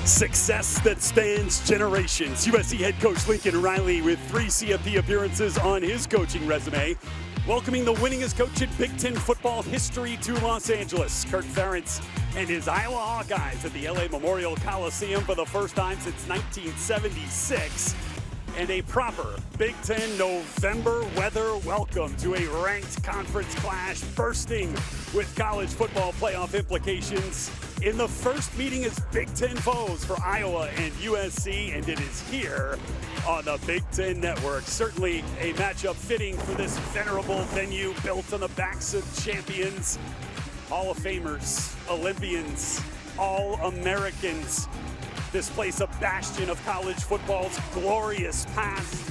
Success that spans generations. USC head coach Lincoln Riley with 3 CFP appearances on his coaching resume, welcoming the winningest coach in Big Ten football history to Los Angeles. Kirk Ferentz and his Iowa Hawkeyes at the LA Memorial Coliseum for the first time since 1976. And a proper Big Ten November weather welcome to a ranked conference clash bursting with college football playoff implications in the first meeting as Big Ten foes for Iowa and USC, and it is here on the Big Ten Network. Certainly a matchup fitting for this venerable venue built on the backs of champions, Hall of Famers, Olympians, All-Americans. This place a bastion of college football's glorious past.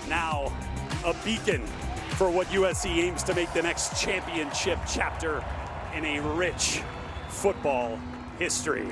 Now a beacon for what USC aims to make the next championship chapter in a rich football history.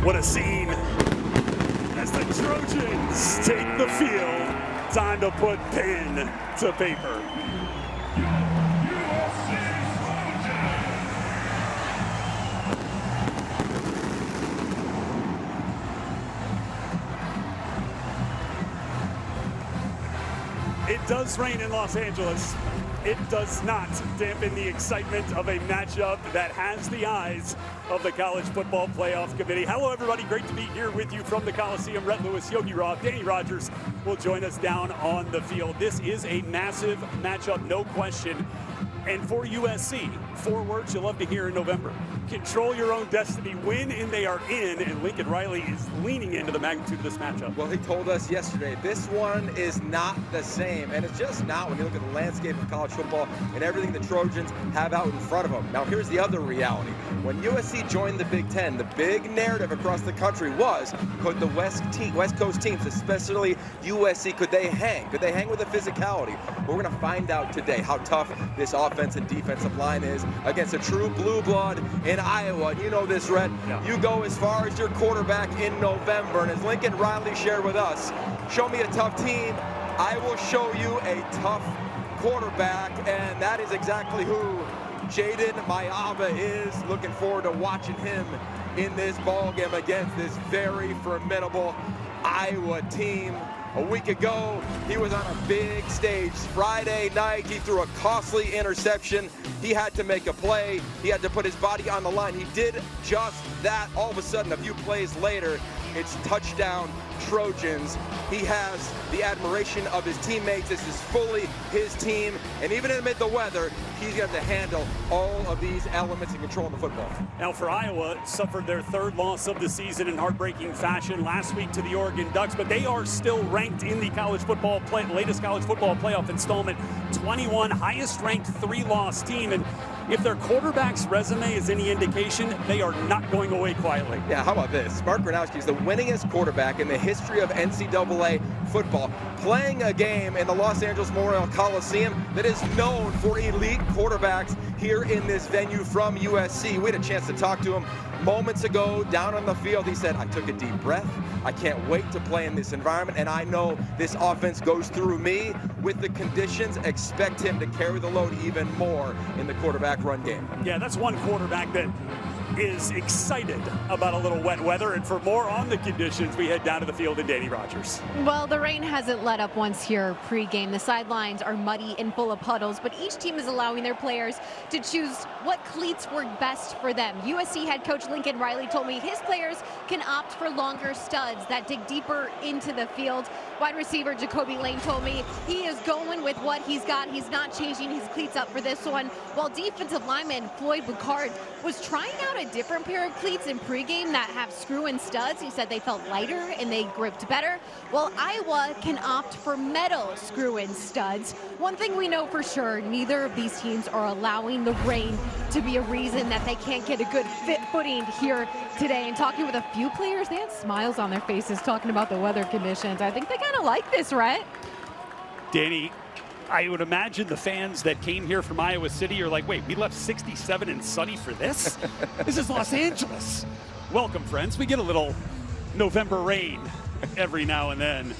What a scene as the Trojans take the field. Time to put pen to paper. It does rain in Los Angeles. It does not dampen the excitement of a matchup that has the eyes of the College Football Playoff Committee. Hello, everybody. Great to be here with you from the Coliseum. Rhett Lewis, Yogi Roth, Danny Rogers will join us down on the field. This is a massive matchup, no question. And for USC, 4 words you'll love to hear in November. Control your own destiny, win, and they are in. And Lincoln Riley is leaning into the magnitude of this matchup. Well, he told us yesterday, this one is not the same. And it's just not when you look at the landscape of college football and everything the Trojans have out in front of them. Now, here's the other reality. When USC joined the Big Ten, the big narrative across the country was, could the West Coast teams, especially USC, could they hang? Could they hang with the physicality? We're going to find out today how tough this offense and defensive line is against a true blue blood in Iowa. You know this, Rhett. Yeah. You go as far as your quarterback in November, and as Lincoln Riley shared with us, show me a tough team, I will show you a tough quarterback, and that is exactly who Jaden Mayava is. Looking forward to watching him in this ball game against this very formidable Iowa team. A week ago, he was on a big stage. Friday night, he threw a costly interception. He had to make a play. He had to put his body on the line. He did just that. All of a sudden, a few plays later, it's touchdown Trojans. He has the admiration of his teammates. This is fully his team. And even amid the weather, he's going to handle all of these elements and control the football. Now for Iowa, suffered their 3rd loss of the season in heartbreaking fashion last week to the Oregon Ducks, but they are still ranked in the latest college football playoff installment, 21, highest ranked 3-loss team. And if their quarterback's resume is any indication, they are not going away quietly. Yeah, how about this? Mark Gronowski is the winningest quarterback in the history of NCAA football, playing a game in the Los Angeles Memorial Coliseum that is known for elite quarterbacks here in this venue from USC. We had a chance to talk to him moments ago down on the field. He said, I took a deep breath. I can't wait to play in this environment, and I know this offense goes through me. With the conditions, expect him to carry the load even more in the quarterback run game. Yeah, that's one quarterback that is excited about a little wet weather, and for more on the conditions, we head down to the field in Danny Rogers. Well, the rain hasn't let up once here pregame. The sidelines are muddy and full of puddles, but each team is allowing their players to choose what cleats work best for them. USC head coach Lincoln Riley told me his players can opt for longer studs that dig deeper into the field. Wide receiver Jacoby Lane told me he is going with what he's got. He's not changing his cleats up for this one. While defensive lineman Floyd Boucard was trying out a different pair of cleats in pregame that have screw-in studs. He said they felt lighter and they gripped better. Well, Iowa can opt for metal screw-in studs. One thing we know for sure, neither of these teams are allowing the rain to be a reason that they can't get a good footing here today. And talking with a few players, they had smiles on their faces talking about the weather conditions. I think they kind of like this, right? Danny, I would imagine the fans that came here from Iowa City are like, wait, we left 67 and sunny for this? This is Los Angeles. Welcome, friends. We get a little November rain every now and then.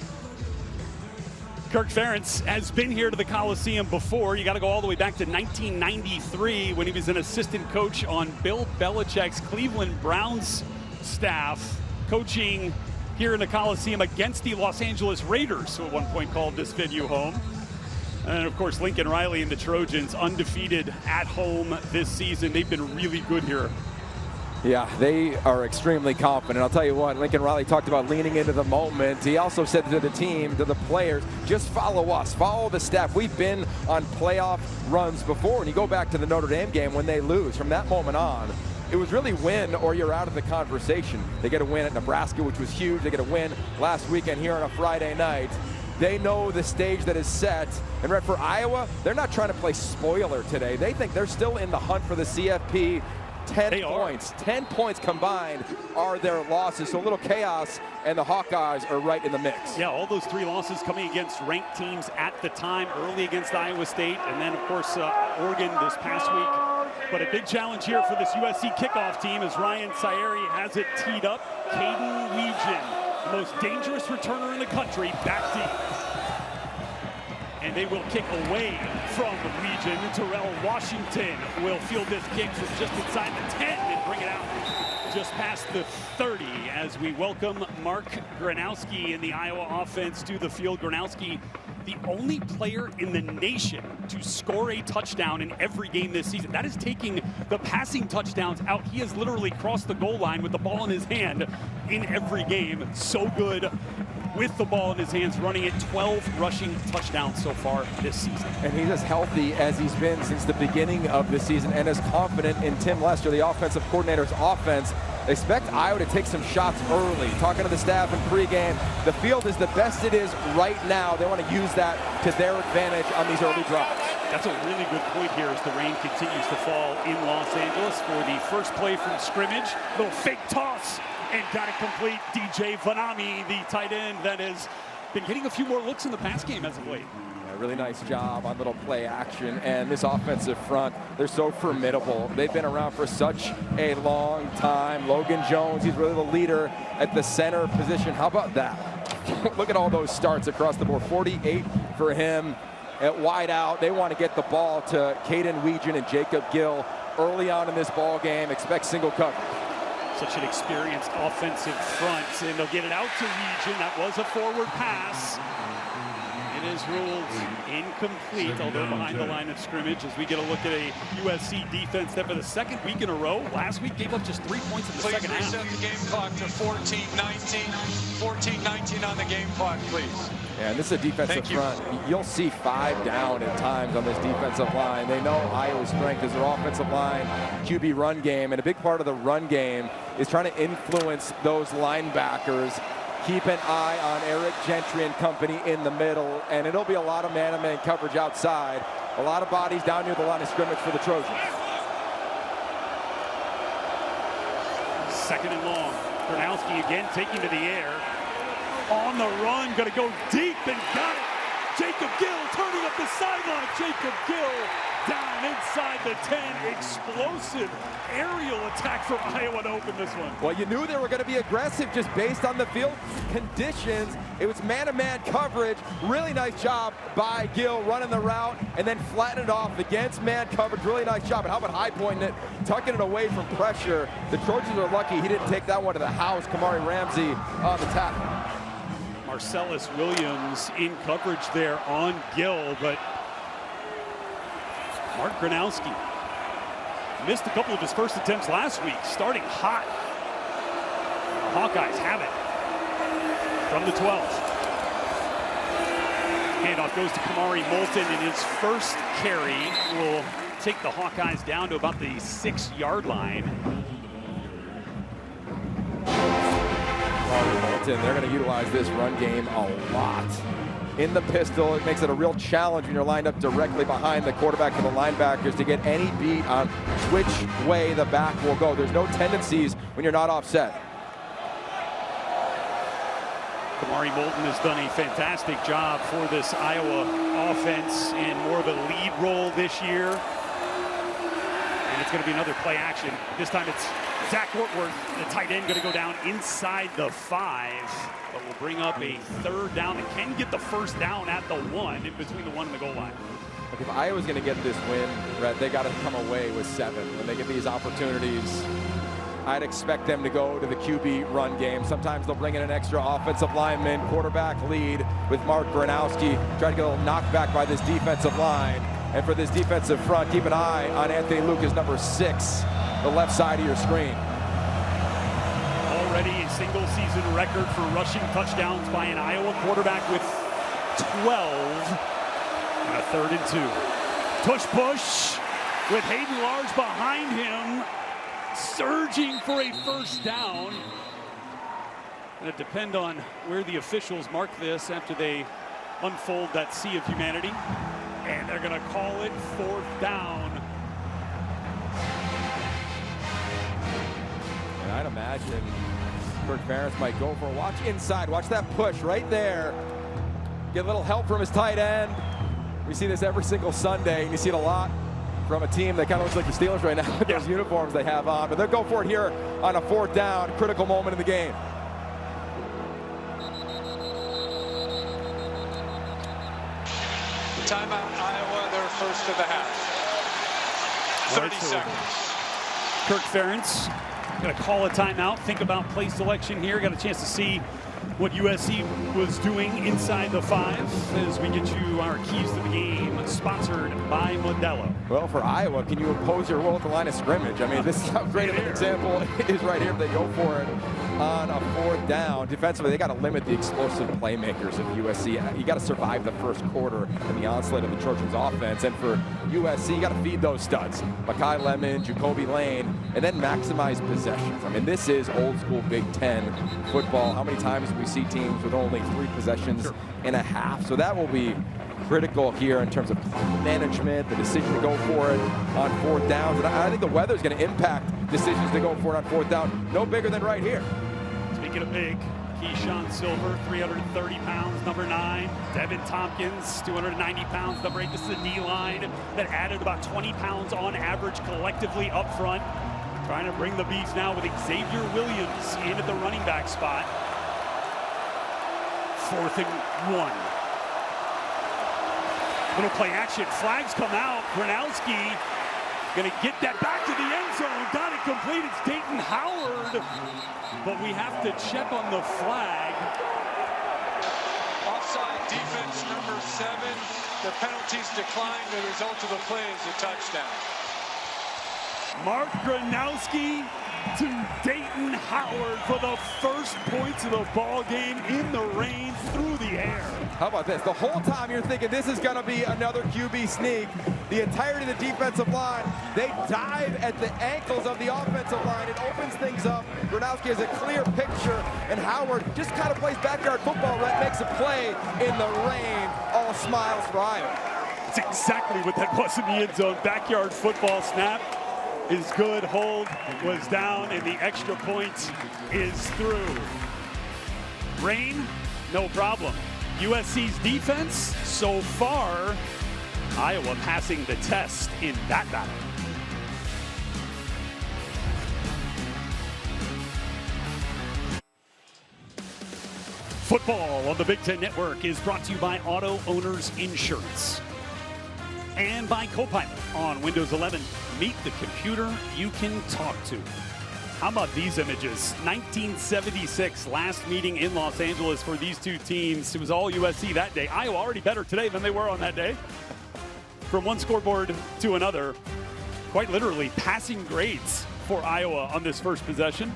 Kirk Ferentz has been here to the Coliseum before. You got to go all the way back to 1993 when he was an assistant coach on Bill Belichick's Cleveland Browns staff, coaching here in the Coliseum against the Los Angeles Raiders, who at one point called this venue home. And of course, Lincoln Riley and the Trojans undefeated at home this season. They've been really good here. Yeah, they are extremely confident. I'll tell you what, Lincoln Riley talked about leaning into the moment. He also said to the team, to the players, just follow us, follow the staff. We've been on playoff runs before. And you go back to the Notre Dame game when they lose. From that moment on, it was really win or you're out of the conversation. They get a win at Nebraska, which was huge. They get a win last weekend here on a Friday night. They know the stage that is set. And right for Iowa, they're not trying to play spoiler today. They think they're still in the hunt for the CFP. 10 points. 10 points combined are their losses. So a little chaos, and the Hawkeyes are right in the mix. Yeah, all those 3 losses coming against ranked teams at the time, early against Iowa State, and then, of course, Oregon this past week. But a big challenge here for this USC kickoff team as Ryan Sayeri has it teed up. Caden Weegan, the most dangerous returner in the country, back deep. And they will kick away from the region. Terrell Washington will field this kick from just inside the 10 and bring it out just past the 30 as we welcome Mark Gronowski in the Iowa offense to the field. Gronowski, the only player in the nation to score a touchdown in every game this season. That is taking the passing touchdowns out. He has literally crossed the goal line with the ball in his hand in every game. So good with the ball in his hands, running at 12 rushing touchdowns so far this season. And he's as healthy as he's been since the beginning of the season, and as confident in Tim Lester, the offensive coordinator's offense. Expect Iowa to take some shots early. Talking to the staff in pregame, the field is the best it is right now. They want to use that to their advantage on these early drives. That's a really good point here as the rain continues to fall in Los Angeles for the first play from scrimmage. Little fake toss. And got it complete. DJ Vanami, the tight end that has been getting a few more looks in the pass game as of late. Yeah, really nice job on little play action. And this offensive front, they're so formidable. They've been around for such a long time. Logan Jones, he's really the leader at the center position. How about that? Look at all those starts across the board. 48 for him at wide out. They want to get the ball to Caden Weegan and Jacob Gill early on in this ball game. Expect single coverage. Such an experienced offensive front, and they'll get it out to Weegan. That was a forward pass. It is ruled incomplete, although behind the line of scrimmage, as we get a look at a USC defense that for the second week in a row, last week gave up just 3 points in the second half. Please reset the game clock to 14-19. 14-19 on the game clock, please. Yeah, and this is a defensive front. You'll see 5 down at times on this defensive line. They know Iowa's strength is their offensive line, QB run game, and a big part of the run game is trying to influence those linebackers. Keep an eye on Eric Gentry and company in the middle, and it'll be a lot of man-to-man coverage outside. A lot of bodies down near the line of scrimmage for the Trojans. Second and long. Gronowski again taking to the air. On the run, gonna go deep and got it. Jacob Gill turning up the sideline. Jacob Gill down inside the 10. Explosive aerial attack from Iowa to open this one. Well, you knew they were going to be aggressive just based on the field conditions. It was man-to-man coverage. Really nice job by Gill running the route and then flattening it off against man coverage. Really nice job. And how about high pointing it, tucking it away from pressure. The Trojans are lucky he didn't take that one to the house. Kamari Ramsey on the tackle. Marcellus Williams in coverage there on Gill, but Mark Gronowski missed a couple of his first attempts last week, starting hot. The Hawkeyes have it from the 12. Handoff goes to Kamari Moulton, and his first carry will take the Hawkeyes down to about the 6-yard line. Moulton, they're going to utilize this run game a lot. In the pistol, it makes it a real challenge when you're lined up directly behind the quarterback and the linebackers to get any beat on which way the back will go. There's no tendencies when you're not offset. Kamari Moulton has done a fantastic job for this Iowa offense in more of a lead role this year. And it's going to be another play action. This time it's Zach Wortworth, the tight end, going to go down inside the 5. But will bring up a 3rd down and can get the first down at the 1 in between the 1 and the goal line. Look, if Iowa's going to get this win, Brett, they got to come away with 7. When they get these opportunities, I'd expect them to go to the QB run game. Sometimes they'll bring in an extra offensive lineman, quarterback lead with Mark Gronowski, try to get a little knockback by this defensive line. And for this defensive front, keep an eye on Anthony Lucas, number 6, the left side of your screen. Already a single season record for rushing touchdowns by an Iowa quarterback with 12. And a 3rd and 2. Push with Hayden Large behind him, surging for a first down. And it depends on where the officials mark this after they unfold that sea of humanity. And they're going to call it 4th down. And I'd imagine Kirk Ferentz might go for a watch inside. Watch that push right there. Get a little help from his tight end. We see this every single Sunday, and you see it a lot from a team that kind of looks like the Steelers right now with those uniforms they have on. But they'll go for it here on a 4th down, critical moment in the game. Timeout, Iowa, their first of the half. 30 seconds. Kirk Ferentz going to call a timeout, think about play selection here. Got a chance to see what USC was doing inside the 5 as we get you our keys to the game, sponsored by Modelo. Well, for Iowa, can you impose your will at the line of scrimmage? I mean, this is how great of an example is right here if they go for it on a 4th down. Defensively, they got to limit the explosive playmakers of USC. You got to survive the first quarter in the onslaught of the Trojans offense. And for USC, you got to feed those studs. Makai Lemon, Jacoby Lane, and then maximize possessions. I mean, this is old school Big Ten football. How many times do we see teams with only 3 possessions and a half? So that will be critical here in terms of clock management, the decision to go for it on 4th downs. And I think the weather is going to impact decisions to go for it on 4th down. No bigger than right here. Speaking of big, Keyshawn Silver, 330 pounds, number 9. Devin Tompkins, 290 pounds, number 8. This is a D-line that added about 20 pounds on average collectively up front. Trying to bring the beef now with Xavier Williams in at the running back spot. 4th and 1. Little play action, flags come out. Gronowski gonna get that back to the end zone. Got it complete, it's Dayton Howard. But we have to check on the flag. Offside defense number 7. The penalties declined. The result of the play is a touchdown. Mark Gronowski to Dayton Howard for the first points of the ball game in the rain through the air. How about this? The whole time you're thinking this is going to be another QB sneak. The entirety of the defensive line, they dive at the ankles of the offensive line. It opens things up. Gronowski has a clear picture, and Howard just kind of plays backyard football. That makes a play in the rain. All smiles for Iowa. That's exactly what that was in the end zone. Backyard football snap is good. Hold was down, and the extra point is through. Rain, no problem. USC's defense so far Iowa passing the test in that battle. Football on the Big Ten Network is brought to you by Auto Owners Insurance and by Copilot on Windows 11. Meet the computer you can talk to. How about these images? 1976, last meeting in Los Angeles for these two teams. It was all USC that day. Iowa already better today than they were on that day. From one scoreboard to another, quite literally passing grades for Iowa on this first possession,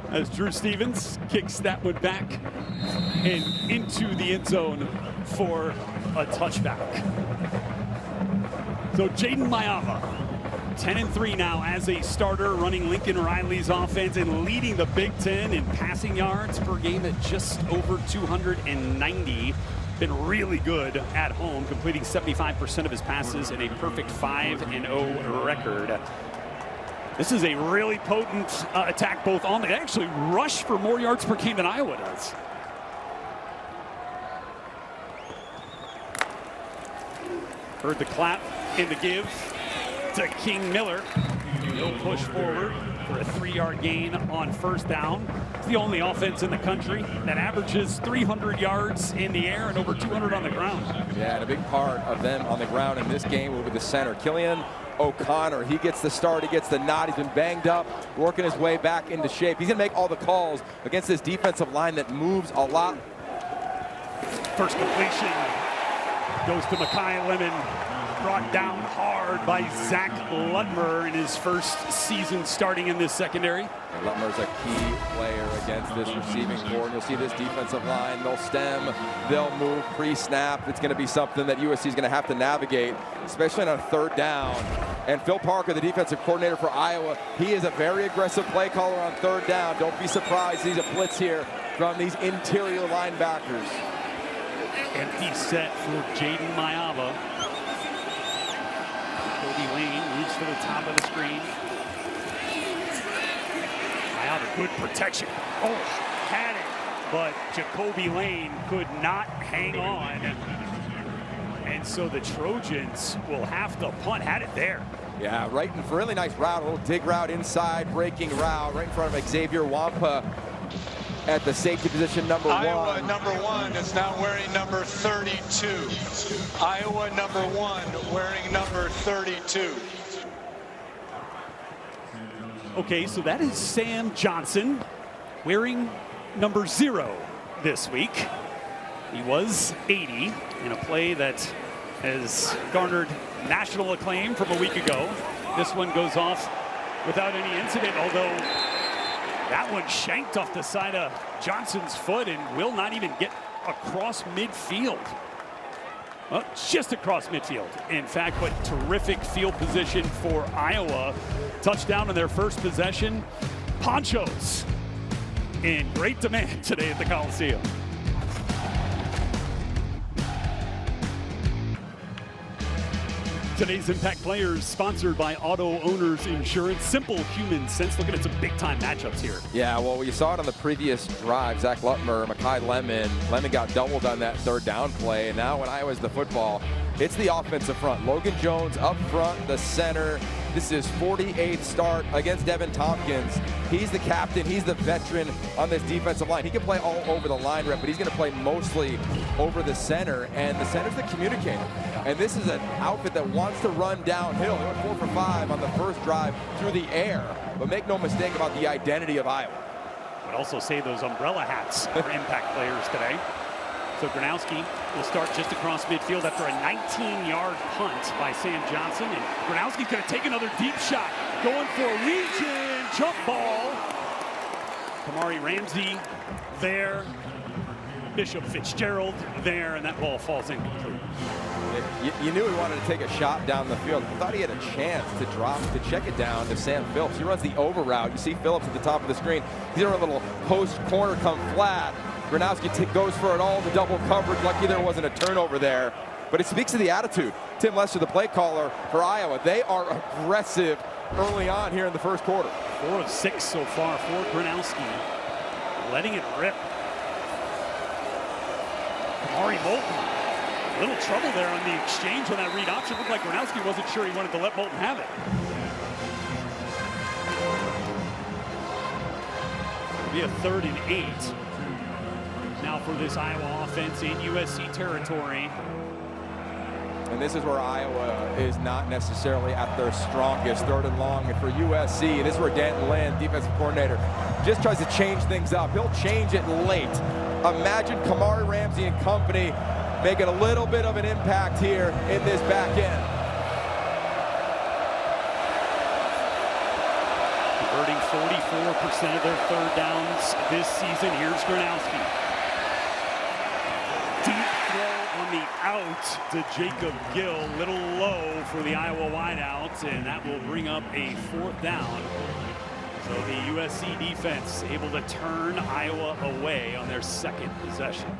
as Drew Stevens kicks that one back and into the end zone for a touchback. So Jaden Mayava, 10-3 now as a starter, running Lincoln Riley's offense and leading the Big Ten in passing yards per game at just over 290. Been really good at home, completing 75% of his passes and a perfect 5-0 record. This is a really potent attack both on. They actually rush for more yards per game than Iowa does. Heard the clap in the give to King Miller. He'll push forward for a 3-yard gain on first down. It's the only offense in the country that averages 300 yards in the air and over 200 on the ground. Yeah, and a big part of them on the ground in this game will be the center, Killian O'Connor. He gets the start, he gets the nod. He's been banged up, working his way back into shape. He's gonna make all the calls against this defensive line that moves a lot. First completion goes to Makai Lemon, brought down hard by Zach Lutmer in his first season starting in this secondary. And Lutmer's a key player against this receiving corps. And you'll see this defensive line, they'll stem, they'll move pre-snap. It's gonna be something that USC is gonna have to navigate, especially on a third down. And Phil Parker, the defensive coordinator for Iowa, he is a very aggressive play caller on third down. Don't be surprised, he's a blitz here from these interior linebackers. Empty set for Jaden Mayava. Kobe Lane moves to the top of the screen. Mayava, good protection. Oh, had it, but Jacoby Lane could not hang on. And so the Trojans will have to punt. Had it there. Yeah, right, and really nice route, a little dig route inside, breaking route, right in front of Xavier Wampa at the safety position, number 1. Iowa number 1 is now wearing number 32. Iowa number 1 wearing number 32. Okay, so that is Sam Johnson wearing number 0 this week. He was 80 in a play that has garnered national acclaim from a week ago. This one goes off without any incident, although that one shanked off the side of Johnson's foot and will not even get across midfield. Well, just across midfield. In fact, but terrific field position for Iowa. Touchdown in their first possession. Ponchos in great demand today at the Coliseum. Today's Impact Players sponsored by Auto Owners Insurance. Simple human sense. Looking at some big-time matchups here. Yeah, well, we saw it on the previous drive. Zach Lutmer, Makai Lemon. Lemon got doubled on that third down play. And now when Iowa's the football, it's the offensive front. Logan Jones up front, the center. This is 48th start against Devin Tompkins. He's the captain. He's the veteran on this defensive line. He can play all over the line rep, but he's going to play mostly over the center. And the center's the communicator. And this is an outfit that wants to run downhill. They went 4 for 5 on the first drive through the air. But make no mistake about the identity of Iowa. I'd also say those umbrella hats for Impact Players today. So Gronowski will start just across midfield after a 19-yard punt by Sam Johnson. And Gronowski's going to take another deep shot. Going for a region jump ball. Kamari Ramsey there. Bishop Fitzgerald there, and that ball falls incomplete. You knew he wanted to take a shot down the field. I thought he had a chance to drop, to check it down to Sam Phillips. He runs the over route. You see Phillips at the top of the screen. He's in a little post corner come flat. Gronowski goes for it all, the double coverage. Lucky there wasn't a turnover there. But it speaks to the attitude. Tim Lester, the play caller for Iowa. They are aggressive early on here in the first quarter. 4 of 6 so far for Gronowski. Letting it rip. Kamari Moulton A little trouble there on the exchange on that read option. Looked like Gronowski wasn't sure he wanted to let Moulton have it. It'll be a 3rd and 8. Now for this Iowa offense in USC territory. And this is where Iowa is not necessarily at their strongest, 3rd and long. And for USC, this is where Danton Lynn, defensive coordinator, just tries to change things up. He'll change it late. Imagine Kamari Ramsey and company making a little bit of an impact here in this back end. Converting 44% of their 3rd downs this season. Here's Gronowski. Deep throw on the out to Jacob Gill. Little low for the Iowa wideout, and that will bring up a 4th down. So the USC defense able to turn Iowa away on their 2nd possession.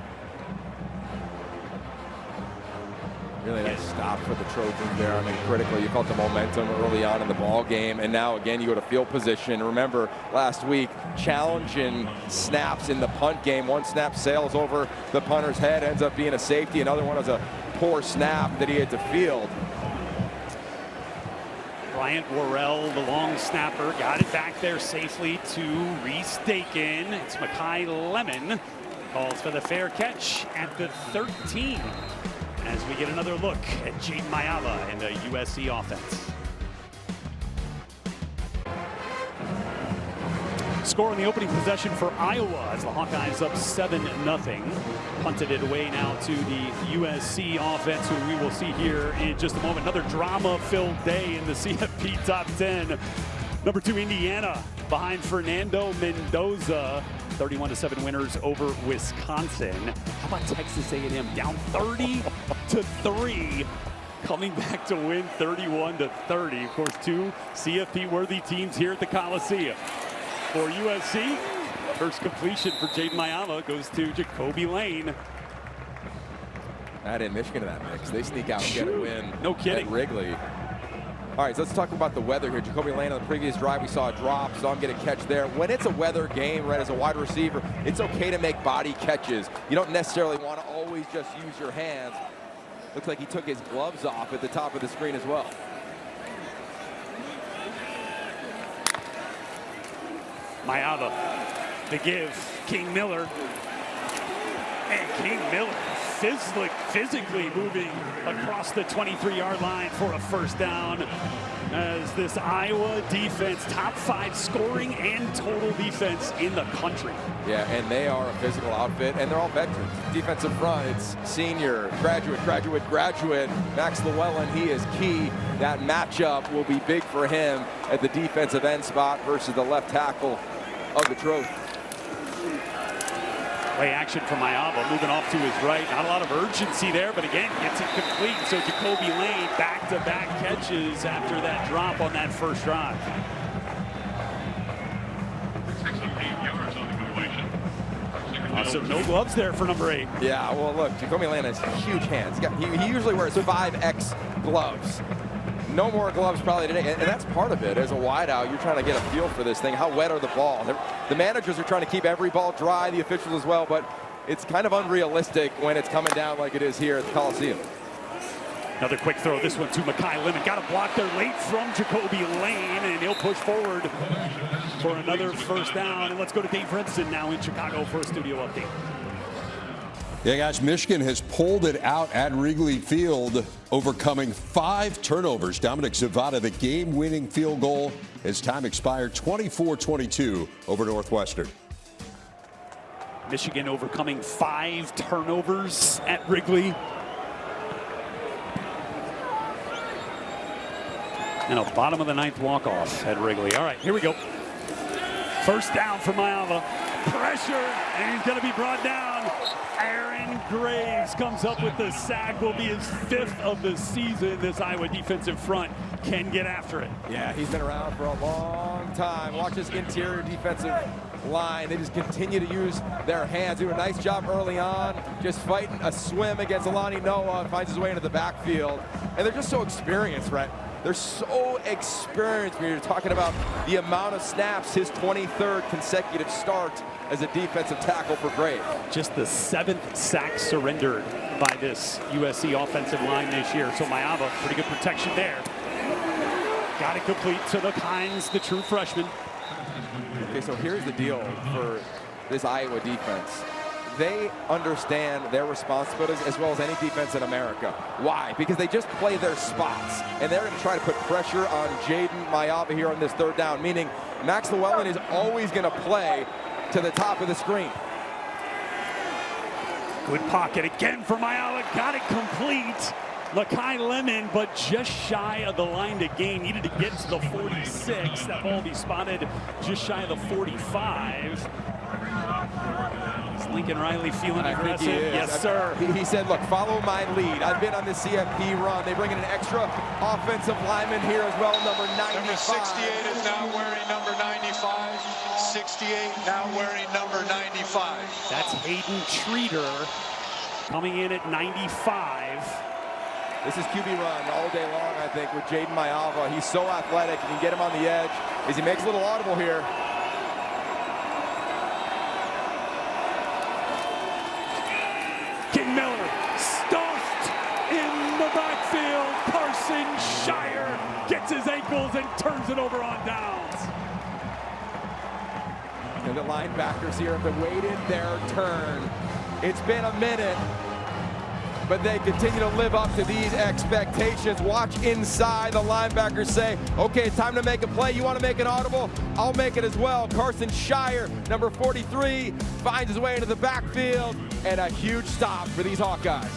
Really nice stop for the Trojans there. I mean, critically, you felt the momentum early on in the ball game, and now again you go to field position. Remember last week, challenging snaps in the punt game. One snap sails over the punter's head, ends up being a safety. Another one was a poor snap that he had to field. Bryant Worrell, the long snapper, got it back there safely to Reese Dakin. It's Makai Lemon. Calls for the fair catch at the 13. As we get another look at Jaden Mayava and the USC offense. Score in the opening possession for Iowa as the Hawkeyes up 7-0. Punted it away now to the USC offense, who we will see here in just a moment. Another drama-filled day in the CFP top 10. Number 2, Indiana, behind Fernando Mendoza. 31-7 winners over Wisconsin. How about Texas A&M down 30-3, coming back to win 31-30. Of course, 2 CFP-worthy teams here at the Coliseum. For USC, first completion for Jaden Mayava goes to Jacoby Lane. Add in Michigan to that mix. They sneak out and get a win. No kidding. At Wrigley. All right, so let's talk about the weather here. Jacoby Lane on the previous drive, we saw a drop, saw him get a catch there. When it's a weather game, right, as a wide receiver, it's okay to make body catches. You don't necessarily want to always just use your hands. Looks like he took his gloves off at the top of the screen as well. Mayava, the give, King Miller. And King Miller physically moving across the 23-yard line for a 1st down, as this Iowa defense, top 5 scoring and total defense in the country. Yeah, and they are a physical outfit, and they're all veterans. Defensive front, it's senior, graduate. Max Llewellyn, he is key. That matchup will be big for him at the defensive end spot versus the left tackle of the Trojans. Play action from Mayava, moving off to his right. Not a lot of urgency there, but again, gets it complete. So Jacoby Lane, back-to-back catches after that drop on that first drive. 16 yards on the completion. So no gloves there for number 8. Yeah, well, look, Jacoby Lane has huge hands. He usually wears 5X gloves. No more gloves probably today, and that's part of it. As a wideout, you're trying to get a feel for this thing. How wet are the ball? The managers are trying to keep every ball dry, the officials as well, but it's kind of unrealistic when it's coming down like it is here at the Coliseum. Another quick throw, this one to Makai Lemon. Got a block there late from Jacoby Lane, and he'll push forward for another 1st down. And let's go to Dave Renson now in Chicago for a studio update. Yeah, guys, Michigan has pulled it out at Wrigley Field, overcoming 5 turnovers. Dominic Zavada, the game-winning field goal as time expired, 24-22 over Northwestern. Michigan overcoming 5 turnovers at Wrigley. And a bottom of the 9th walk-off at Wrigley. All right, here we go. 1st down for Mayava. Pressure, and he's going to be brought down. Aaron Graves comes up with the sack. Will be his 5th of the season. This Iowa defensive front can get after it. Yeah, he's been around for a long time. Watch this interior defensive line. They just continue to use their hands. Do a nice job early on, just fighting a swim against Alani Noah, and finds his way into the backfield. And they're just so experienced, right? They're so experienced when you're talking about the amount of snaps, his 23rd consecutive start as a defensive tackle for Graves. Just the 7th sack surrendered by this USC offensive line this year. So Mayava, pretty good protection there. Got it complete to Hawkeyes, the true freshman. Okay, so here's the deal for this Iowa defense. They understand their responsibilities as well as any defense in America. Why? Because they just play their spots. And they're going to try to put pressure on Jaden Mayava here on this third down, meaning Max Llewellyn is always going to play to the top of the screen. Good pocket again for Mayava. Got it complete. Lakai Lemon, but just shy of the line to gain. Needed to get to the 46. That ball be spotted just shy of the 45. Is Lincoln Riley feeling aggressive? Yes, sir. He said, look, follow my lead. I've been on the CFP run. They bring in an extra offensive lineman here as well, number 95. Number 68 is now wearing number 95. 68 now wearing number 95. That's Hayden Treater coming in at 95. This is QB run all day long, I think, with Jaden Mayava. He's so athletic. You can get him on the edge as he makes a little audible here. King Miller stuffed in the backfield. Carson Shire gets his ankles and turns it over on downs. And the linebackers here have waited their turn. It's been a minute, but they continue to live up to these expectations. Watch inside. The linebackers say, okay, it's time to make a play. You want to make an audible? I'll make it as well. Carson Shire, number 43, finds his way into the backfield, and a huge stop for these Hawkeyes.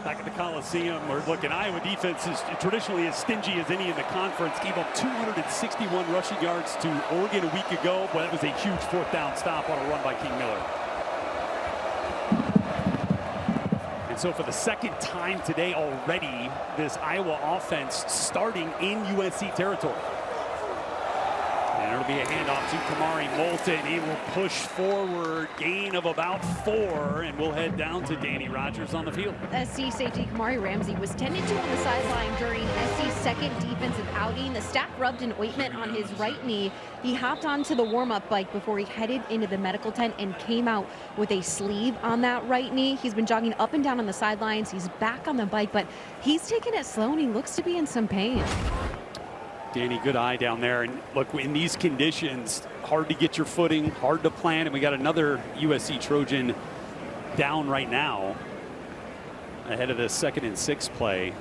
Back at the Coliseum, we're looking. Iowa defense is traditionally as stingy as any in the conference. Gave up 261 rushing yards to Oregon a week ago, but that was a huge fourth down stop on a run by King Miller. And so for the second time today already, this Iowa offense starting in USC territory. And it'll be a handoff to Kamari Moulton. He will push forward, gain of about 4, and we'll head down to Danny Rogers on the field. SC safety Kamari Ramsey was tended to on the sideline during SC's second defensive outing. The staff rubbed an ointment on his right knee. He hopped onto the warm-up bike before he headed into the medical tent and came out with a sleeve on that right knee. He's been jogging up and down on the sidelines. He's back on the bike, but he's taking it slow and he looks to be in some pain. Danny, good eye down there. And look, in these conditions, hard to get your footing, hard to plan. And we got another USC Trojan down right now ahead of the 2nd and 6 play.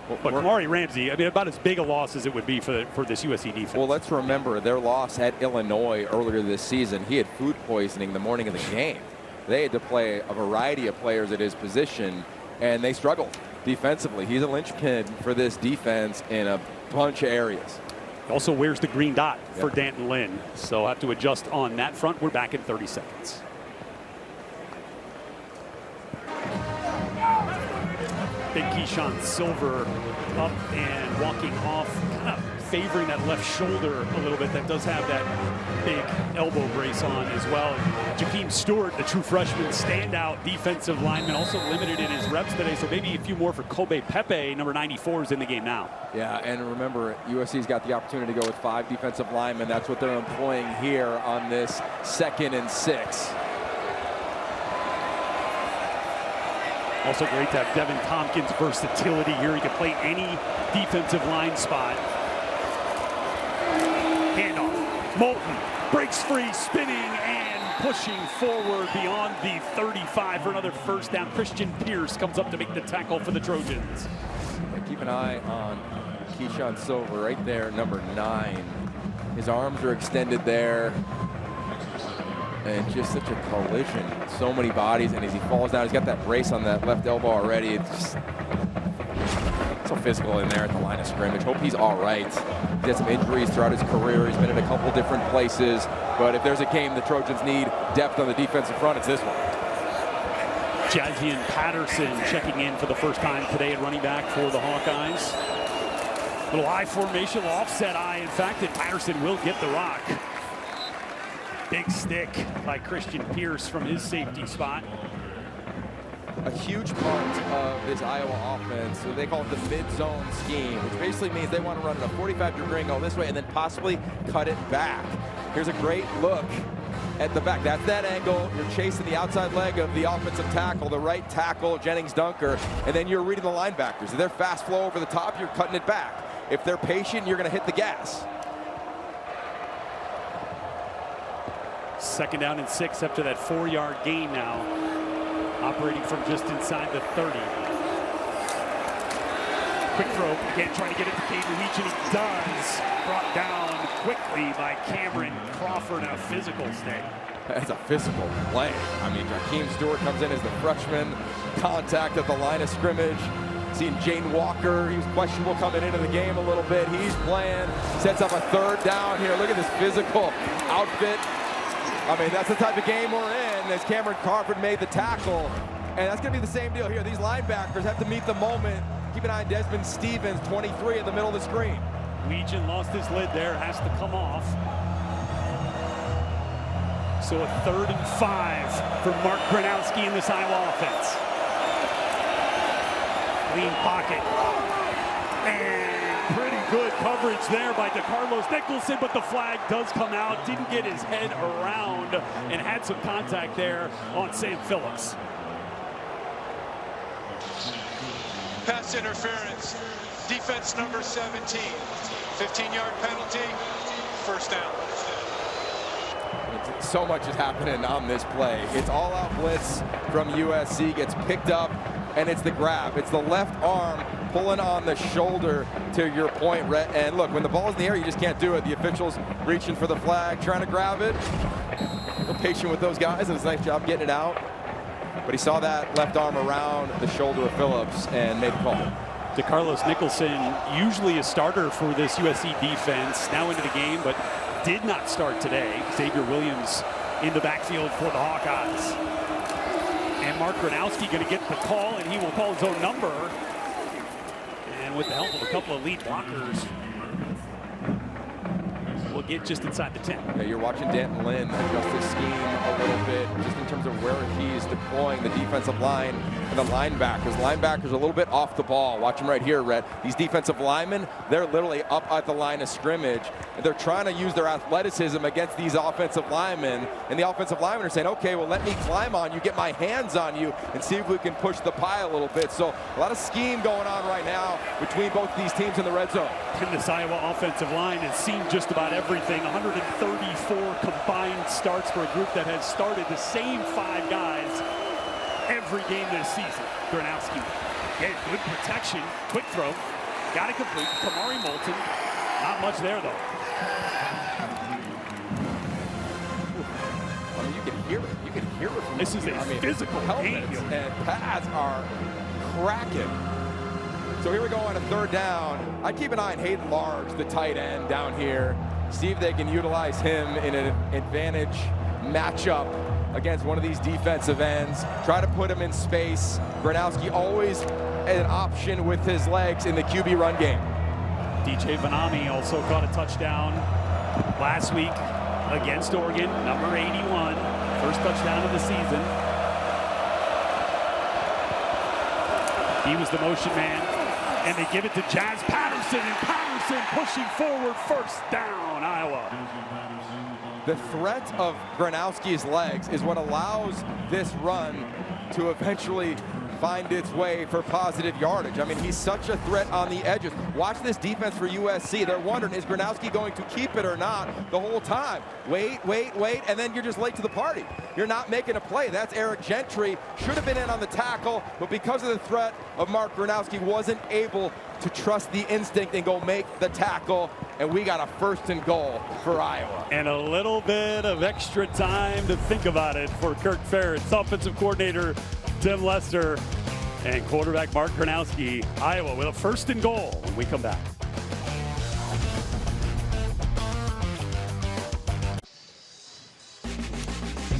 But Kamari Ramsey, I mean, about as big a loss as it would be for this USC defense. Well, let's remember their loss at Illinois earlier this season. He had food poisoning the morning of the game. They had to play a variety of players at his position, and they struggled defensively. He's a linchpin for this defense in a bunch of areas. Also wears the green dot for Danton Lynn, so have to adjust on that front. We're back in 30 seconds. Big Keyshawn Silver up and walking off, kind of favoring that left shoulder a little bit. That does have that big elbow brace on as well. Jakeem Stewart, the true freshman standout defensive lineman, also limited in his reps today, so maybe a few more for Kobe Pepe. Number 94 is in the game now. Yeah, and remember, USC's got the opportunity to go with 5 defensive linemen. That's what they're employing here on this 2nd and 6. Also great to have Devin Tompkins' versatility here. He can play any defensive line spot. Handoff. Moulton breaks free, spinning and pushing forward beyond the 35 for another first down. Christian Pierce comes up to make the tackle for the Trojans. And keep an eye on Keyshawn Silver right there, number 9. His arms are extended there. And just such a collision. So many bodies, and as he falls down, he's got that brace on that left elbow already. It's just so physical in there at the line of scrimmage. Hope he's all right. He's had some injuries throughout his career. He's been in a couple different places. But if there's a game the Trojans need depth on the defensive front, it's this one. Jazian Patterson checking in for the first time today at running back for the Hawkeyes. Little I formation, offset I, in fact, and Patterson will get the rock. Big stick by Christian Pierce from his safety spot. a huge part of this Iowa offense. So they call it the mid-zone scheme, which basically means they want to run a 45-degree angle this way and then possibly cut it back. Here's a great look at the back. That's that angle. You're chasing the outside leg of the offensive tackle, the right tackle, Jennings Dunker, and then you're reading the linebackers. If they're fast flow over the top, you're cutting it back. If they're patient, you're going to hit the gas. 2nd down and 6 after that 4-yard gain now. Operating from just inside the 30. Quick throw, again trying to get it to Caden Leach, and he does. Brought down quickly by Cameron Crawford, a physical stay. That's a physical play. I mean, Jakeem Stewart comes in as the freshman. Contact at the line of scrimmage. Seeing Jane Walker, he was questionable coming into the game a little bit. He's playing, sets up a 3rd down here. Look at this physical outfit. I mean, that's the type of game we're in, as Cameron Crawford made the tackle. And that's going to be the same deal here. These linebackers have to meet the moment. Keep an eye on Desmond Stevens, 23 in the middle of the screen. Legion lost his lid there, has to come off. So a 3rd and 5 for Mark Gronowski in this Iowa offense. Clean pocket. And pretty good coverage there by DeCarlos Nicholson, but the flag does come out. Didn't get his head around and had some contact there on Sam Phillips. Pass interference. Defense number 17. 15-yard penalty. 1st down. So much is happening on this play. It's all-out blitz from USC, gets picked up, and it's the grab. It's the left arm pulling on the shoulder, to your point, Rhett. And look, when the ball's in the air, you just can't do it. The officials reaching for the flag, trying to grab it. A little patient with those guys, and it's a nice job getting it out. But he saw that left arm around the shoulder of Phillips and made the call. DeCarlos Nicholson, usually a starter for this USC defense, now into the game, but did not start today. Xavier Williams in the backfield for the Hawkeyes. And Mark Gronowski going to get the call, and he will call his own number. And with the help of a couple of lead blockers, we'll get just inside the 10. Yeah, you're watching Danton Lynn adjust his scheme a little bit, just in terms of where he's deploying the defensive line and the linebackers. Linebackers are a little bit off the ball. Watch them right here, Rhett. These defensive linemen, they're literally up at the line of scrimmage, and they're trying to use their athleticism against these offensive linemen. And the offensive linemen are saying, okay, well, let me climb on you, get my hands on you, and see if we can push the pie a little bit. So a lot of scheme going on right now between both these teams in the red zone. And this Iowa offensive line has seen just about everything. 134 combined starts for a group that has started the same 5 guys every game this season. Gronowski, yeah, good protection, quick throw, got it complete. Kamari Moulton, not much there though. I mean, you can hear it. You can hear it from this. Is a physical helmets game. And pads are cracking. So here we go on a 3rd down. I keep an eye on Hayden Large, the tight end down here. See if they can utilize him in an advantage matchup against one of these defensive ends. Try to put him in space. Gronowski always an option with his legs in the QB run game. DJ Vanami also caught a touchdown last week against Oregon, number 81. First touchdown of the season. He was the motion man. And they give it to Jazz Patterson, and Patterson pushing forward, 1st down, Iowa. The threat of Gronowski's legs is what allows this run to eventually find its way for positive yardage. I mean, he's such a threat on the edges. Watch this defense for USC. They're wondering, is Gronowski going to keep it or not the whole time? Wait, and then you're just late to the party. You're not making a play. That's Eric Gentry. Should have been in on the tackle, but because of the threat of Mark Gronowski, wasn't able to trust the instinct and go make the tackle, and we got a 1st and goal for Iowa. And a little bit of extra time to think about it for Kirk Ferentz, offensive coordinator Tim Lester, and quarterback Mark Gronowski. Iowa with a 1st and goal when we come back.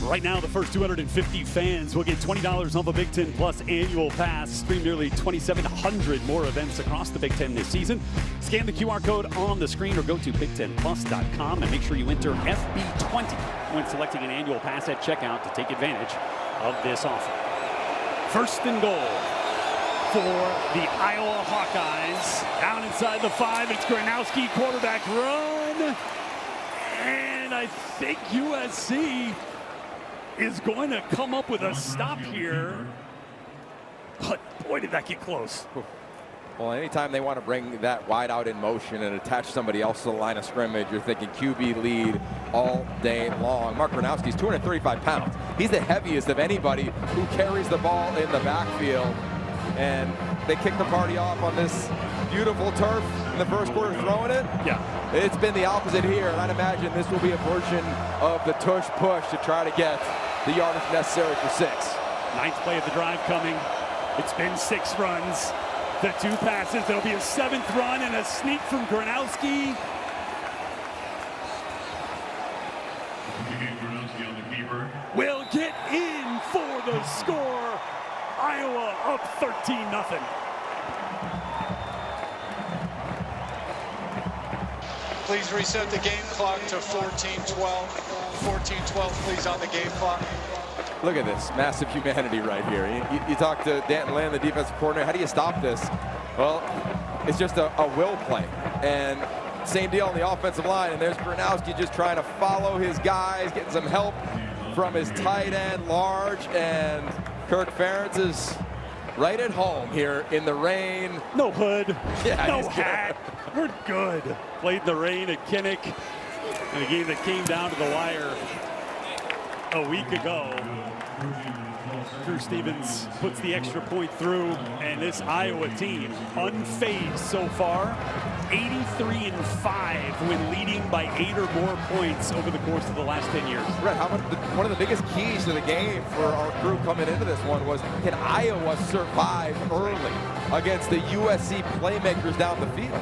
Right now, the first 250 fans will get $20 off a Big Ten Plus annual pass. Stream nearly 2,700 more events across the Big Ten this season. Scan the QR code on the screen or go to big10plus.com and make sure you enter FB20 when selecting an annual pass at checkout to take advantage of this offer. First and goal for the Iowa Hawkeyes. Down inside the 5, it's Gronowski, quarterback run. And I think USC is going to come up with a stop here. But boy, did that get close. Well, anytime they want to bring that wide out in motion and attach somebody else to the line of scrimmage, you're thinking QB lead all day long. Mark Gronowski's 235 pounds. He's the heaviest of anybody who carries the ball in the backfield. And they kick the party off on this beautiful turf in the first quarter, throwing it. Yeah. It's been the opposite here, and I'd imagine this will be a version of the tush push to try to get the yardage necessary for 6. Ninth play of the drive coming. It's been 6 runs. The 2 passes. There'll be a 7th run and a sneak from Gronowski. Will get in for the score. Iowa up 13-0. Please reset the game clock to 14:12. 14:12, please, on the game clock. Look at this massive humanity right here. You talk to Danton Land, the defensive coordinator. How do you stop this? Well, it's just a will play. And same deal on the offensive line. And there's Gronowski just trying to follow his guys, getting some help from his tight end, Large. And Kirk Ferentz is right at home here in the rain. No hood, yeah, no hat. We're good. Played in the rain at Kinnick in a game that came down to the wire a week ago. Drew Stevens puts the extra point through, and this Iowa team unfazed so far, 83-5 when leading by 8 or more points over the course of the last 10 years. Brett, how about one of the biggest keys to the game for our crew coming into this one was, can Iowa survive early against the USC playmakers down the field?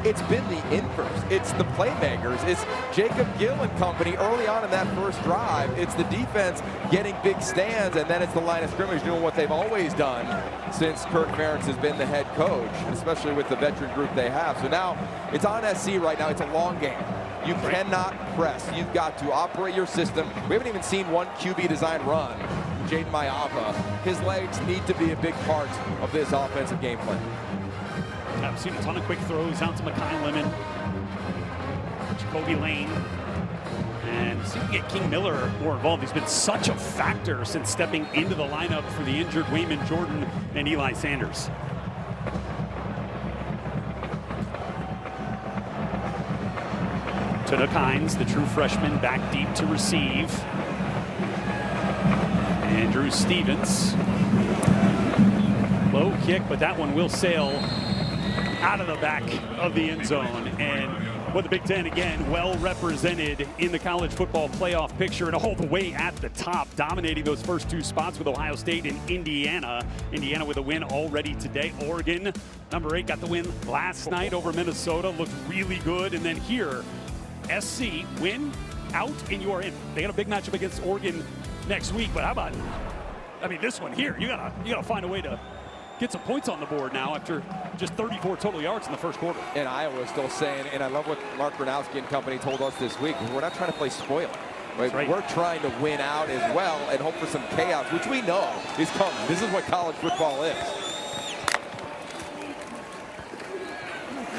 It's been the inverse. It's the playmakers. It's Jacob Gill and company early on in that first drive. It's the defense getting big stands, and then it's the line of scrimmage doing what they've always done since Kirk Ferentz has been the head coach, especially with the veteran group they have. So now it's on SC right now. It's a long game. You cannot press. You've got to operate your system. We haven't even seen one QB design run. Jaden Mayava. His legs need to be a big part of this offensive game plan. I've seen a ton of quick throws out to Makai Lemon, Jacoby Lane, and see if we can get King Miller more involved. He's been such a factor since stepping into the lineup for the injured Wayman Jordan and Eli Sanders. Tanook Hines, the true freshman, back deep to receive. Andrew Stevens. Low kick, but that one will sail out of the back of the end zone. And with the Big Ten, again, well represented in the college football playoff picture and all the way at the top, dominating those first 2 spots with Ohio State and Indiana. Indiana with a win already today. Oregon, number 8, got the win last night over Minnesota. Looked really good. And then here, SC, win, out, and you are in. They got a big matchup against Oregon next week. But how about, I mean, this one here, you gotta find a way to get some points on the board now after just 34 total yards in the first quarter. And Iowa is still saying, and I love what Mark Gronowski and company told us this week, we're not trying to play spoiler. Right? We're trying to win out as well and hope for some chaos, which we know is coming. This is what college football is.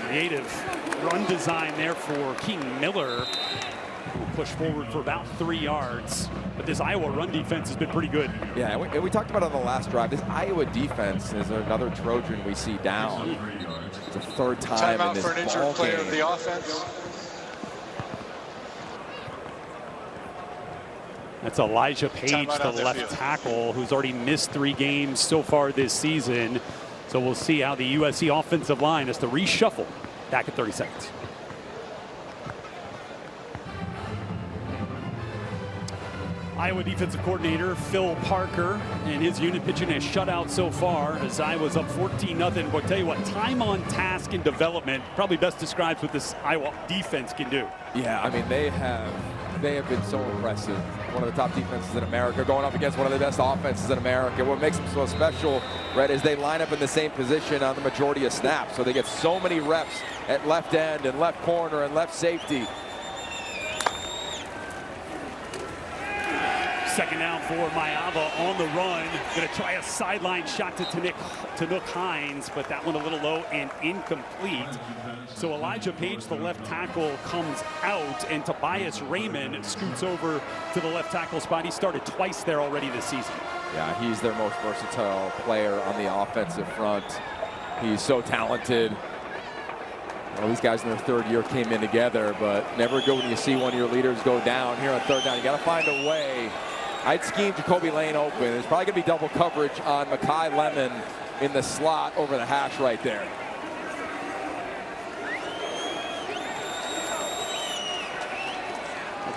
Creative run design there for King Miller, who push forward for about 3 yards. But this Iowa run defense has been pretty good. Yeah, and we talked about it on the last drive. This Iowa defense is another Trojan we see down. It's the 3rd time in this for an injured player of the offense. That's Elijah Page, the left tackle, who's already missed 3 games so far this season. So we'll see how the USC offensive line has to reshuffle back at 30 seconds. Iowa defensive coordinator Phil Parker and his unit pitching a shutout so far as Iowa's up 14-0. But I'll tell you what, time on task and development probably best describes what this Iowa defense can do. Yeah, I mean, they have been so impressive. One of the top defenses in America going up against one of the best offenses in America. What makes them so special, right, is they line up in the same position on the majority of snaps. So they get so many reps at left end and left corner and left safety. Second down for Mayava on the run. Going to try a sideline shot to Nook Hines, but that one a little low and incomplete. So Elijah Page, the left tackle, comes out, and Tobias Raymond scoots over to the left tackle spot. He started twice there already this season. Yeah, he's their most versatile player on the offensive front. He's so talented. Well, these guys in their third year came in together, but never good when you see one of your leaders go down. Here on third down, you got to find a way. I'd scheme Jacoby Lane open. There's probably going to be double coverage on Makai Lemon in the slot over the hash right there.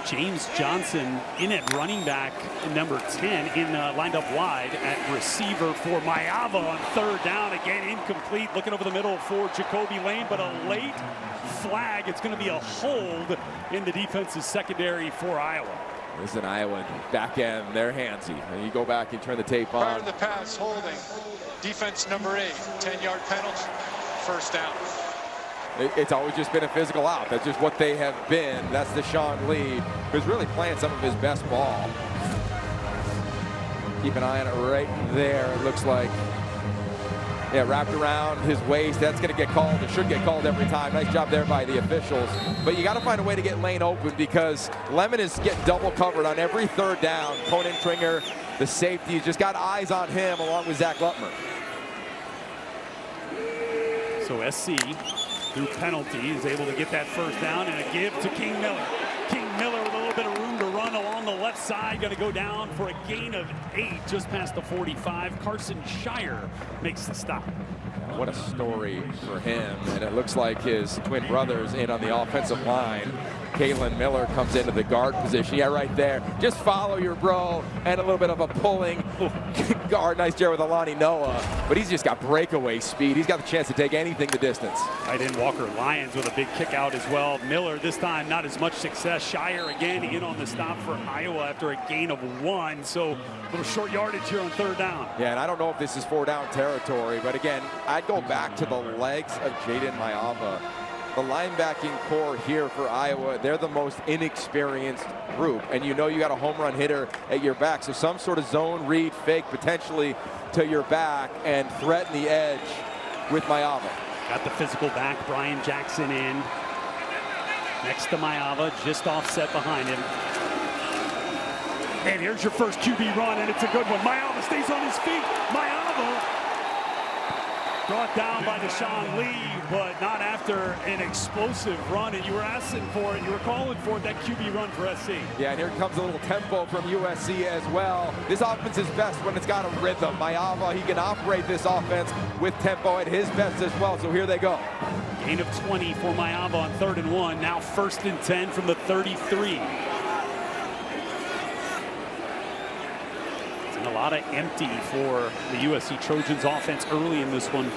James Johnson in at running back, number 10, lined up wide at receiver for Mayava on third down. Again, incomplete. Looking over the middle for Jacoby Lane, but a late flag. It's going to be a hold in the defense's secondary for Iowa. This is an Iowa back end. They're handsy. And you go back and turn the tape on. Prior to the pass, holding. Defense number 8, 10-yard penalty, first down. It's always just been a physical out. That's just what they have been. That's Deshaun Lee, who's really playing some of his best ball. Keep an eye on it right there. It looks like, yeah, wrapped around his waist. That's going to get called. It should get called every time. Nice job there by the officials. But you got to find a way to get Lane open, because Lemon is getting double covered on every third down. Conan Tringer, the safety, just got eyes on him along with Zach Lutmer. So SC, through penalty, is able to get that first down, and a give to King Miller. King Miller with a little bit of room to run along the left side, going to go down for a gain of 8 just past the 45. Carson Shire makes the stop. What a story for him, and it looks like his twin brothers in on the offensive line. Kalen Miller comes into the guard position. Yeah, right there. Just follow your bro, and a little bit of a pulling guard. Nice job with Alani Noah, but he's just got breakaway speed. He's got the chance to take anything the distance. Right in Walker Lyons with a big kick out as well. Miller this time not as much success. Shire again in on the stop for Iowa after a gain of 1. So a little short yardage here on third down. Yeah, and I don't know if this is 4-down territory, but again, I'd go back to the legs of Jaden Mayava. The linebacking core here for Iowa, they're the most inexperienced group, and you know you got a home run hitter at your back, so some sort of zone read fake potentially to your back and threaten the edge with Mayava. Got the physical back, Brian Jackson in. Next to Mayava, just offset behind him. And here's your first QB run, and it's a good one. Mayava stays on his feet. Mayava brought down by Deshaun Lee, but not after an explosive run, and you were asking for it, you were calling for it, that QB run for SC. Yeah, and here comes a little tempo from USC as well. This offense is best when it's got a rhythm. Mayava, he can operate this offense with tempo at his best as well, so here they go. Gain of 20 for Mayava on 3rd and 1, now 1st and 10 from the 33. A lot of empty for the USC Trojans offense early in this one.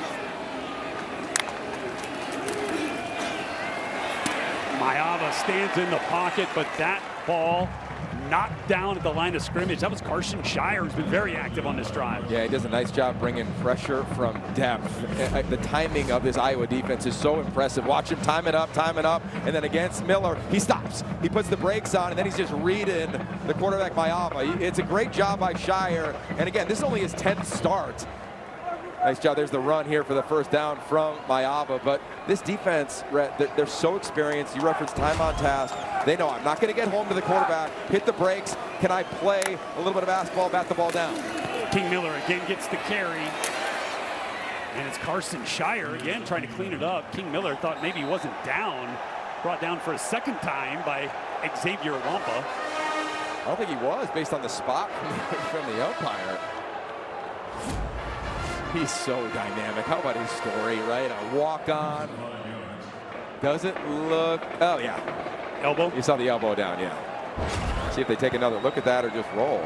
Mayava stands in the pocket, but that ball knocked down at the line of scrimmage. That was Carson Shire, who's been very active on this drive. Yeah, he does a nice job bringing pressure from depth. The timing of this Iowa defense is so impressive. Watch him time it up, and then against Miller, he stops. He puts the brakes on, and then he's just reading the quarterback Mayava. It's a great job by Shire, and again, this is only his 10th start. Nice job. There's the run here for the first down from Mayava. But this defense, they're so experienced. You referenced time on task. They know I'm not going to get home to the quarterback. Hit the brakes. Can I play a little bit of basketball, bat the ball down? King Miller again gets the carry. And it's Carson Shire again trying to clean it up. King Miller thought maybe he wasn't down. Brought down for a second time by Xavier Wampa. I don't think he was based on the spot from the umpire. He's so dynamic. How about his story, right? A walk-on. Doesn't look... Oh, yeah. Elbow? You saw the elbow down, yeah. See if they take another look at that or just roll.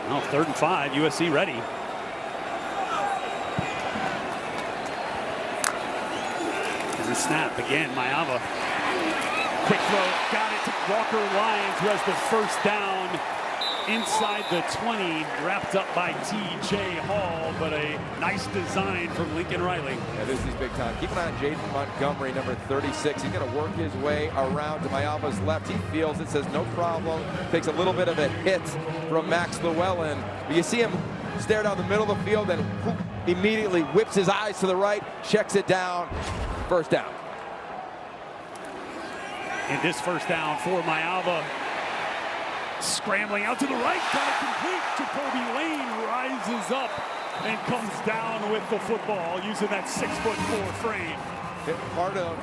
Well, 3rd and 5. USC ready. Here's the snap. Again, Mayava. Quick throw. Got it to Walker Lyons, who has the first down inside the 20, wrapped up by T.J. Hall, but a nice design from Lincoln Riley. Yeah, this is big time. Keep an eye on Jaden Montgomery, number 36. He's going to work his way around to Mayava's left. He feels it, says no problem. Takes a little bit of a hit from Max Llewellyn. But you see him stare down the middle of the field and immediately whips his eyes to the right, checks it down. First down. And this first down for Mayava. Scrambling out to the right, got it complete. Jacoby Lane rises up and comes down with the football using that 6'4" frame. Part of,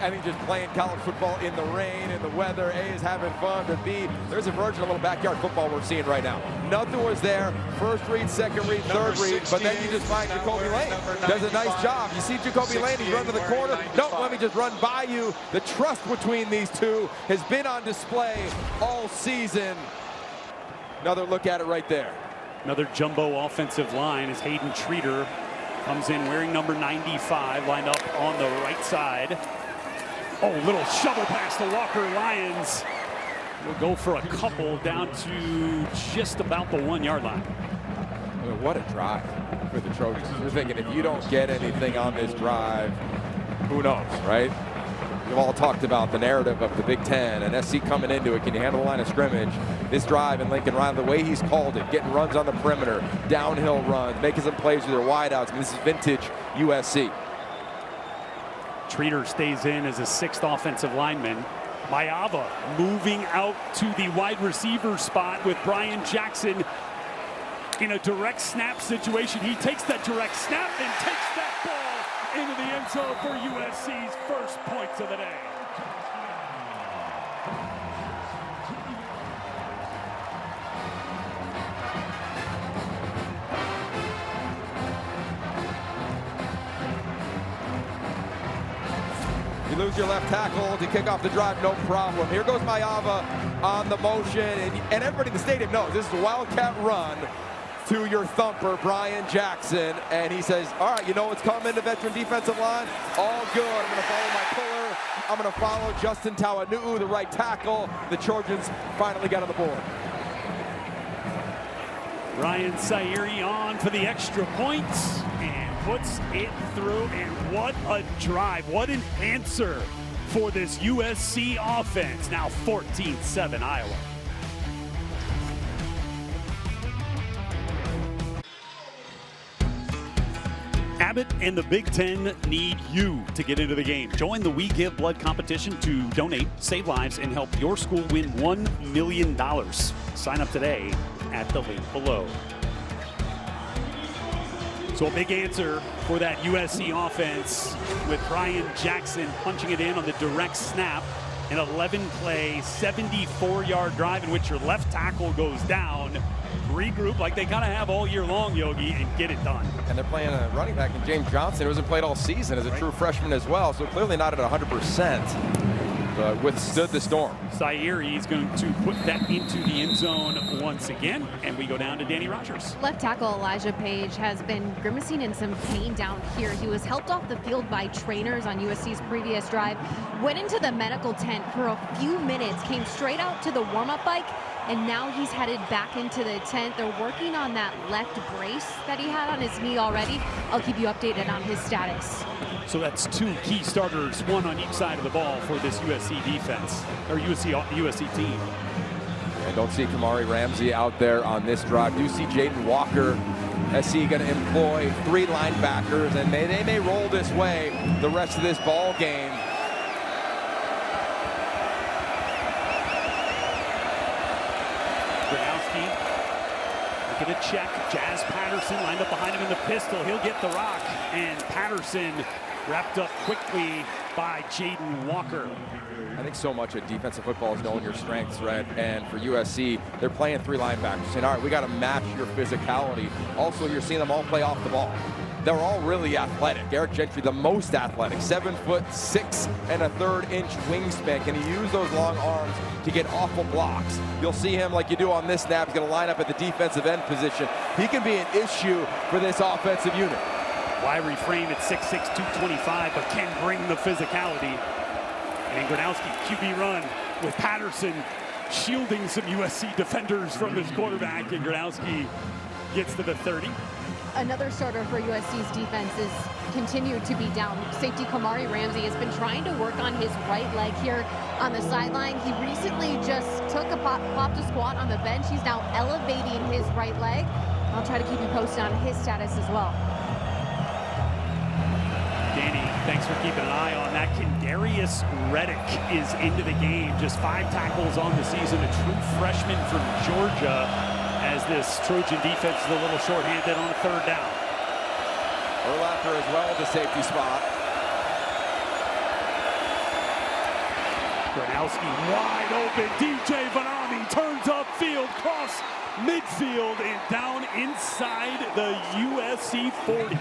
I think, just playing college football in the rain, in the weather. A, is having fun, but B, there's a version of little backyard football we're seeing right now. Nothing was there. First read, second read, third read, but then you just find Jacoby Lane does a nice job. You see Jacoby Lane, he's run to the corner. No, let me just run by you. The trust between these two has been on display all season. Another look at it right there. Another jumbo offensive line as Hayden Treater comes in wearing number 95, lined up on the right side. Oh, little shovel pass to Walker Lyons. We'll go for a couple down to just about the 1 yard line. I mean, what a drive for the Trojans. You're thinking if you don't get anything on this drive, who knows, right? We've all talked about the narrative of the Big Ten and SC coming into it. Can you handle the line of scrimmage? This drive in Lincoln Riley, the way he's called it, getting runs on the perimeter, downhill runs, making some plays with their wideouts. I mean, this is vintage USC. Treater stays in as a 6th offensive lineman. Mayava moving out to the wide receiver spot with Brian Jackson in a direct snap situation. He takes that direct snap and takes that ball into the end zone for USC's first points of the day. You lose your left tackle to kick off the drive, no problem. Here goes Mayava on the motion, and everybody in the stadium knows this is a wildcat run to your thumper, Brian Jackson, and he says, all right, you know what's coming to veteran defensive line? All good. I'm going to follow my puller. I'm going to follow Justin Tawanu'u, the right tackle. The Trojans finally got on the board. Ryan Sairi on for the extra point and puts it through. And what a drive. What an answer for this USC offense. Now 14-7 Iowa. Abbott and the Big Ten need you to get into the game. Join the We Give Blood competition to donate, save lives, and help your school win $1 million. Sign up today at the link below. So a big answer for that USC offense with Brian Jackson punching it in on the direct snap. An 11-play, 74-yard drive in which your left tackle goes down. Regroup like they kind of have all year long, Yogi, and get it done. And they're playing a running back in James Johnson, who hasn't played all season as a true freshman as well, so clearly not at 100%, but withstood the storm. Sairi is going to put that into the end zone once again, and we go down to Danny Rogers. Left tackle Elijah Page has been grimacing in some pain down here. He was helped off the field by trainers on USC's previous drive, went into the medical tent for a few minutes, came straight out to the warm-up bike, and now he's headed back into the tent. They're working on that left brace that he had on his knee already. I'll keep you updated on his status. So that's two key starters, one on each side of the ball for this USC defense, or USC team. And don't see Kamari Ramsey out there on this drive. Do see Jaden Walker. SC going to employ 3 linebackers, and they may roll this way the rest of this ball game. Get a check. Jazz Patterson lined up behind him in the pistol. He'll get the rock. And Patterson wrapped up quickly by Jaden Walker. I think so much of defensive football is knowing your strengths, right? And for USC, they're playing 3 linebackers. Saying, all right, we got to match your physicality. Also, you're seeing them all play off the ball. They're all really athletic. Eric Gentry, the most athletic, 7'6" and a 1/3 inch wingspan. Can he use those long arms to get awful blocks? You'll see him like you do on this snap. He's going to line up at the defensive end position. He can be an issue for this offensive unit. Wiry frame at 6'6", 225, but can bring the physicality. And Gronowski, QB run with Patterson shielding some USC defenders from his quarterback, and Gronowski gets to the 30. Another starter for USC's defense is continued to be down. Safety Kamari Ramsey has been trying to work on his right leg here on the sideline. He recently just took a popped a squat on the bench. He's now elevating his right leg. I'll try to keep you posted on his status as well. Danny, thanks for keeping an eye on that. Kendarius Reddick is into the game. Just 5 tackles on the season. A true freshman from Georgia, as this Trojan defense is a little shorthanded on a 3rd down. Urlacher as well at the safety spot. Gronowski wide open. DJ Vanami turns upfield, cross midfield, and down inside the USC 40.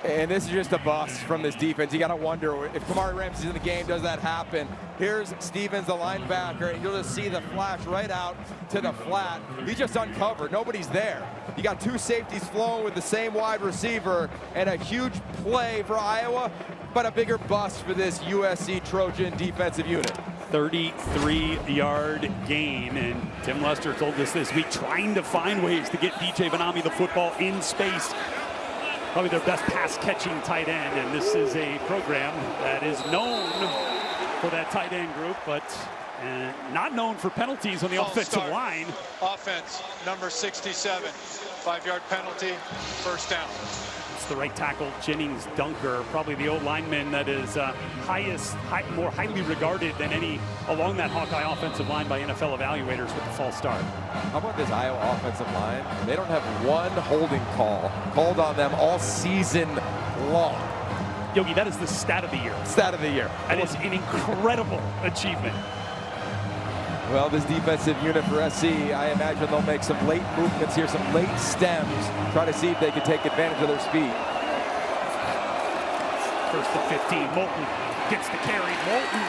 And this is just a bust from this defense. You got to wonder if Kamari Ramsey's in the game, does that happen? Here's Stevens, the linebacker, and you'll just see the flash right out to the flat. He's just uncovered. Nobody's there. You got 2 safeties flowing with the same wide receiver, and a huge play for Iowa, but a bigger bust for this USC Trojan defensive unit. 33-yard gain, and Tim Lester told us this week, trying to find ways to get DJ Vanami the football in space. Probably their best pass-catching tight end, and this is a program that is known for that tight end group, but not known for penalties on the offensive line. Offense, number 67, 5-yard penalty, 1st down. It's the right tackle, Jennings Dunker, probably the old lineman that is more highly regarded than any along that Hawkeye offensive line by NFL evaluators with the false start. How about this Iowa offensive line? They don't have one holding call called on them all season long. Yogi, that is the stat of the year. Stat of the year. That is an incredible achievement. Well, this defensive unit for SC, I imagine they'll make some late movements here, some late stems, try to see if they can take advantage of their speed. 1st and 15, Moulton gets the carry. Moulton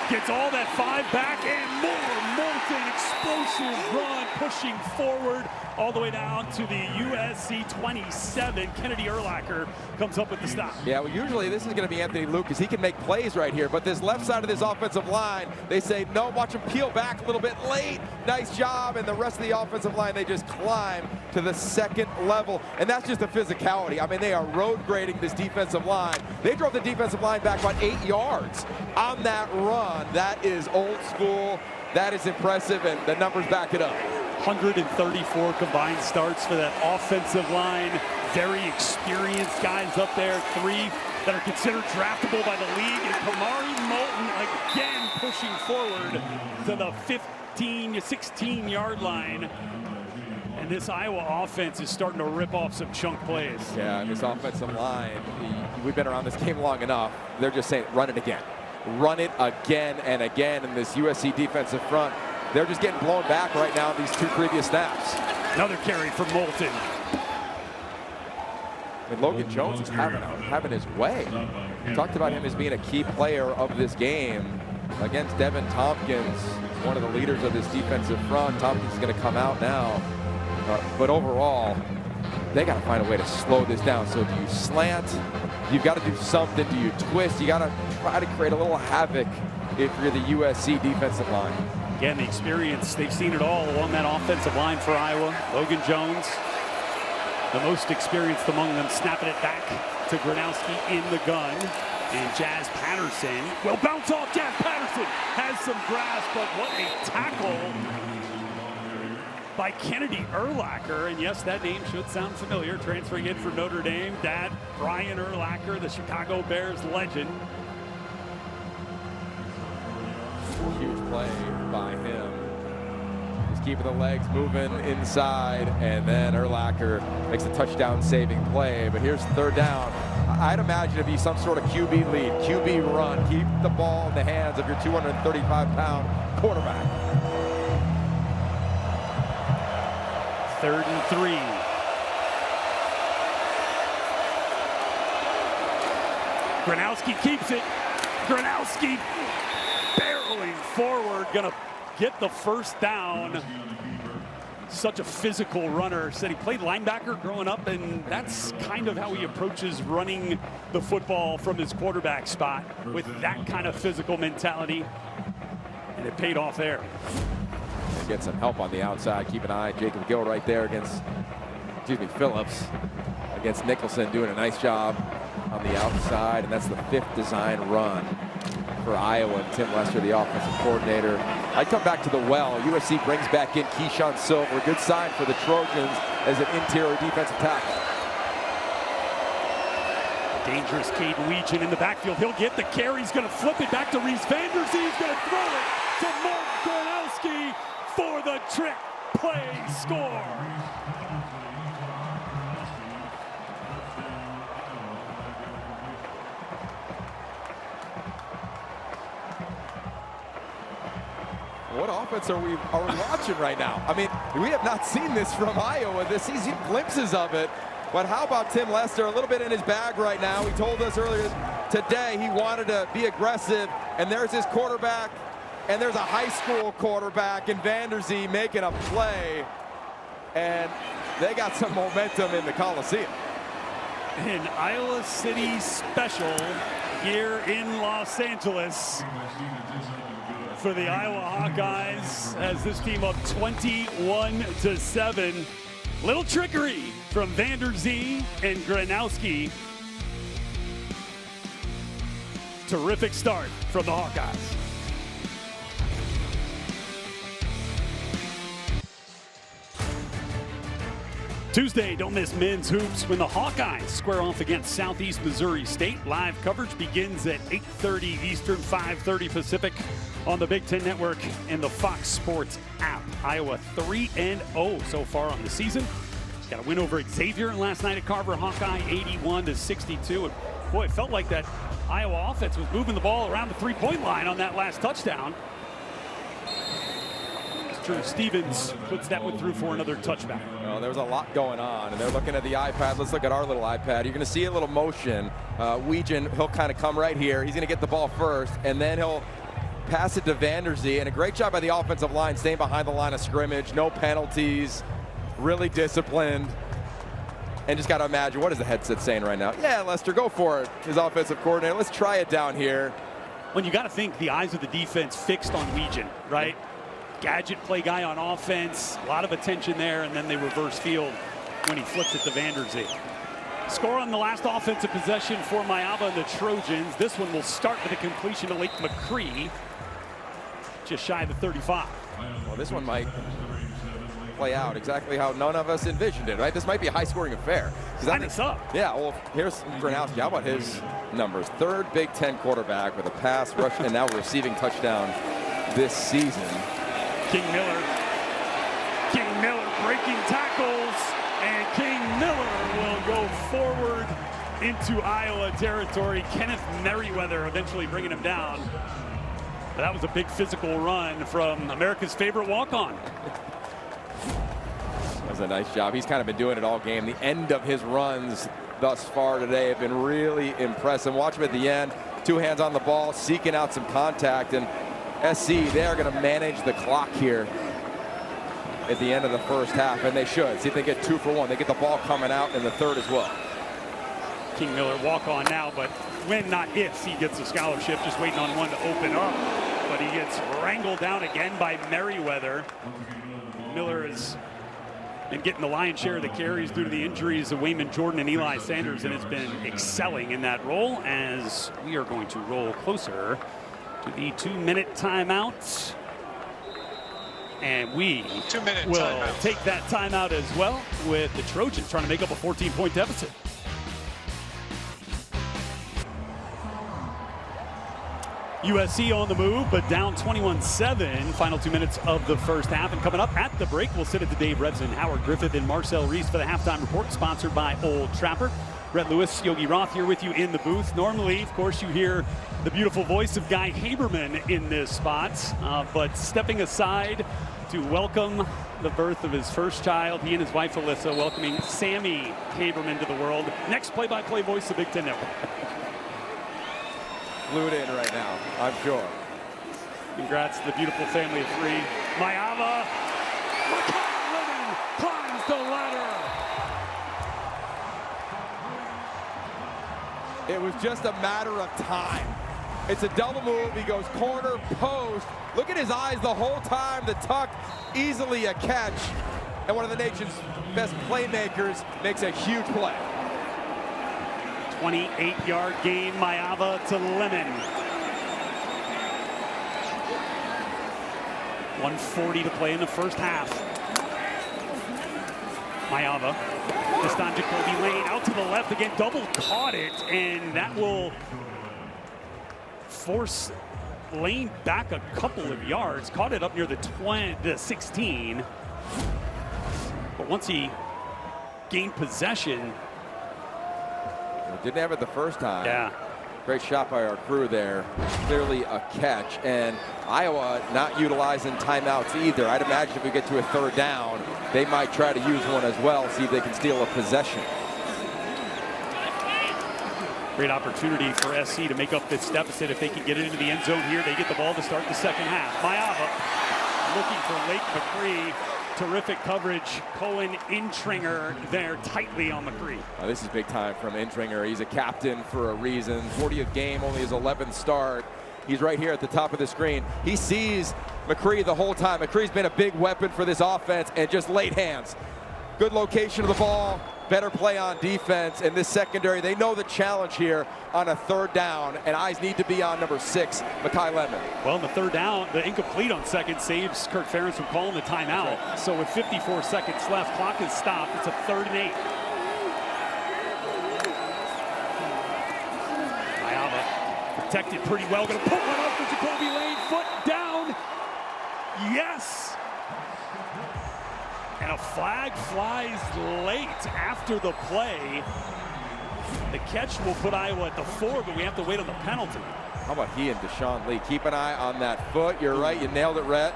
gets all that 5 back, and more Moulton, explosive run, pushing forward all the way down to the USC 27. Kennedy Urlacher comes up with the stop. Yeah, well, usually this is going to be Anthony Lucas. He can make plays right here, but this left side of this offensive line, they say, no, watch him peel back a little bit late. Nice job, and the rest of the offensive line, they just climb to the 2nd level, and that's just the physicality. I mean, they are road grading this defensive line. They drove the defensive line back about 8 yards on that run. That is old school. That is impressive, and the numbers back it up. 134 combined starts for that offensive line. Very experienced guys up there. 3 that are considered draftable by the league. And Kamari Moulton again pushing forward to the 15 to 16-yard line. And this Iowa offense is starting to rip off some chunk plays. Yeah, and this offensive line, we've been around this game long enough. They're just saying, run it again. Run it again and again. And this USC defensive front, they're just getting blown back right now in these 2 previous snaps. Another carry from Moulton. And Logan Jones is having his way. We talked about him as being a key player of this game against Devin Tompkins, one of the leaders of this defensive front. Tompkins is going to come out now. But overall, they got to find a way to slow this down. So do you slant? You've got to do something. Do you twist? You got to try to create a little havoc if you're the USC defensive line. Again, the experience, they've seen it all along that offensive line for Iowa. Logan Jones, the most experienced among them, snapping it back to Gronowski in the gun. And Jazz Patterson will bounce off. Jazz Patterson has some grasp, but what a tackle by Kennedy Urlacher. And yes, that name should sound familiar, transferring in for Notre Dame. Dad, Brian Urlacher, the Chicago Bears legend. Huge play by him. Just keeping the legs moving inside, and then Urlacher makes a touchdown-saving play. But here's 3rd down. I'd imagine it'd be some sort of QB lead, QB run. Keep the ball in the hands of your 235-pound quarterback. 3rd and 3. Gronowski keeps it. Gronowski barreling forward, gonna get the 1st down. Such a physical runner. Said he played linebacker growing up, and that's kind of how he approaches running the football from his quarterback spot, with that kind of physical mentality. And it paid off there. to get some help on the outside. Keep an eye. Jacob Gill right there against, Phillips against Nicholson, doing a nice job on the outside. And that's the 5th design run for Iowa. And Tim Lester, the offensive coordinator. I come back to the well. USC brings back in Keyshawn Silver. Good sign for the Trojans as an interior defensive tackle. Dangerous Caden Weegan in the backfield. He'll get the carry. He's going to flip it back to Reese Vanderzee. He's going to throw it to Mark Gronowski for the trick play score. What offense are we watching right now? I mean, we have not seen this from Iowa this season. Glimpses of it. But how about Tim Lester? A little bit in his bag right now. He told us earlier today he wanted to be aggressive. And there's his quarterback. And there's a high school quarterback in Vanderzee making a play. And they got some momentum in the Coliseum. An Iowa City special here in Los Angeles for the Iowa Hawkeyes as this team up 21-7. Little trickery from Vanderzee and Gronowski. Terrific start from the Hawkeyes. Tuesday, don't miss men's hoops when the Hawkeyes square off against Southeast Missouri State. Live coverage begins at 8:30 Eastern, 5:30 Pacific on the Big Ten Network and the Fox Sports app. Iowa 3-0 so far on the season. Got a win over Xavier last night at Carver Hawkeye, 81-62. And boy, it felt like that Iowa offense was moving the ball around the three-point line on that last touchdown. Drew Stevens puts that one through for another touchback. Well, there was a lot going on, and they're looking at the iPad. Let's look at our little iPad. You're going to see a little motion. Weegan, he'll kind of come right here. He's going to get the ball first, and then he'll pass it to Vanderzee. And a great job by the offensive line, staying behind the line of scrimmage. No penalties. Really disciplined. And just got to imagine, what is the headset saying right now? Yeah, Lester, go for it. His offensive coordinator. Let's try it down here. When you got to think the eyes of the defense fixed on Weegan, right? Gadget play guy on offense, a lot of attention there, and then they reverse field when he flips it to Vanderzee. Score on the last offensive possession for Mayava and the Trojans. This one will start with a completion to Lake McCree, just shy of the 35. Well, this one might play out exactly how none of us envisioned it, right? This might be a high-scoring affair. Sign us up. Yeah, well, here's Gronowski. How about his numbers? 3rd Big Ten quarterback with a pass, rush, and now receiving touchdown this season. King Miller breaking tackles, and King Miller will go forward into Iowa territory. Kenneth Merriweather eventually bringing him down. But that was a big physical run from America's favorite walk-on. That was a nice job. He's kind of been doing it all game. The end of his runs thus far today have been really impressive. Watch him at the end. 2 hands on the ball, seeking out some contact, and SC, they are going to manage the clock here at the end of the first half, and they should. See if they get 2 for 1. They get the ball coming out in the 3rd as well. King Miller walk on now, but when, not if, he gets a scholarship, just waiting on one to open up. But he gets wrangled down again by Merriweather. Miller has been getting the lion's share of the carries due to the injuries of Wayman Jordan and Eli Sanders, and has been excelling in that role, as we are going to roll closer to the 2-minute timeout. And we will take that timeout as well, with the Trojans trying to make up a 14-point deficit. USC on the move, but down 21-7. Final 2 minutes of the first half. And coming up at the break, we'll sit at the Dave Rebson, Howard Griffith, and Marcel Reese for the halftime report, sponsored by Old Trapper. Brett Lewis, Yogi Roth here with you in the booth. Normally, of course, you hear the beautiful voice of Guy Haberman in this spot, but stepping aside to welcome the birth of his first child, he and his wife Alyssa welcoming Sammy Haberman to the world. Next play-by-play voice of Big Ten Network. Glued in right now, I'm sure. Congrats to the beautiful family of 3. Mayava, Lennon climbs the ladder. It was just a matter of time It's a double move. He goes corner, post. Look at his eyes the whole time. The tuck, easily a catch. And one of the nation's best playmakers makes a huge play. 28-yard gain, Mayava to Lemon. 1:40 to play in the first half. Mayava, just on Jacoby Lane, out to the left again, double caught it, and that will force Lane back a couple of yards. Caught it up near the 16. But once he gained possession. Didn't have it the first time. Yeah. Great shot by our crew there. Clearly a catch. And Iowa not utilizing timeouts either. I'd imagine if we get to a third down, they might try to use one as well, see if they can steal a possession. Great opportunity for SC to make up this deficit. If they can get it into the end zone here, they get the ball to start the second half. Mayava looking for Lake McCree. Terrific coverage. Cohen Intringer there tightly on McCree. This is big time from Intringer. He's a captain for a reason. 40th game, only his 11th start. He's right here at the top of the screen. He sees McCree the whole time. McCree's been a big weapon for this offense and just laid hands. Good location of the ball, better play on defense. And this secondary, they know the challenge here on a third down, and eyes need to be on number 6, Mekhi Lemon. Well, in the third down, the incomplete on second saves Kurt Ferentz from calling the timeout. Right. So with 54 seconds left, clock is stopped. It's a 3rd and 8. Mayava protected pretty well. Going to put one up for Jacoby Lane. Foot down. Yes. And a flag flies late after the play. The catch will put Iowa at the 4, but we have to wait on the penalty. How about he and Deshaun Lee? Keep an eye on that foot. You're right, you nailed it, Rhett.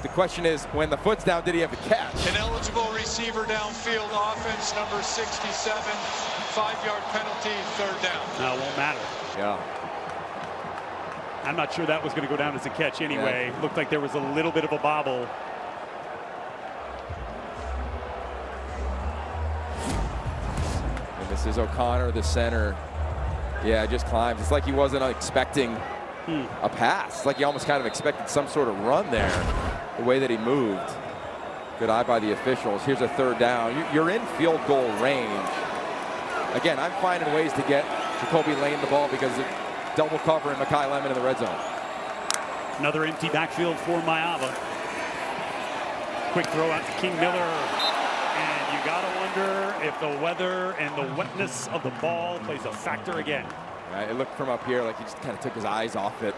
The question is, when the foot's down, did he have a catch? An eligible receiver downfield, offense number 67, 5-yard penalty, 3rd down. No, it won't matter. Yeah. I'm not sure that was going to go down as a catch anyway. Yeah. Looked like there was a little bit of a bobble. This is O'Connor, the center. Yeah, just climbs. It's like he wasn't expecting a pass. It's like he almost kind of expected some sort of run there, the way that he moved. Good eye by the officials. Here's a 3rd down. You're in field goal range. Again, I'm finding ways to get Jacoby Lane the ball because of double cover and Mekhi Lemon in the red zone. Another empty backfield for Mayava. Quick throw out to King Miller. And you got to wonder if the weather and the wetness of the ball plays a factor again. It looked from up here like he just kind of took his eyes off it.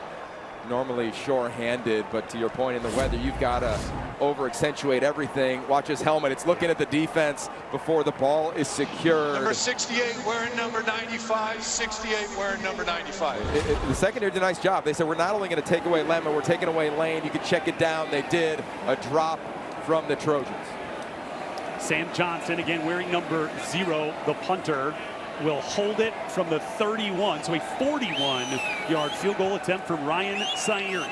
Normally sure-handed, but to your point in the weather, you've got to over-accentuate everything. Watch his helmet. It's looking at the defense before the ball is secured. Number 68 wearing number 95, 68 wearing number 95. The secondary did a nice job. They said, we're not only going to take away Lemon, we're taking away Lane. You can check it down. They did. A drop from the Trojans. Sam Johnson, again wearing number 0, the punter, will hold it from the 31. So a 41-yard field goal attempt from Ryan Sairi.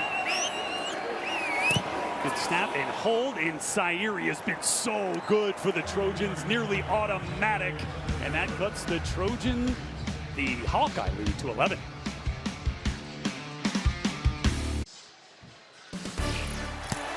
Good snap and hold, and Sairi has been so good for the Trojans, nearly automatic. And that cuts the Hawkeye lead to 11.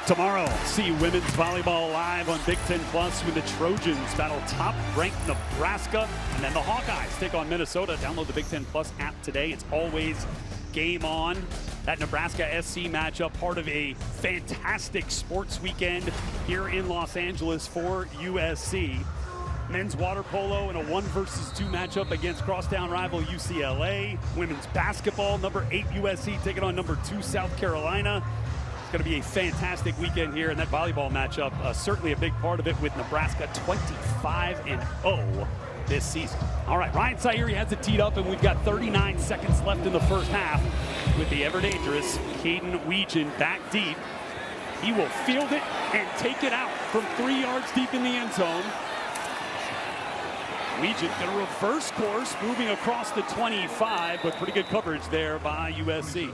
Tomorrow, see women's volleyball live on Big Ten Plus when the Trojans battle top-ranked Nebraska, and then the Hawkeyes take on Minnesota. Download the Big Ten Plus app today. It's always game on. That Nebraska-SC matchup, part of a fantastic sports weekend here in Los Angeles for USC. Men's water polo in a 1 versus 2 matchup against crosstown rival UCLA. Women's basketball, number 8 USC taking on number 2 South Carolina. Going to be a fantastic weekend here, and that volleyball matchup certainly a big part of it, with Nebraska 25-0 this season. All right, Ryan Sairi has it teed up, and we've got 39 seconds left in the first half with the ever-dangerous Caden Weegan back deep. He will field it and take it out from 3 yards deep in the end zone. Weegan going to reverse course, moving across the 25, but pretty good coverage there by USC.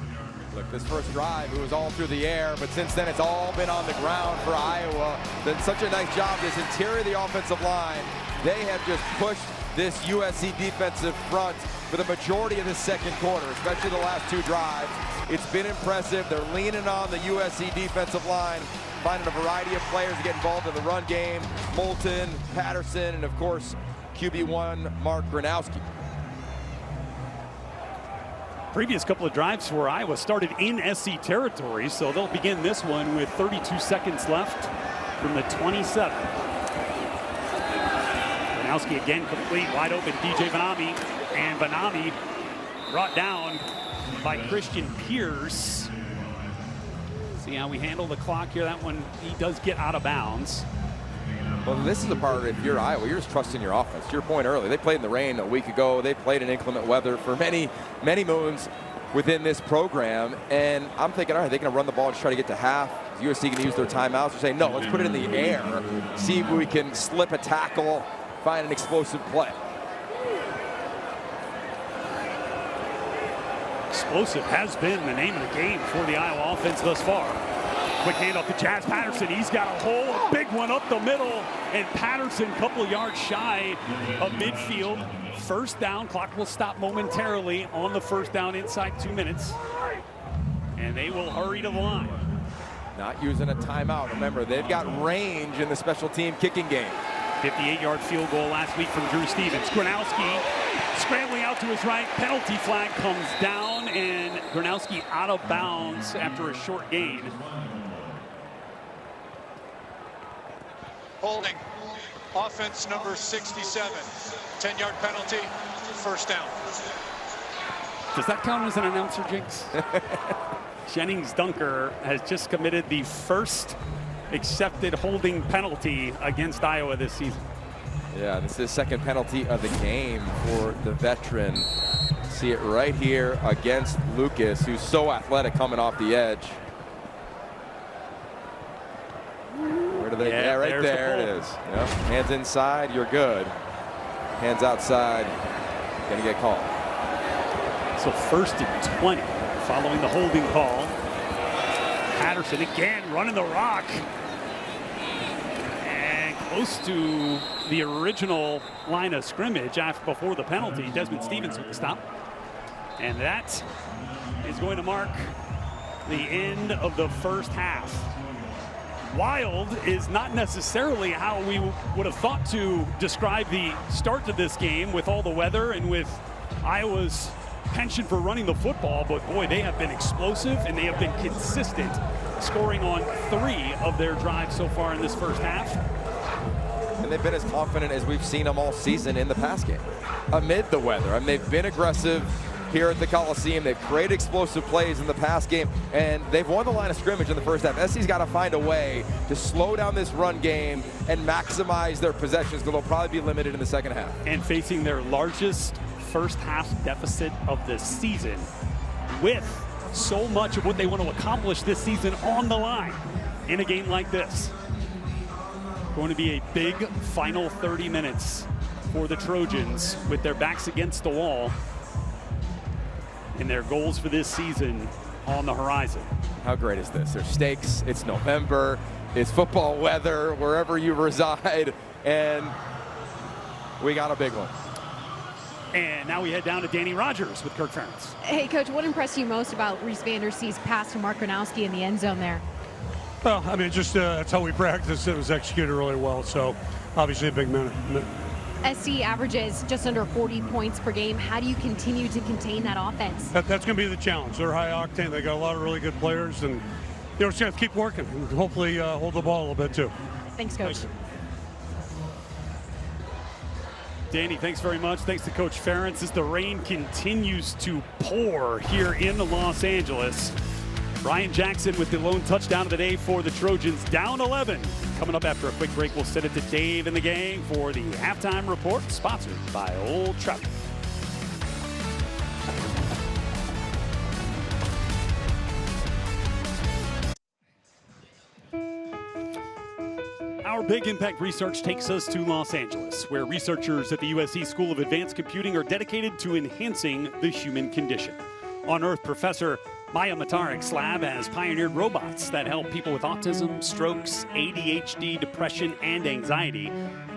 Look, this first drive, it was all through the air, but since then it's all been on the ground for Iowa. Done such a nice job, this interior of the offensive line. They have just pushed this USC defensive front for the majority of the second quarter, especially the last 2 drives. It's been impressive. They're leaning on the USC defensive line, finding a variety of players to get involved in the run game. Moulton, Patterson, and of course, QB1 Mark Gronowski. Previous couple of drives for Iowa started in SC territory, so they'll begin this one with 32 seconds left from the 27. Gronowski again complete, wide open, DJ Vanami, and Vanami brought down by Christian Pierce. See how we handle the clock here. That one, he does get out of bounds. Well, this is the part, if you're Iowa, you're just trusting your offense. To your point earlier, they played in the rain a week ago. They played in inclement weather for many, many moons within this program. And I'm thinking, all right, they're going to run the ball and just try to get to half. Is USC going to use their timeouts? They're saying, no, let's put it in the air, see if we can slip a tackle, find an explosive play. Explosive has been the name of the game for the Iowa offense thus far. Quick handoff to Jazz Patterson. He's got a hole, a big one up the middle, and Patterson a couple of yards shy of midfield. First down, clock will stop momentarily on the first down inside 2 minutes. And they will hurry to the line. Not using a timeout. Remember, they've got range in the special team kicking game. 58-yard field goal last week from Drew Stevens. Gronowski scrambling out to his right. Penalty flag comes down, and Gronowski out of bounds after a short gain. Holding. Offense number 67. 10-yard penalty. First down. Does that count as an announcer, Jinx? Jennings Dunker has just committed the first accepted holding penalty against Iowa this season. Yeah, this is the second penalty of the game for the veteran. See it right here against Lucas, who's so athletic coming off the edge. Where do they? Yeah, right there it is. Yep. Hands inside, you're good. Hands outside, gonna get called. So 1st and 20 following the holding call. Patterson again running the rock. And close to the original line of scrimmage before the penalty. Desmond Stevens with the stop. And that is going to mark the end of the first half. Wild is not necessarily how we would have thought to describe the start to this game, with all the weather and with Iowa's penchant for running the football, but boy, they have been explosive and they have been consistent, scoring on 3 of their drives so far in this first half. And they've been as confident as we've seen them all season in the pass game, amid the weather. I mean, they've been aggressive here at the Coliseum. They've created explosive plays in the pass game, and they've won the line of scrimmage in the first half. SC's got to find a way to slow down this run game and maximize their possessions, because they'll probably be limited in the second half. And facing their largest first half deficit of the season, with so much of what they want to accomplish this season on the line in a game like this. Going to be a big final 30 minutes for the Trojans, with their backs against the wall and their goals for this season on the horizon. How great is this? There's stakes, it's November, it's football weather, wherever you reside, and we got a big one. And now we head down to Danny Rogers with Kirk Ferentz. Hey, Coach, what impressed you most about Reese Vandersee's pass to Mark Gronowski in the end zone there? Well, I mean, just that's how we practiced. It was executed really well, so obviously a big minute. SC averages just under 40 points per game. How do you continue to contain that offense? That's going to be the challenge. They're high octane. They got a lot of really good players, and just have to keep working and hopefully hold the ball a little bit too. Thanks, Coach. Thanks. Danny, thanks very much. Thanks to Coach Ferentz as the rain continues to pour here in Los Angeles. Brian Jackson with the lone touchdown of the day for the Trojans, down 11. Coming up after a quick break, we'll send it to Dave and the gang for the halftime report, sponsored by Old Trout. Our Big Impact research takes us to Los Angeles, where researchers at the USC School of Advanced Computing are dedicated to enhancing the human condition. On Earth, Professor Maya Matarek's lab has pioneered robots that help people with autism, strokes, ADHD, depression, and anxiety.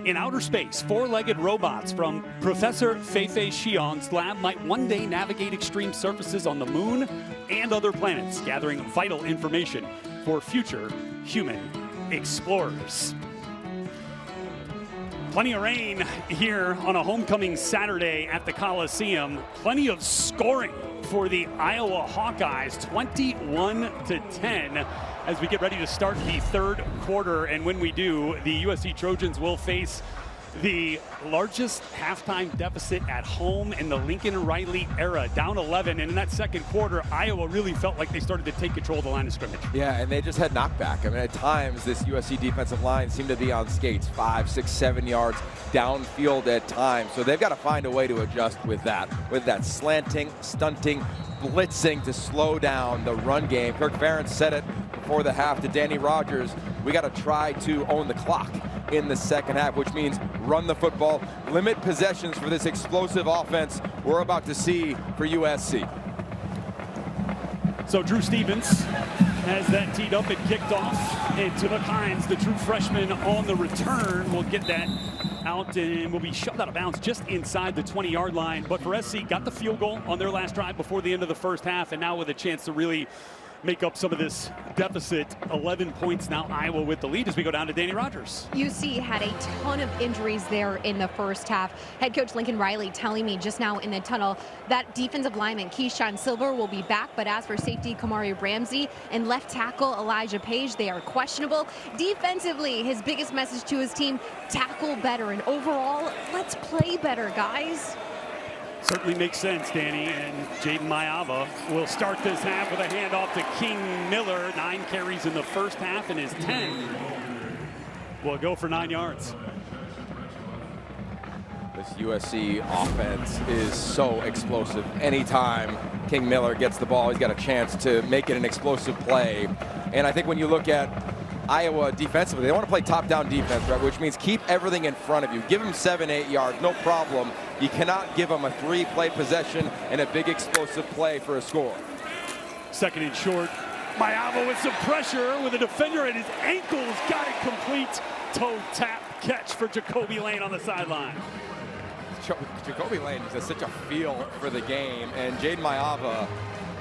In outer space, four-legged robots from Professor Feifei Xiong's lab might one day navigate extreme surfaces on the moon and other planets, gathering vital information for future human explorers. Plenty of rain here on a homecoming Saturday at the Coliseum. Plenty of scoring for the Iowa Hawkeyes, 21-10, as we get ready to start the third quarter. And when we do, the USC Trojans will face the largest halftime deficit at home in the Lincoln Riley era, down 11. And in that second quarter, Iowa really felt like they started to take control of the line of scrimmage. Yeah, and they just had knockback. I mean, at times, this USC defensive line seemed to be on skates, 5, 6, 7 yards downfield at times. So they've got to find a way to adjust with that slanting, stunting, blitzing to slow down the run game. Kirk Ferentz said it before the half to Danny Rogers. We got to try to own the clock in the second half, which means run the football, limit possessions for this explosive offense we're about to see for USC. So Drew Stevens has that teed up and kicked off. And Tavok Hines, the true freshman on the return, will get that out and will be shoved out of bounds just inside the 20-yard line. But for SC, got the field goal on their last drive before the end of the first half, and now with a chance to really make up some of this deficit. 11 points now, Iowa with the lead as we go down to Danny Rogers. UC had a ton of injuries there in the first half. Head coach Lincoln Riley telling me just now in the tunnel that defensive lineman Keyshawn Silver will be back, but as for safety Kamari Ramsey and left tackle Elijah Page, they are questionable. Defensively, his biggest message to his team, tackle better, and overall, let's play better, guys. Certainly makes sense, Danny, and Jaden Mayava will start this half with a handoff to King Miller. 9 carries in the first half, and his 10 will go for 9 yards. This USC offense is so explosive. Anytime King Miller gets the ball, he's got a chance to make it an explosive play. And I think when you look at Iowa defensively, they want to play top-down defense, right? Which means keep everything in front of you. Give them 7, 8 yards, no problem. You cannot give them a 3-play possession and a big explosive play for a score. Second and short. Mayava with some pressure with a defender at his ankles. Got it complete. Toe tap catch for Jacoby Lane on the sideline. Jacoby Lane has such a feel for the game, and Jaden Mayava,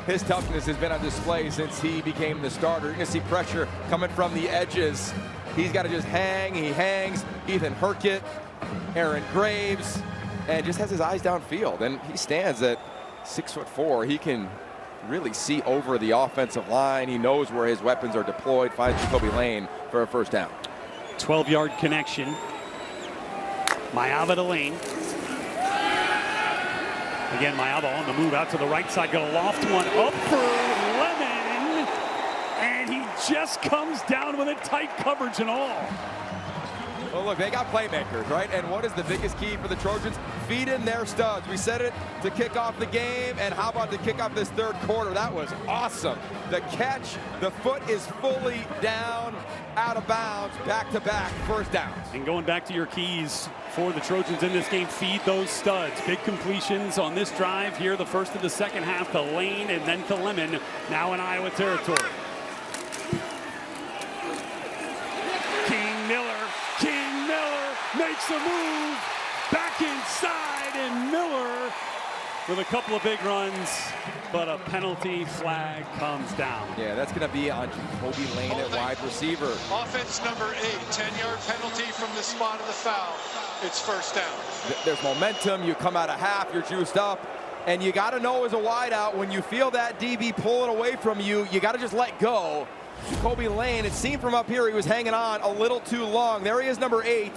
his toughness has been on display since he became the starter. You're going to see pressure coming from the edges. He's got to just hang. He hangs. Ethan Herkett, Aaron Graves, and just has his eyes downfield. And he stands at 6'4". He can really see over the offensive line. He knows where his weapons are deployed. Finds Jacoby Lane for a first down. 12-yard connection. Mayava to Lane. Again, Mayava on the move out to the right side. Going to loft one up for Lemon. And he just comes down with it, tight coverage and all. Well, look, they got playmakers, right? And what is the biggest key for the Trojans? Feed in their studs. We said it to kick off the game, and how about to kick off this third quarter? That was awesome. The catch, the foot is fully down, out of bounds, back-to-back first downs. And going back to your keys for the Trojans in this game, feed those studs. Big completions on this drive here, the first of the second half to Lane and then to Lemon, now in Iowa territory. King Miller makes a move back inside, and Miller with a couple of big runs, but a penalty flag comes down. Yeah, that's going to be on Jacoby Lane at wide receiver. Offense number 8, 10-yard penalty from the spot of the foul. It's first down. There's momentum. You come out of half, you're juiced up, and you got to know as a wideout, when you feel that DB pulling away from you, you got to just let go. Jacoby Lane, it seemed from up here he was hanging on a little too long. There he is, number 8.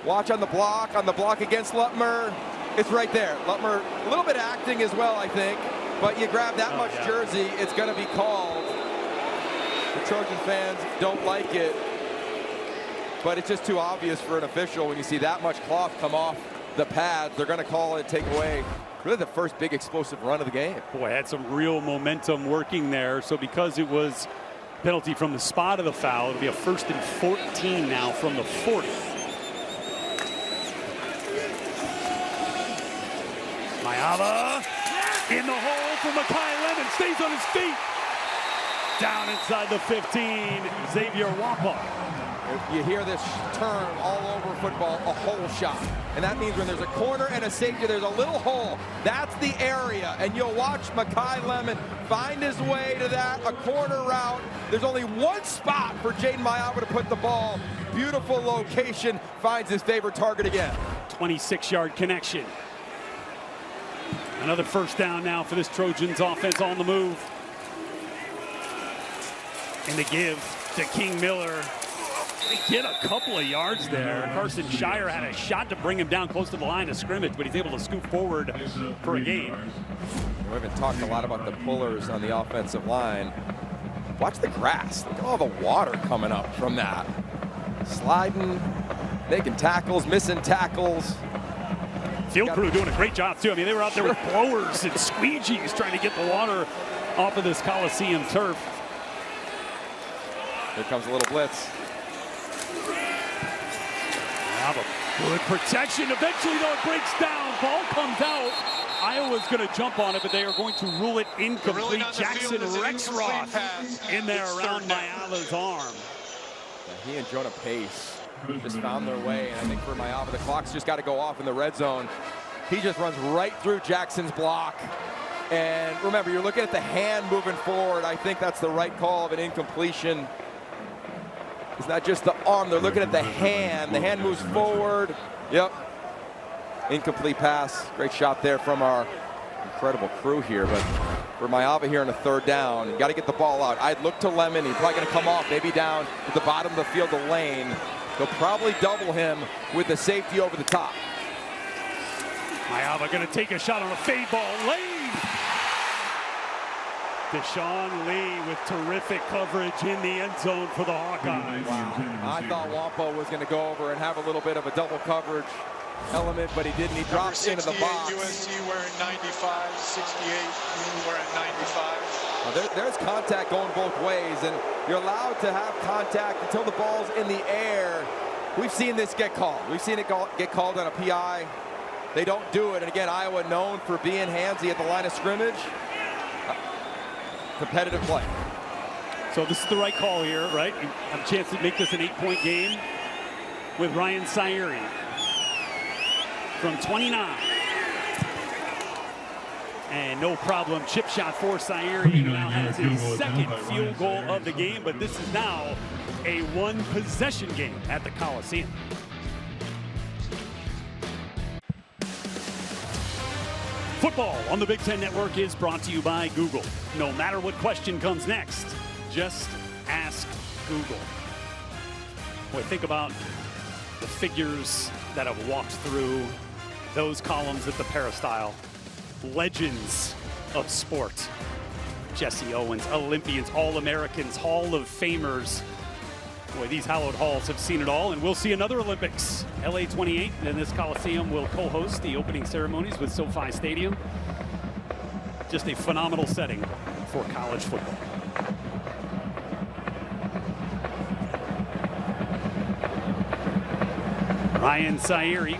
Watch on the block against Lutmer. It's right there. Lutmer, a little bit acting as well, I think. But you grab that much jersey, it's going to be called. The Trojan fans don't like it. But it's just too obvious for an official when you see that much cloth come off the pads. They're going to call it, take away really the first big explosive run of the game. Boy, had some real momentum working there. So because it was penalty from the spot of the foul, it'll be a 1st and 14 now from the 40. Mayava. In the hole for Makai Lemon, stays on his feet. Down inside the 15, Xavier Wampa. You hear this term all over football, a hole shot. And that means when there's a corner and a safety, there's a little hole. That's the area. And you'll watch Makai Lemon find his way to that, a corner route. There's only one spot for Jaden Mayava to put the ball. Beautiful location, finds his favorite target again. 26-yard connection. Another first down now for this Trojans offense on the move. And the give to King Miller. They get a couple of yards there. Carson Shire had a shot to bring him down close to the line of scrimmage, but he's able to scoop forward for a gain. We haven't talked a lot about the pullers on the offensive line. Watch the grass. Look at all the water coming up from that. Sliding, making tackles, missing tackles. Field crew doing a great job, too. I mean, they were out there with blowers and squeegees trying to get the water off of this Coliseum turf. Here comes a little blitz. Good protection. Eventually, though, it breaks down. Ball comes out. Iowa's going to jump on it, but they are going to rule it incomplete. Jackson Rexroth in there around Mayava's arm. Yeah, he and Jonah Pace just found their way, and I think for Mayava, the clock's just got to go off in the red zone. He just runs right through Jackson's block. And remember, you're looking at the hand moving forward. I think that's the right call of an incompletion. It's not just the arm, they're looking at the hand. The hand moves forward. Yep. Incomplete pass. Great shot there from our incredible crew here. But for Mayava here on a third down, you got to get the ball out. I'd look to Lemon. He's probably going to come off, maybe down at the bottom of the field, the lane. They'll probably double him with the safety over the top. Mayava going to take a shot on a fade ball. Lane! Deshaun Lee with terrific coverage in the end zone for the Hawkeyes. Wow. I thought Wampo was going to go over and have a little bit of a double coverage element, but he didn't. He drops into the box. USC wearing 95, 68 wearing 95. Well, there's contact going both ways, and you're allowed to have contact until the ball's in the air. We've seen this get called. We've seen it get called on a PI. They don't do it, and again, Iowa known for being handsy at the line of scrimmage. Competitive play. So this is the right call here, right? You have a chance to make this an 8-point game with Ryan Sayeri from 29. And no problem, chip shot for Sayeri. Now has his second field goal of the game, but this is now a one-possession game at the Coliseum. Football on the Big Ten Network is brought to you by Google. No matter what question comes next, just ask Google. Boy, think about the figures that have walked through those columns at the Peristyle. Legends of sport. Jesse Owens, Olympians, All-Americans, Hall of Famers. Boy, these hallowed halls have seen it all, and we'll see another Olympics. LA 28 and this Coliseum will co-host the opening ceremonies with SoFi Stadium. Just a phenomenal setting for college football. Ryan Sayeri.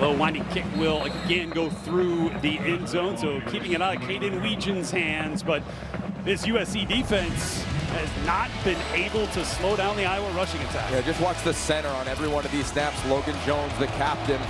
Low winding kick will again go through the end zone, so keeping it out of Caden Weegen's hands, but this USC defense has not been able to slow down the Iowa rushing attack. Yeah, just watch the center on every one of these snaps. Logan Jones, the captain.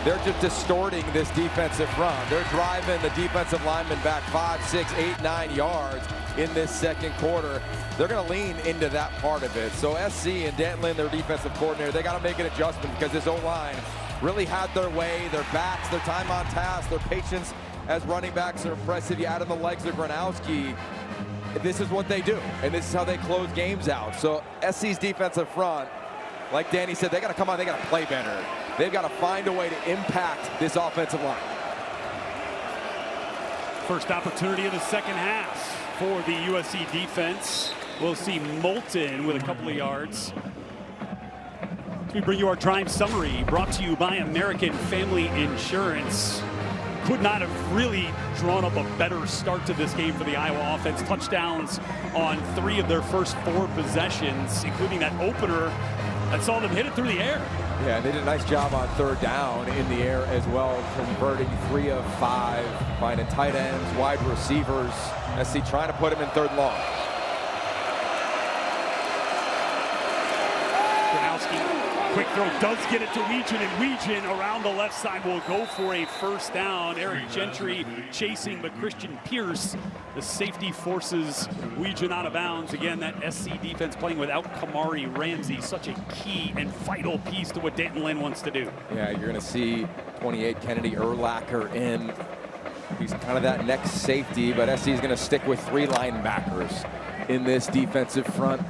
They're just distorting this defensive front. They're driving the defensive linemen back 5, 6, 8, 9 yards in this second quarter. They're going to lean into that part of it. So SC and Dantlin, their defensive coordinator, they got to make an adjustment because this O-line really had their way. Their backs, their time on task, their patience as running backs are impressive. You add in the legs of Gronowski. This is what they do, and this is how they close games out. So SC's defensive front, like Danny said, they got to come on, they got to play better. They've got to find a way to impact this offensive line. First opportunity of the second half for the USC defense. We'll see Moulton with a couple of yards. We bring you our drive summary brought to you by American Family Insurance. Could not have really drawn up a better start to this game for the Iowa offense. Touchdowns on 3 of their first 4 possessions, including that opener I saw them hit it through the air. Yeah, and they did a nice job on third down in the air as well, converting 3 of 5, finding tight ends, wide receivers. SC trying to put him in third and long. Quick throw does get it to Weejan, and Weejan around the left side will go for a first down. Eric Gentry chasing, but Christian Pierce, the safety, forces Weejan out of bounds. Again, that SC defense playing without Kamari Ramsey, such a key and vital piece to what Danton Lynn wants to do. Yeah, you're going to see 28 Kennedy Urlacher in. He's kind of that next safety, but SC is going to stick with 3 linebackers in this defensive front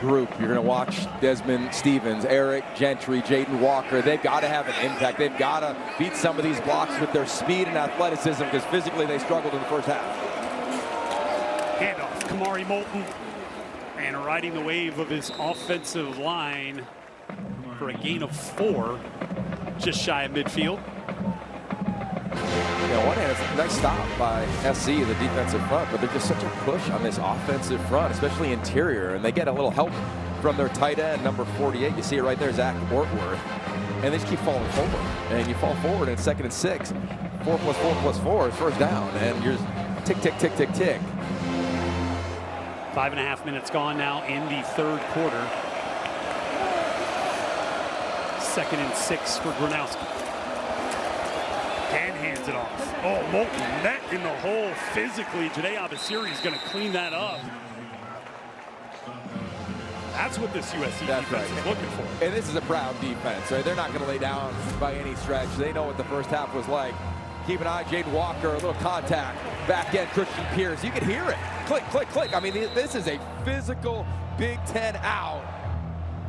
group. You're going to watch Desmond Stevens, Eric Gentry, Jaden Walker. They've got to have an impact. They've got to beat some of these blocks with their speed and athleticism, because physically they struggled in the first half. Handoff, Kamari Moulton, and riding the wave of his offensive line for a gain of 4, just shy of midfield. Yeah, on one hand, it's a nice stop by SC, the defensive front, but they're just such a push on this offensive front, especially interior, and they get a little help from their tight end, number 48. You see it right there, Zach Ortworth, and they just keep falling forward. And you fall forward in 2nd and 6. 4 plus 4 plus 4 is first down, and you're just tick, tick, tick, tick, tick. 5.5 minutes gone now in the third quarter. 2nd and 6 for Gronowski. Dan hands it off. Oh, Moulton met in the hole physically. Janae Abasiri is going to clean that up. That's what this USC defense is looking for. And this is a proud defense, right? They're not going to lay down by any stretch. They know what the first half was like. Keep an eye, Jaden Walker, a little contact. Back end, Christian Pierce. You can hear it. Click, click, click. I mean, this is a physical Big Ten out.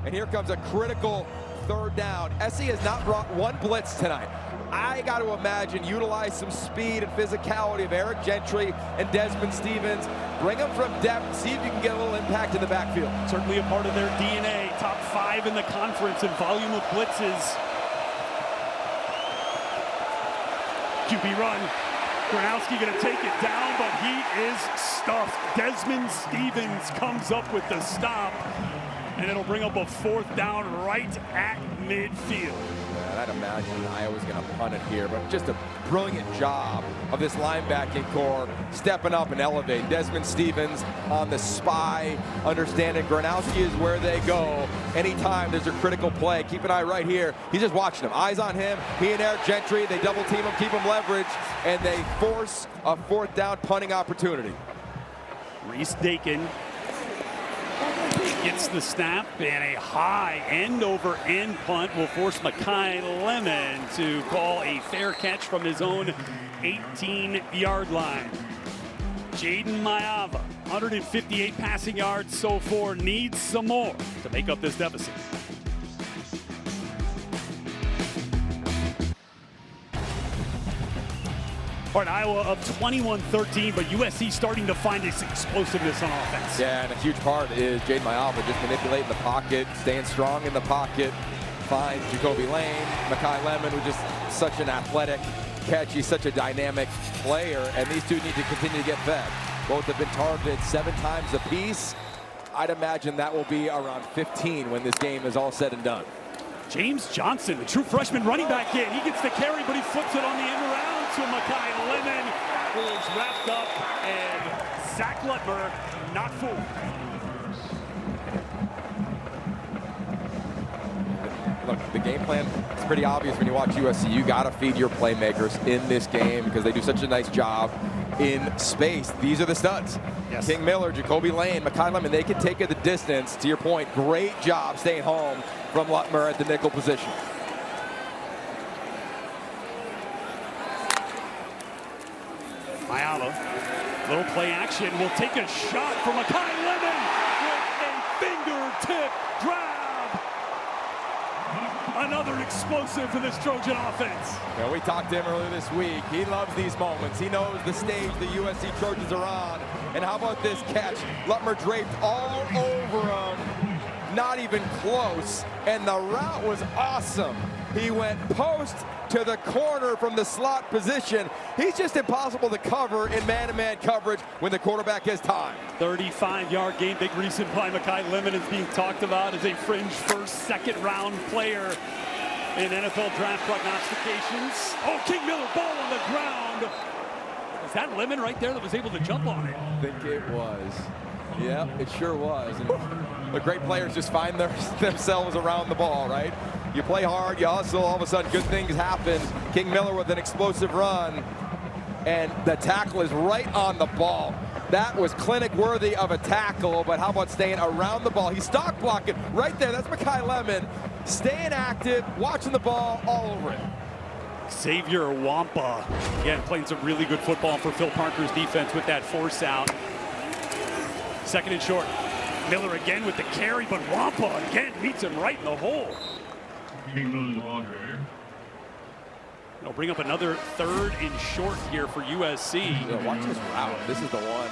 And here comes a critical third down. SC has not brought one blitz tonight. I got to imagine utilize some speed and physicality of Eric Gentry and Desmond Stevens. Bring them from depth, see if you can get a little impact in the backfield. Certainly a part of their DNA. Top 5 in the conference in volume of blitzes. QB run. Gronowski going to take it down, but he is stuffed. Desmond Stevens comes up with the stop, and it'll bring up a 4th down right at midfield. I'd imagine Iowa's going to punt it here, but just a brilliant job of this linebacking core stepping up and elevating. Desmond Stevens on the spy, understanding Gronowski is where they go. Anytime there's a critical play, keep an eye right here. He's just watching him. Eyes on him. He and Eric Gentry, they double team him, keep him leveraged, and they force a 4th down punting opportunity. Reese Dakin gets the snap, and a high end-over-end punt will force Makai Lemon to call a fair catch from his own 18-yard line. Jaden Mayava, 158 passing yards so far, needs some more to make up this deficit. All right, Iowa up 21-13, but USC starting to find its explosiveness on offense. Yeah, and a huge part is Jaden Mayava just manipulating the pocket, staying strong in the pocket, finds Jacoby Lane. Makai Lemon, who's just such an athletic catch. He's such a dynamic player, and these two need to continue to get fed. Both have been targeted 7 times apiece. I'd imagine that will be around 15 when this game is all said and done. James Johnson, the true freshman running back in. He gets the carry, but he flips it on the end around to Makai Lemon, who is wrapped up, and Zach Lutmer not fooled. Look, the game plan is pretty obvious when you watch USC. You got to feed your playmakers in this game because they do such a nice job in space. These are the studs. Yes. King Miller, Jacoby Lane, Makai Lemon, they can take it the distance. To your point, great job staying home from Lutmer at the nickel position. Mayava, little play action, will take a shot from Makai Lemon with a fingertip grab. Another explosive for this Trojan offense. Yeah, we talked to him earlier this week. He loves these moments. He knows the stage the USC Trojans are on. And how about this catch? Lutmer draped all over him. Not even close. And the route was awesome. He went post to the corner from the slot position. He's just impossible to cover in man-to-man coverage when the quarterback has time. 35-yard game. Big recent play. Makai Lemon is being talked about as a fringe first, second-round player in NFL draft prognostications. Oh, King Miller, ball on the ground. Is that Lemon right there that was able to jump on it? I think it was. Yeah, it sure was. And the great players just find themselves around the ball, right? You play hard, you hustle, all of a sudden good things happen. King Miller with an explosive run, and the tackle is right on the ball. That was clinic worthy of a tackle, but how about staying around the ball? He's stock blocking right there. That's Makai Lemon, staying active, watching the ball all over it. Xavier Wampa, again, playing some really good football for Phil Parker's defense with that force out. Second and short. Miller again with the carry, but Wampa again meets him right in the hole. They'll bring up another third and short here for USC. Yeah, watch this route. This is the one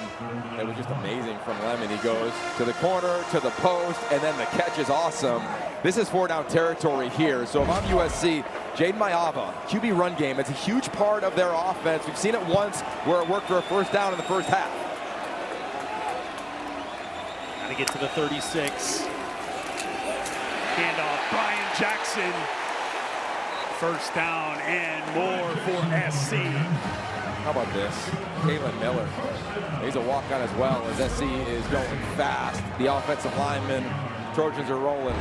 that was just amazing from Lemon. He goes to the corner, to the post, and then the catch is awesome. This is 4-down territory here. So if I'm USC, Jaden Mayava, QB run game, it's a huge part of their offense. We've seen it once where it worked for a first down in the first half. Got to get to the 36. Handoff, Brian Jackson. First down and more for SC. How about this? Kalen Miller. He's a walk-on as well as SC is going fast. The offensive linemen, Trojans are rolling.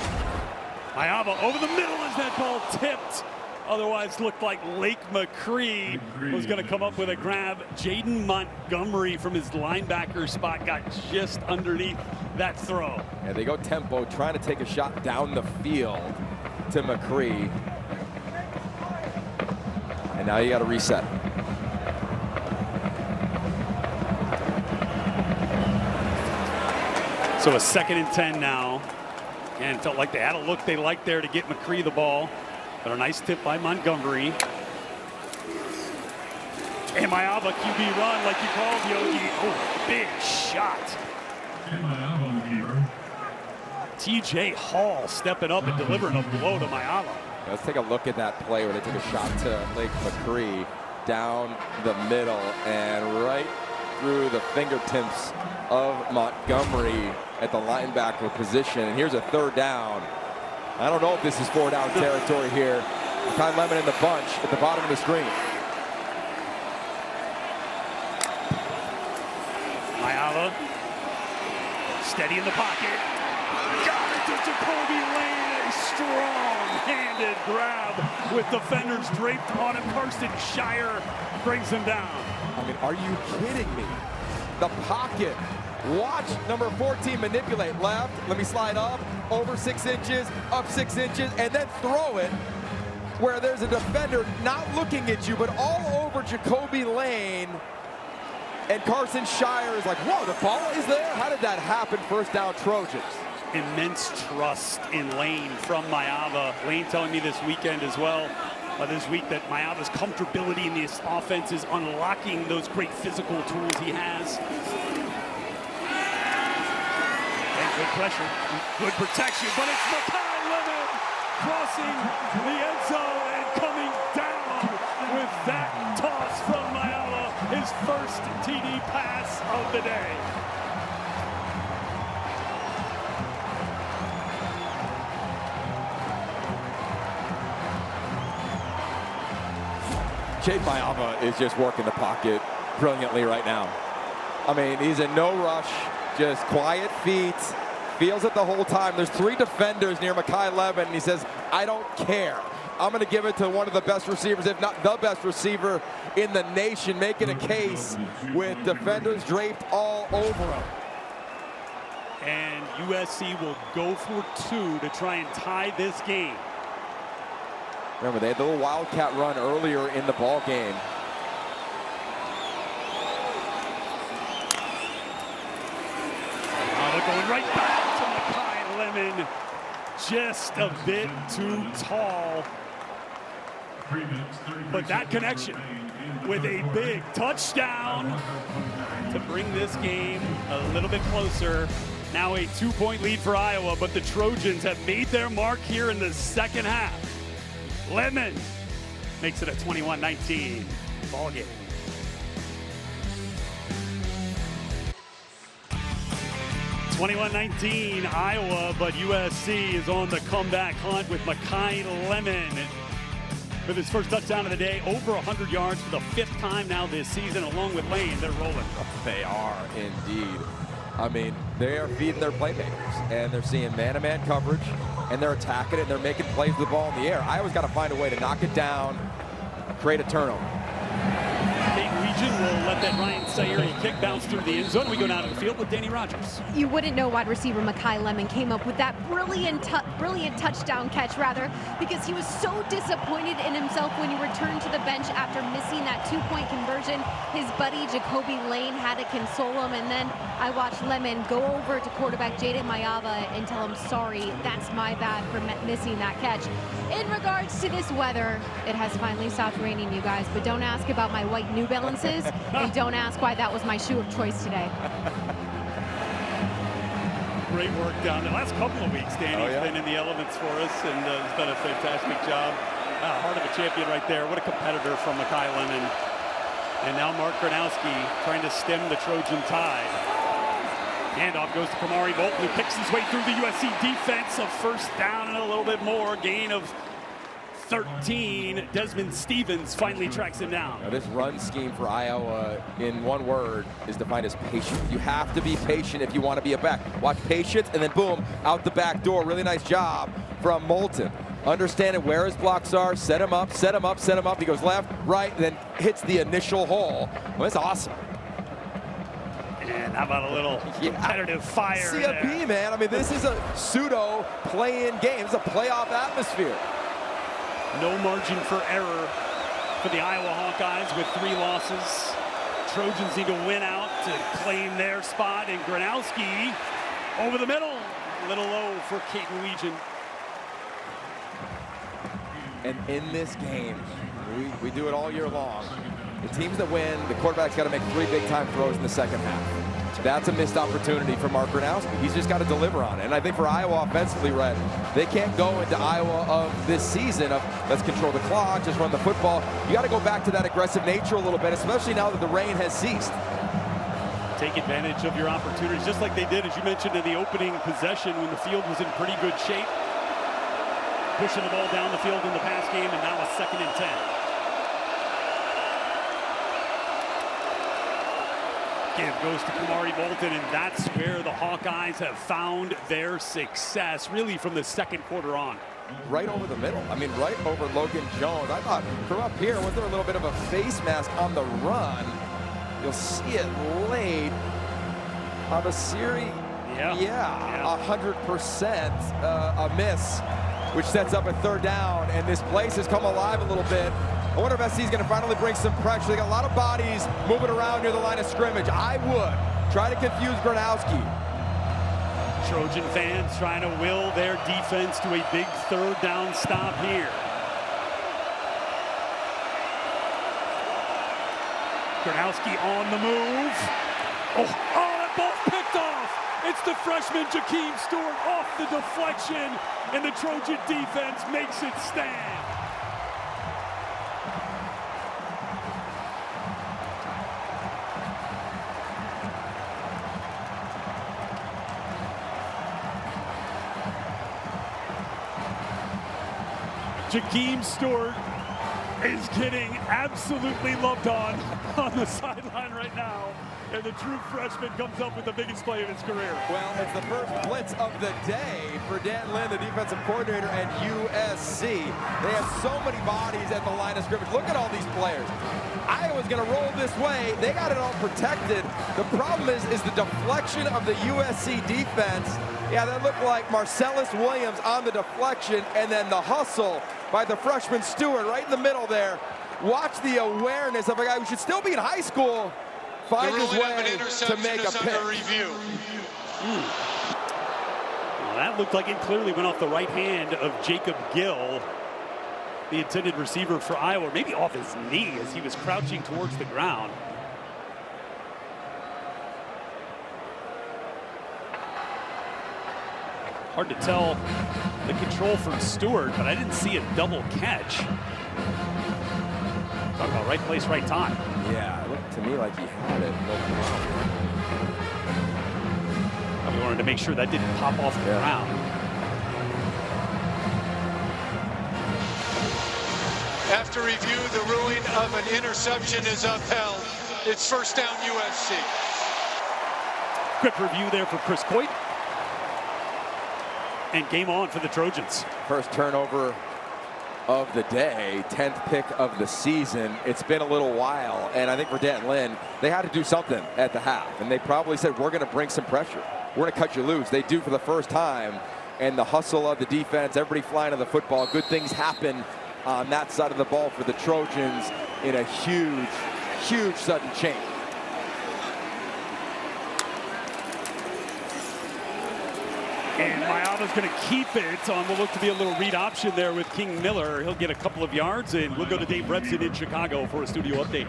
Mayava over the middle as that ball tipped. Otherwise looked like Lake McCree was going to come up with a grab. Jaden Montgomery from his linebacker spot got just underneath that throw. And they go tempo, trying to take a shot down the field to McCree. And now you got to reset. So a 2nd and 10 now. And felt like they had a look they liked there to get McCree the ball. But a nice tip by Montgomery. And Mayava QB run like you called, Yogi. Oh, big shot. TJ Hall stepping up and delivering a blow to Mayava. Let's take a look at that play where they took a shot to Lake McCree down the middle and right through the fingertips of Montgomery at the linebacker position. And here's a 3rd down. I don't know if this is 4-down territory here. Makai Lemon in the bunch at the bottom of the screen. Mayava steady in the pocket. Got it to Jacoby Lane. A strong-handed grab with defenders draped on him. Carson Shire brings him down. I mean, are you kidding me? The pocket. Watch number 14 manipulate left. Let me slide up, over 6 inches, up 6 inches, and then throw it where there's a defender not looking at you, but all over Jacoby Lane. And Carson Shire is like, whoa, the ball is there? How did that happen? First down, Trojans. Immense trust in Lane from Mayava. Lane telling me this weekend as well, this week, that Mayava's comfortability in this offense is unlocking those great physical tools he has. And good pressure, good protection, but it's Makai Lemon crossing the end zone and coming down with that toss from Mayava, his first TD pass of the day. Jade Mayava is just working the pocket brilliantly right now. I mean, he's in no rush, just quiet feet, feels it the whole time. There's 3 defenders near Makai Lemon, and he says, I don't care. I'm going to give it to one of the best receivers, if not the best receiver in the nation, making a case with defenders draped all over him. And USC will go for 2 to try and tie this game. Remember, they had the little wildcat run earlier in the ball game. They're going right back to Makai Lemon. Just a bit too tall. But that connection with a big touchdown to bring this game a little bit closer. Now a 2-point lead for Iowa, but the Trojans have made their mark here in the second half. Lemon makes it a 21-19 ball game. (21-19) Iowa, but USC is on the comeback hunt with Makai Lemon with his first touchdown of the day, over 100 yards for the 5th time now this season, along with Lane. They're rolling. They are indeed. I mean, they are feeding their playmakers, and they're seeing man-to-man coverage, and they're attacking it, and they're making plays with the ball in the air. Iowa's got to find a way to knock it down, create a turnover. Region will let that Ryan Sayeri kick bounce through the end zone. We go down to the field with Danny Rogers. You wouldn't know wide receiver Makai Lemon came up with that brilliant touchdown catch, because he was so disappointed in himself when he returned to the bench after missing that 2-point conversion. His buddy Jacoby Lane had to console him, and then I watched Lemon go over to quarterback Jaden Mayava and tell him, sorry, that's my bad for missing that catch. In regards to this weather, it has finally stopped raining, you guys, but don't ask about my white New Balances, and don't ask why that was my shoe of choice today. Great work down the last couple of weeks. Danny's been in the elements for us and has done a fantastic job. Heart of a champion right there. What a competitor from Makai Lemon. And now Mark Gronowski trying to stem the Trojan tide. Handoff goes to Kamari Bolton, who picks his way through the USC defense. A first down and a little bit more. Gain of 13. Desmond Stevens finally tracks him down. Now this run scheme for Iowa, in one word, is defined as patient. You have to be patient if you want to be a back. Watch patience, and then boom, out the back door. Really nice job from Moulton. Understanding where his blocks are, set him up, set him up, set him up. He goes left, right, then hits the initial hole. Well, that's awesome. And how about a little competitive fire CFP, there? man. I mean, this is a pseudo play-in game. It's a playoff atmosphere. No margin for error for the Iowa Hawkeyes with 3 losses. Trojans need to win out to claim their spot, and Gronowski over the middle. A little low for Kate Legion. And in this game, we do it all year long. The teams that win, the quarterback's got to make 3 big-time throws in the second half. That's a missed opportunity for Mark Gronowski. He's just got to deliver on it. And I think for Iowa offensively, Red, they can't go into Iowa of this season of let's control the clock, just run the football. You got to go back to that aggressive nature a little bit, especially now that the rain has ceased. Take advantage of your opportunities, just like they did, as you mentioned, in the opening possession when the field was in pretty good shape. Pushing the ball down the field in the pass game, and now a 2nd and 10. Give goes to Kamari Bolton, and that's where the Hawkeyes have found their success, really from the 2nd quarter on. Right over the middle. I mean, right over Logan Jones. I thought from up here, was there a little bit of a face mask on the run? You'll see it late on the series. Yeah, 100% a miss, which sets up a 3rd down, and this place has come alive a little bit. I wonder if SC is going to finally bring some pressure. They got a lot of bodies moving around near the line of scrimmage. I would try to confuse Gronowski. Trojan fans trying to will their defense to a big 3rd down stop here. Gronowski on the move. Oh, that ball's picked off. It's the freshman Jakeem Stewart off the deflection, and the Trojan defense makes it stand. Jakeem Stewart is getting absolutely loved on the sideline right now. And the true freshman comes up with the biggest play of his career. Well, it's the first blitz of the day for Dan Lynn, the defensive coordinator at USC. They have so many bodies at the line of scrimmage. Look at all these players. Iowa's going to roll this way. They got it all protected. The problem is the deflection of the USC defense. Yeah, that looked like Marcellus Williams on the deflection, and then the hustle by the freshman Stewart right in the middle there. Watch the awareness of a guy who should still be in high school. Find his way to make a pick. Well, that looked like it clearly went off the right hand of Jacob Gill, the intended receiver for Iowa, maybe off his knee as he was crouching towards the ground. Hard to tell the control from Stewart, but I didn't see a double catch. Talk about right place, right time. Yeah, it looked to me like he had it. We wanted to make sure that didn't pop off the ground. After review, the ruling of an interception is upheld. It's first down USC. Quick review there for Chris Coit. And game on for the Trojans. First turnover of the day, 10th pick of the season. It's been a little while, and I think for Dan Lynn, they had to do something at the half, and they probably said, we're going to bring some pressure. We're going to cut you loose. They do for the first time, and the hustle of the defense, everybody flying to the football, good things happen on that side of the ball for the Trojans in a huge, huge sudden change. And Mayava's going to keep it on what looked to be a little read option there with King Miller. He'll get a couple of yards, and we'll go to Dave Rebson in Chicago for a studio update.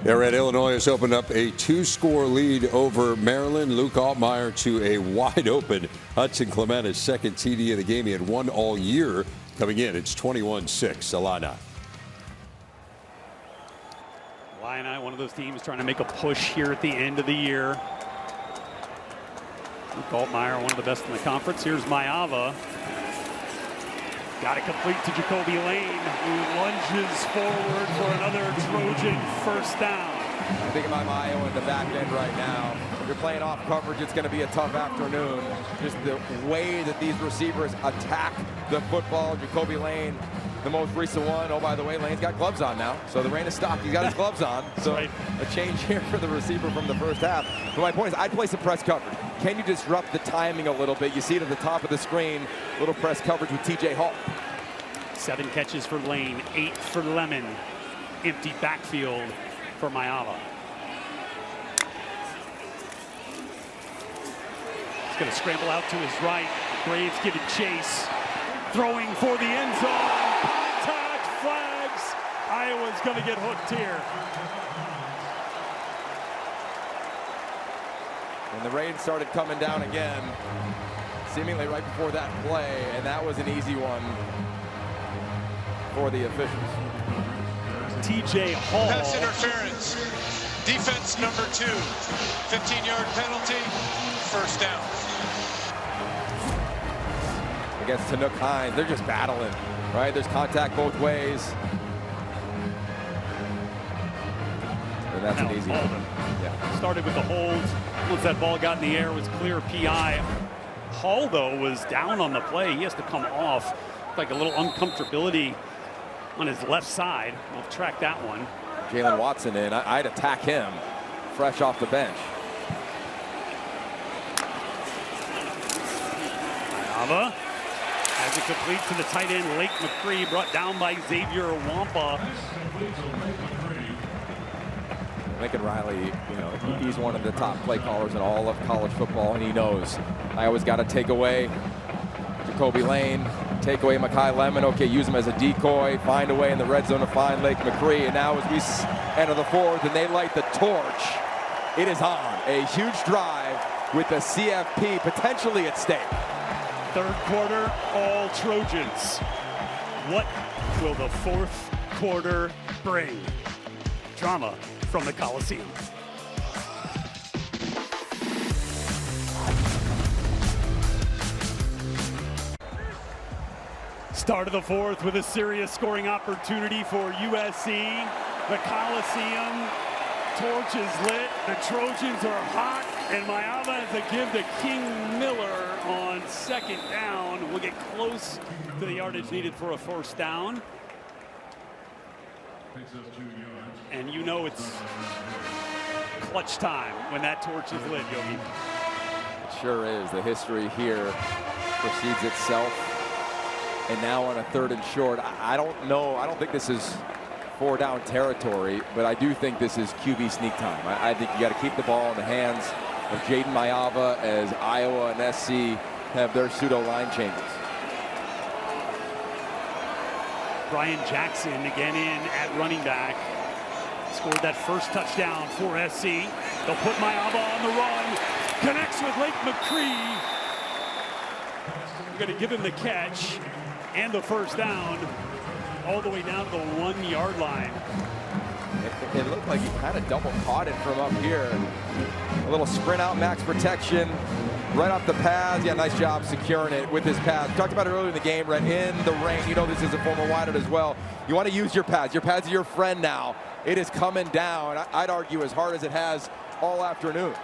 Yeah, Red, Illinois has opened up a 2-score lead over Maryland. Luke Altmaier to a wide-open Hudson Clement, his second TD of the game. He had one all year. Coming in, it's 21-6, Illini. Illini, one of those teams trying to make a push here at the end of the year. Luke Altmaier, one of the best in the conference. Here's Mayava. Got it complete to Jacoby Lane, who lunges forward for another Trojan first down. I think about Iowa in the back end right now. If you're playing off coverage, it's going to be a tough afternoon. Just the way that these receivers attack the football. Jacoby Lane, the most recent one. Oh, by the way, Lane's got gloves on now. So the rain is stopped. He's got his gloves on. So right. A change here for the receiver from the first half. But my point is, I'd play some press coverage. Can you disrupt the timing a little bit? You see it at the top of the screen. Little press coverage with TJ Hall. 7 catches for Lane, 8 for Lemon. Empty backfield for Mayava. He's going to scramble out to his right. Graves giving chase. Throwing for the end zone. Contact flags. Iowa's going to get hooked here. And the rain started coming down again, seemingly right before that play, and that was an easy one for the officials. TJ Hall. Pass interference. Defense number 2. 15-yard penalty. First down. Against Tanook Hines, they're just battling, right? There's contact both ways. And that's an easy one. Yeah. Started with the holds. Once that ball got in the air, it was clear PI. Hall, though, was down on the play. He has to come off. Like a little uncomfortability on his left side. We'll track that one. Jalen Watson in. I'd attack him fresh off the bench. Mayava has it complete to the tight end, Lake McCree, brought down by Xavier Wampa. Lincoln Riley, you know, he's one of the top play callers in all of college football, and he knows I always got to take away Jacoby Lane, take away Makai Lemon. Okay, use him as a decoy, find a way in the red zone to find Lake McCree. And now as we enter the fourth and they light the torch, it is on. A huge drive with the CFP potentially at stake. Third quarter, all Trojans. What will the fourth quarter bring? Drama from the Coliseum. Start of the fourth with a serious scoring opportunity for USC. The Coliseum, torch is lit. The Trojans are hot, and Mayava has a give to King Miller on second down. We'll get close to the yardage needed for a first down. And you know it's clutch time when that torch is lit, Yogi. It sure is. The history here precedes itself. And now on a 3rd and short, I don't know. I don't think this is 4-down territory, but I do think this is QB sneak time. I think you got to keep the ball in the hands of Jaden Mayava as Iowa and SC have their pseudo line changes. Brian Jackson again in at running back. Scored that first touchdown for SC. They'll put Mayava on the run. Connects with Lake McCree. going to give him the catch and the first down all the way down to the 1 yard line. It looked like he kind of double caught it from up here. A little sprint out, max protection, right off the pads. Yeah, nice job securing it with his pads. We talked about it earlier in the game, right in the rain. You know this is a former wideout as well. You want to use your pads. Your pads are your friend now. It is coming down, I'd argue, as hard as it has all afternoon.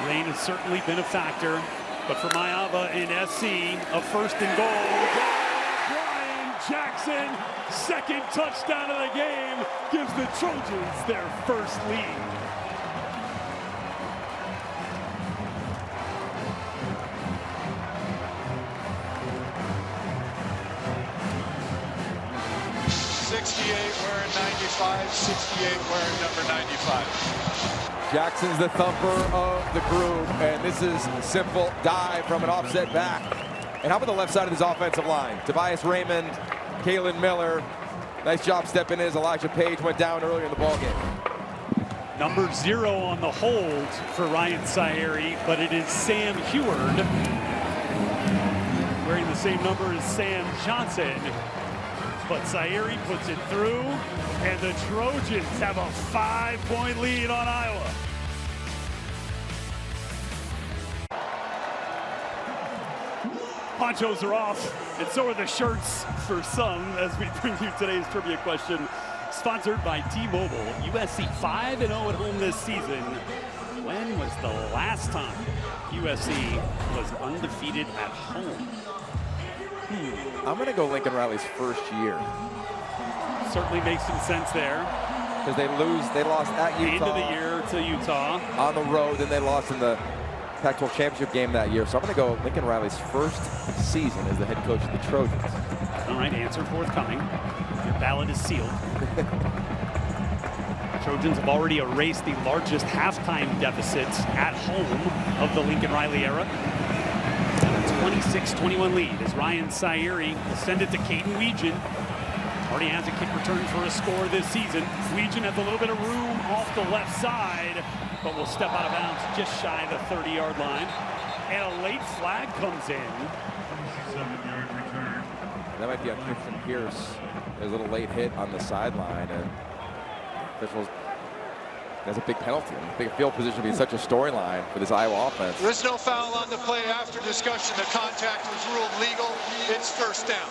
Rain has certainly been a factor, but for Mayava in SC, a first and goal. Brian Jackson, second touchdown of the game, gives the Trojans their first lead. Wearing 95, 68 wearing number 95. Jackson's the thumper of the group, and this is simple dive from an offset back. And how about the left side of this offensive line? Tobias Raymond, Kalen Miller. Nice job stepping in as Elijah Page went down earlier in the ballgame. Number 0 on the hold for Ryan Sayeri, but it is Sam Heward wearing the same number as Sam Johnson. But Sayeri puts it through, and the Trojans have a 5-point lead on Iowa. Ponchos are off, and so are the shirts for some, as we bring you today's trivia question. Sponsored by T-Mobile. USC 5-0 at home this season. When was the last time USC was undefeated at home? I'm going to go Lincoln Riley's first year. Certainly makes some sense there. Because they lost at Utah. End of the year to Utah. On the road, then they lost in the Pac-12 championship game that year. So I'm going to go Lincoln Riley's first season as the head coach of the Trojans. All right, answer forthcoming. Your ballot is sealed. Trojans have already erased the largest halftime deficits at home of the Lincoln Riley era. 26-21 lead as Ryan Sayeri will send it to Caden Weegan. Already has a kick return for a score this season. Weegan has a little bit of room off the left side, but will step out of bounds just shy of the 30-yard line. And a late flag comes in. 7-yard return. That might be on Christian Pierce. There's a little late hit on the sideline, and officials. That's a big penalty. I think field position would be such a storyline for this Iowa offense. There's no foul on the play after discussion. The contact was ruled legal. It's first down.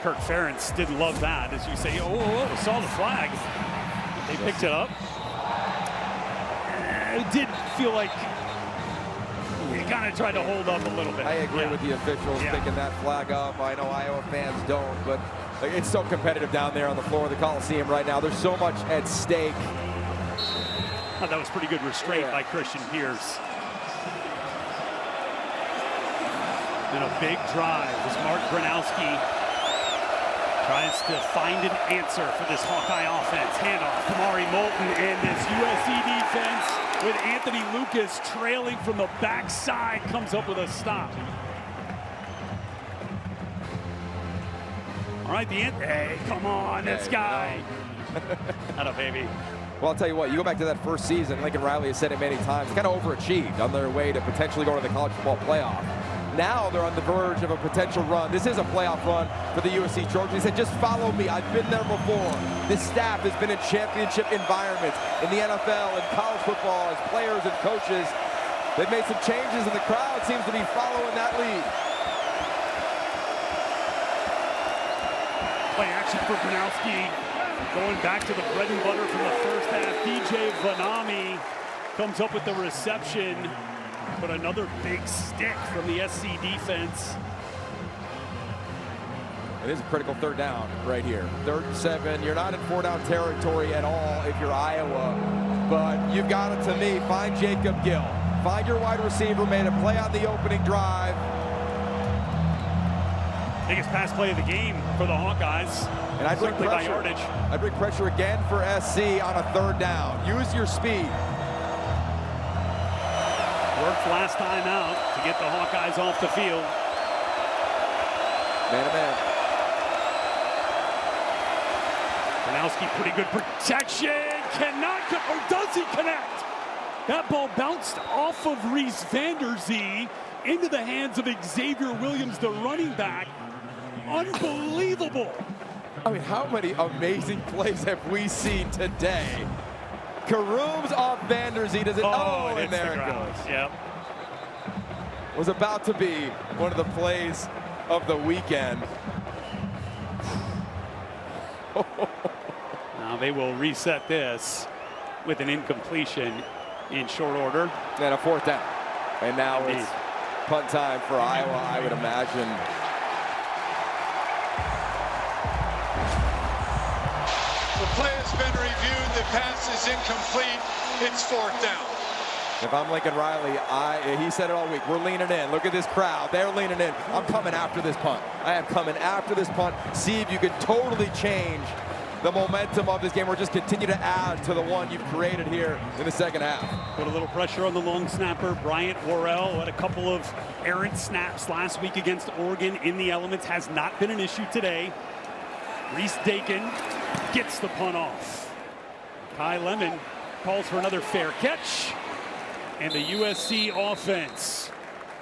Kirk Ferentz didn't love that, as you say, oh, saw the flag. They picked it up. It did feel like he kind of tried to hold up a little bit. I agree with the officials picking that flag up. I know Iowa fans don't, but it's so competitive down there on the floor of the Coliseum right now. There's so much at stake. Oh, that was pretty good restraint by Christian Pierce. Then a big drive as Mark Gronowski tries to find an answer for this Hawkeye offense. Handoff, Kamari Moulton, and this USC defense with Anthony Lucas trailing from the backside comes up with a stop. All right, hey, come on, this guy. Not a baby. Well, I'll tell you what, you go back to that first season, Lincoln Riley has said it many times, kind of overachieved on their way to potentially going to the college football playoff. Now they're on the verge of a potential run. This is a playoff run for the USC Trojans. He said, just follow me. I've been there before. This staff has been in championship environments in the NFL and college football as players and coaches. They've made some changes, and the crowd seems to be following that lead. Play action for Gronowski. Going back to the bread and butter from the first half. DJ Vanami comes up with the reception. But another big stick from the SC defense. It is a critical third down right here. 3rd and 7. You're not in 4-down territory at all if you're Iowa. But you've got it, to me, find Jacob Gill. Find your wide receiver, made a play on the opening drive. Biggest pass play of the game for the Hawkeyes. And I'd bring pressure. I'd bring pressure again for SC on a 3rd down. Use your speed. Worked last time out to get the Hawkeyes off the field. Man-to-man. Gronowski, pretty good protection. cannot, or does he connect? That ball bounced off of Reese Vanderzee into the hands of Xavier Williams, the running back. Unbelievable. I mean, how many amazing plays have we seen today? Karooms off Vanderzee. Does it? Oh, and there it goes. Yep. Was about to be one of the plays of the weekend. Now they will reset this with an incompletion in short order. And a 4th down. And now it's punt time for Iowa, I would imagine. The play has been reviewed. The pass is incomplete. It's 4th down. If I'm Lincoln Riley, he said it all week. We're leaning in. Look at this crowd. They're leaning in. I'm coming after this punt. I am coming after this punt. See if you can totally change the momentum of this game, or just continue to add to the one you've created here in the second half. Put a little pressure on the long snapper, Bryant Worrell, who had a couple of errant snaps last week against Oregon in the elements. Has not been an issue today. Reese Dakin gets the punt off. Kai Lemon calls for another fair catch. And the USC offense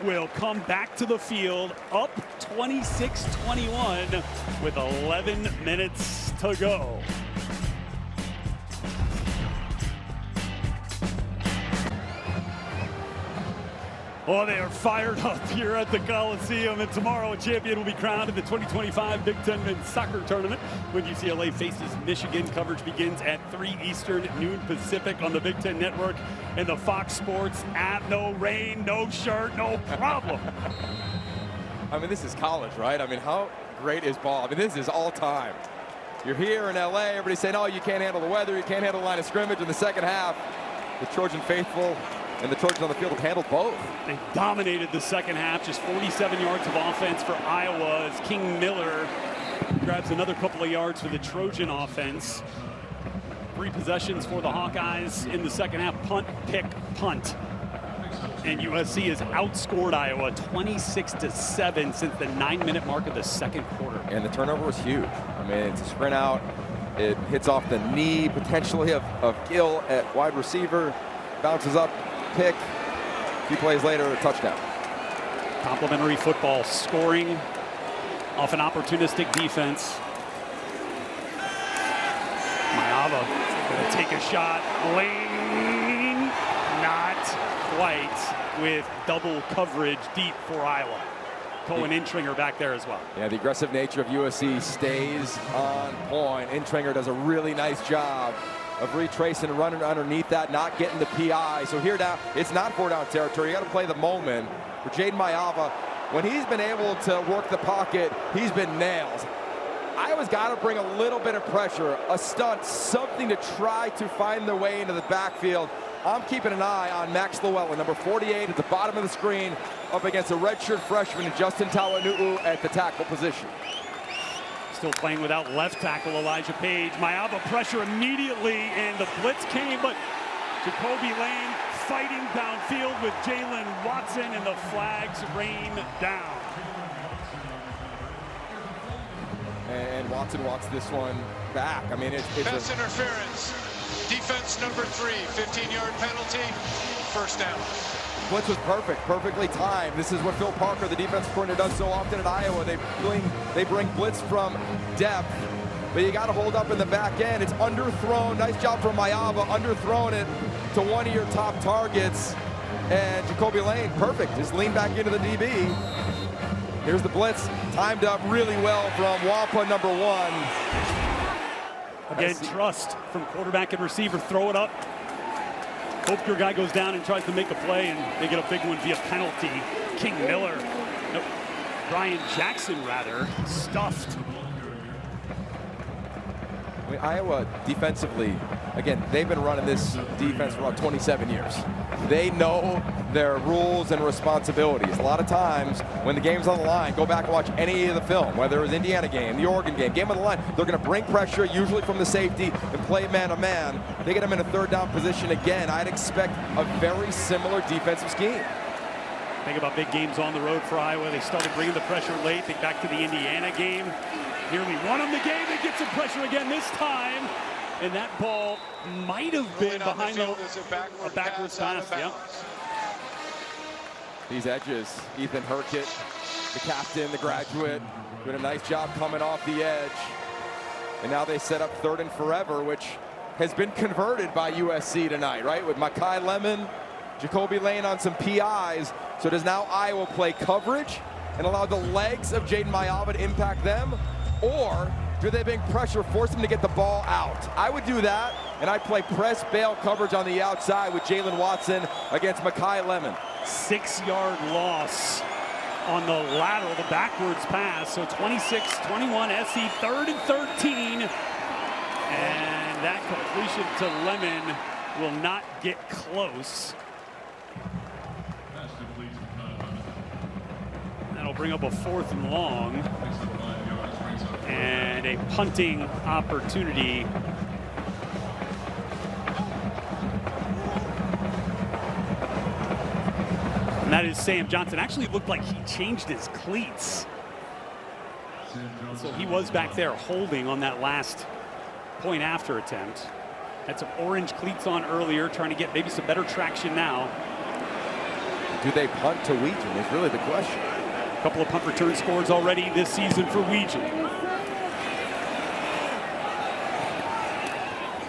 will come back to the field up 26-21 with 11 minutes to go. Oh, they are fired up here at the Coliseum, and tomorrow a champion will be crowned in the 2025 Big Ten Men's Soccer Tournament when UCLA faces Michigan. Coverage begins at 3 Eastern, noon Pacific on the Big Ten Network and the Fox Sports app. No rain, no shirt, no problem. I mean, this is college, right? I mean, how great is ball? I mean, this is all time. You're here in LA, everybody's saying, oh, you can't handle the weather, you can't handle the line of scrimmage. In the second half, the Trojan faithful and the Trojans on the field have handled both. They dominated the second half, just 47 yards of offense for Iowa as King Miller grabs another couple of yards for the Trojan offense. 3 possessions for the Hawkeyes in the second half, punt, pick, punt. And USC has outscored Iowa 26-7 since the 9-minute mark of the second quarter. And the turnover was huge. I mean, it's a sprint out. It hits off the knee, potentially, of Gill at wide receiver. Bounces up, pick. A few plays later, a touchdown. Complimentary football, scoring off an opportunistic defense. Mayava going to take a shot. Lane, not quite, with double coverage deep for Iowa. Cohen Intringer back there as well. Yeah, the aggressive nature of USC stays on point. Intringer does a really nice job of retracing and running underneath that, not getting the PI. So here now, it's not 4-down territory. You got to play the moment. For Jaden Mayava, when he's been able to work the pocket, he's been nails. Iowa's got to bring a little bit of pressure, a stunt, something to try to find their way into the backfield. I'm keeping an eye on Max Llewellyn, number 48 at the bottom of the screen, up against a redshirt freshman, Justin Tawanu'u at the tackle position. Still playing without left tackle Elijah Page. Mayava pressure immediately, and the blitz came, but Jacoby Lane fighting downfield with Jalen Watson, and the flags rain down. And Watson walks this one back. I mean, it's pass interference. Defense number 3, 15-yard penalty, 1st down. Blitz was perfect, perfectly timed. This is what Phil Parker, the defensive coordinator, does so often at Iowa. They bring blitz from depth, but you got to hold up in the back end. It's underthrown. Nice job from Mayava, underthrown it to one of your top targets. And Jacoby Lane, perfect. Just lean back into the DB. Here's the blitz, timed up really well from Wampa, number 1. Again, trust from quarterback and receiver. Throw it up. Hope your guy goes down and tries to make a play, and they get a big one via penalty. King Miller, nope, Brian Jackson rather, stuffed. I mean, Iowa defensively, again, they've been running this defense for about 27 years. They know their rules and responsibilities. A lot of times when the game's on the line, go back and watch any of the film, whether it was Indiana game, the Oregon game on the line, they're going to bring pressure, usually from the safety, and play man-to-man. They get them in a 3rd-down position again. I'd expect a very similar defensive scheme. Think about big games on the road for Iowa. They started bringing the pressure late. Think back to the Indiana game. Nearly won them the game. They get some pressure again this time. And that ball might have been behind a backwards pass. Yeah. These edges, Ethan Hurkett, the captain, the graduate, doing a nice job coming off the edge. And now they set up 3rd and forever, which has been converted by USC tonight, right? With Makai Lemon, Jacoby Lane on some PIs. So does now Iowa play coverage and allow the legs of Jaden Mayava to impact them? Or do they bring pressure, force them to get the ball out? I would do that, and I'd play press bail coverage on the outside with Jalen Watson against Makai Lemon. 6-yard loss on the lateral, the backwards pass. So 26-21 SC, 3rd and 13. And that completion to Lemon will not get close. That'll bring up a 4th and long. And a punting opportunity. And that is Sam Johnson. Actually looked like he changed his cleats. So he was back there holding on that last point after attempt. Had some orange cleats on earlier, trying to get maybe some better traction now. Do they punt to Weegan is really the question. A couple of punt return scores already this season for Weegan.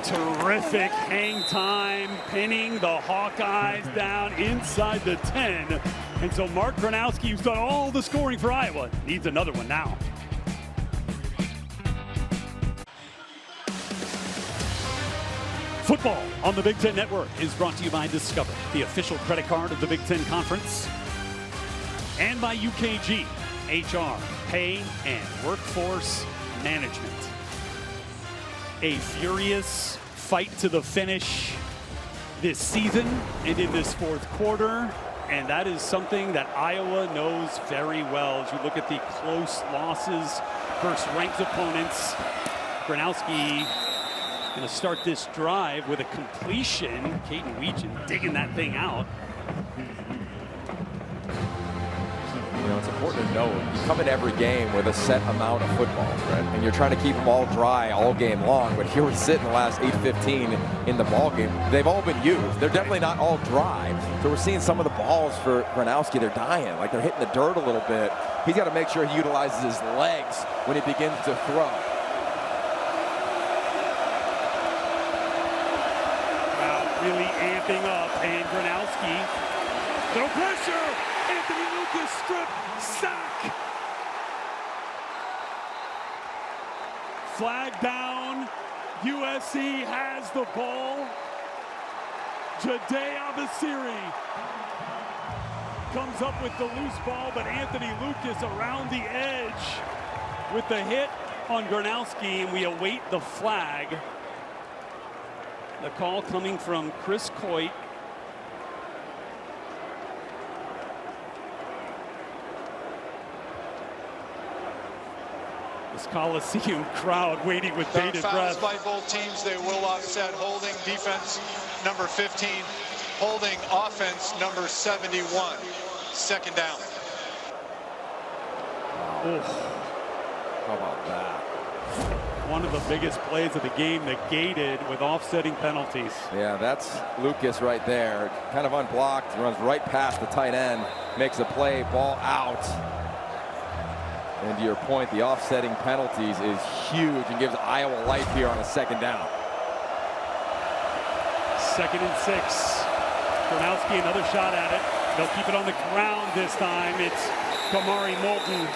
Terrific hang time, pinning the Hawkeyes down inside the 10. And so Mark Gronowski, who's done all the scoring for Iowa, needs another one now. Football on the Big Ten Network is brought to you by Discover, the official credit card of the Big Ten Conference, and by UKG, HR, Pay, and Workforce Management. A furious fight to the finish this season and in this 4th quarter, and that is something that Iowa knows very well. As you look at the close losses versus ranked opponents, Gronowski going to start this drive with a completion. Caden Weegan digging that thing out. You know, it's important to know you come in every game with a set amount of footballs, right? And you're trying to keep them all dry all game long. But here we sit in the last 8:15 in the ball game. They've all been used. They're definitely not all dry. So we're seeing some of the balls for Gronowski. They're dying, like they're hitting the dirt a little bit. He's got to make sure he utilizes his legs when he begins to throw. Really amping up, and Gronowski, no pressure, Anthony Lucas strip, sack. Flag down, USC has the ball. Jade Abasiri comes up with the loose ball, but Anthony Lucas around the edge with the hit on Gronowski, and we await the flag. The call coming from Chris Coit. This Coliseum crowd waiting with bated breath. By both teams, they will offset. Holding defense number 15, holding offense number 71. 2nd down. Oh. How about that? One of the biggest plays of the game negated with offsetting penalties. Yeah, that's Lucas right there. Kind of unblocked, runs right past the tight end, makes a play, ball out. And to your point, the offsetting penalties is huge and gives Iowa life here on a 2nd down. 2nd and 6. Gronowski, another shot at it. They'll keep it on the ground this time. It's Kamari Moulton.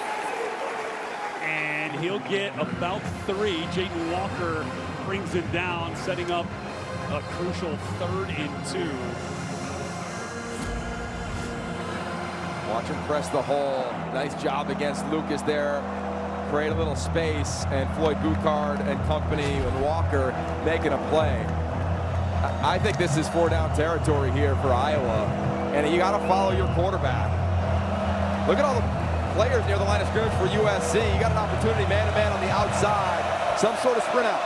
And he'll get about 3. Jaden Walker brings it down, setting up a crucial 3rd and 2. Watch him press the hole. Nice job against Lucas there. Create a little space, and Floyd Boucard and company and Walker making a play. I think this is 4-down territory here for Iowa, and you got to follow your quarterback. Look at all the players near the line of scrimmage for USC. You got an opportunity man-to-man on the outside. Some sort of sprint out.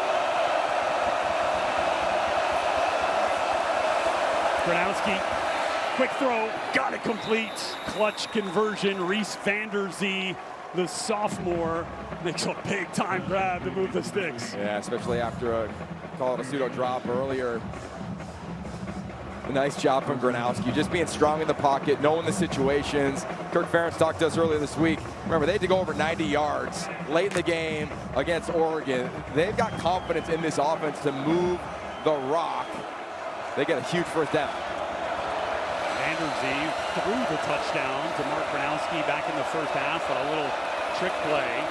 Gronowski, quick throw, got it complete. Clutch conversion. Reese Vanderzee, the sophomore, makes a big time grab to move the sticks. Yeah, especially after a call it a pseudo drop earlier. A nice job from Gronowski, just being strong in the pocket, knowing the situations. Kirk Ferentz talked to us earlier this week. Remember, they had to go over 90 yards late in the game against Oregon. They've got confidence in this offense to move the rock. They get a huge first down. Vanderzee threw the touchdown to Mark Gronowski back in the first half on a little trick play.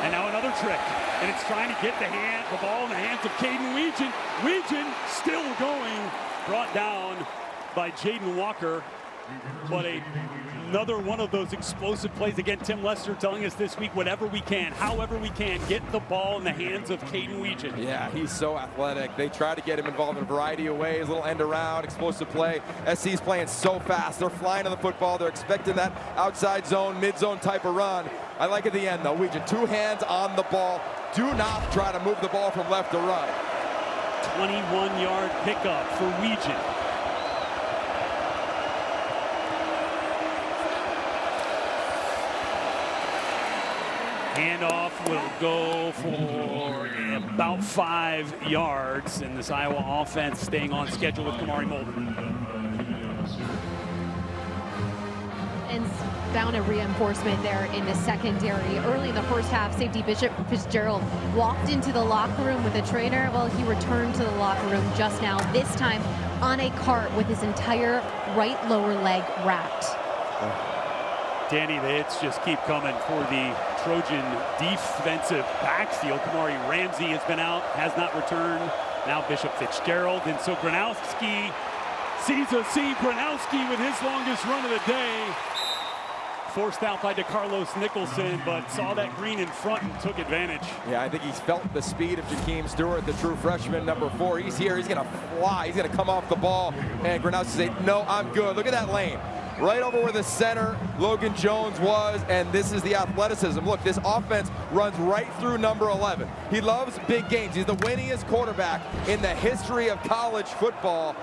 And now another trick. And it's trying to get the ball in the hands of Caden Weegan. Weegan still going. Brought down by Jaden Walker. But another one of those explosive plays. Again, Tim Lester telling us this week, whatever we can, however we can, get the ball in the hands of Caden Weegan. Yeah, he's so athletic. They try to get him involved in a variety of ways. A little end around, explosive play. SC's playing so fast. They're flying to the football. They're expecting that outside zone, mid-zone type of run. I like at the end, though, Weegan, 2 hands on the ball. Do not try to move the ball from left to right. 21-yard pickup for Weegan. Handoff will go for about 5 yards, and this Iowa offense staying on schedule with Kamari Molden. And found a reinforcement there in the secondary. Early in the first half, safety Bishop Fitzgerald walked into the locker room with a trainer. Well, he returned to the locker room just now, this time on a cart with his entire right lower leg wrapped. Danny, the hits just keep coming for the Trojan defensive backfield. Kamari Ramsey has been out, has not returned. Now Bishop Fitzgerald, and so Gronowski sees a seam. Gronowski with his longest run of the day. Forced out by DeCarlos Nicholson, but saw that green in front and took advantage. Yeah, I think he's felt the speed of Jakeem Stewart, the true freshman, number 4. He's here, he's gonna fly, he's gonna come off the ball, and Gronowski say, no, I'm good. Look at that lane. Right over where the center, Logan Jones was, and this is the athleticism. Look, this offense runs right through number 11. He loves big games. He's the winningest quarterback in the history of college football.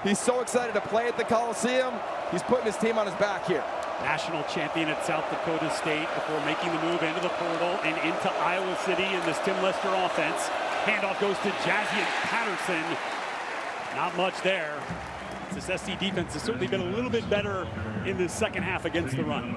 He's so excited to play at the Coliseum. He's putting his team on his back here. National champion at South Dakota State before making the move into the portal and into Iowa City in this Tim Lester offense. Handoff goes to Jazian Patterson. Not much there. This SC defense has certainly been a little bit better in the second half against the run.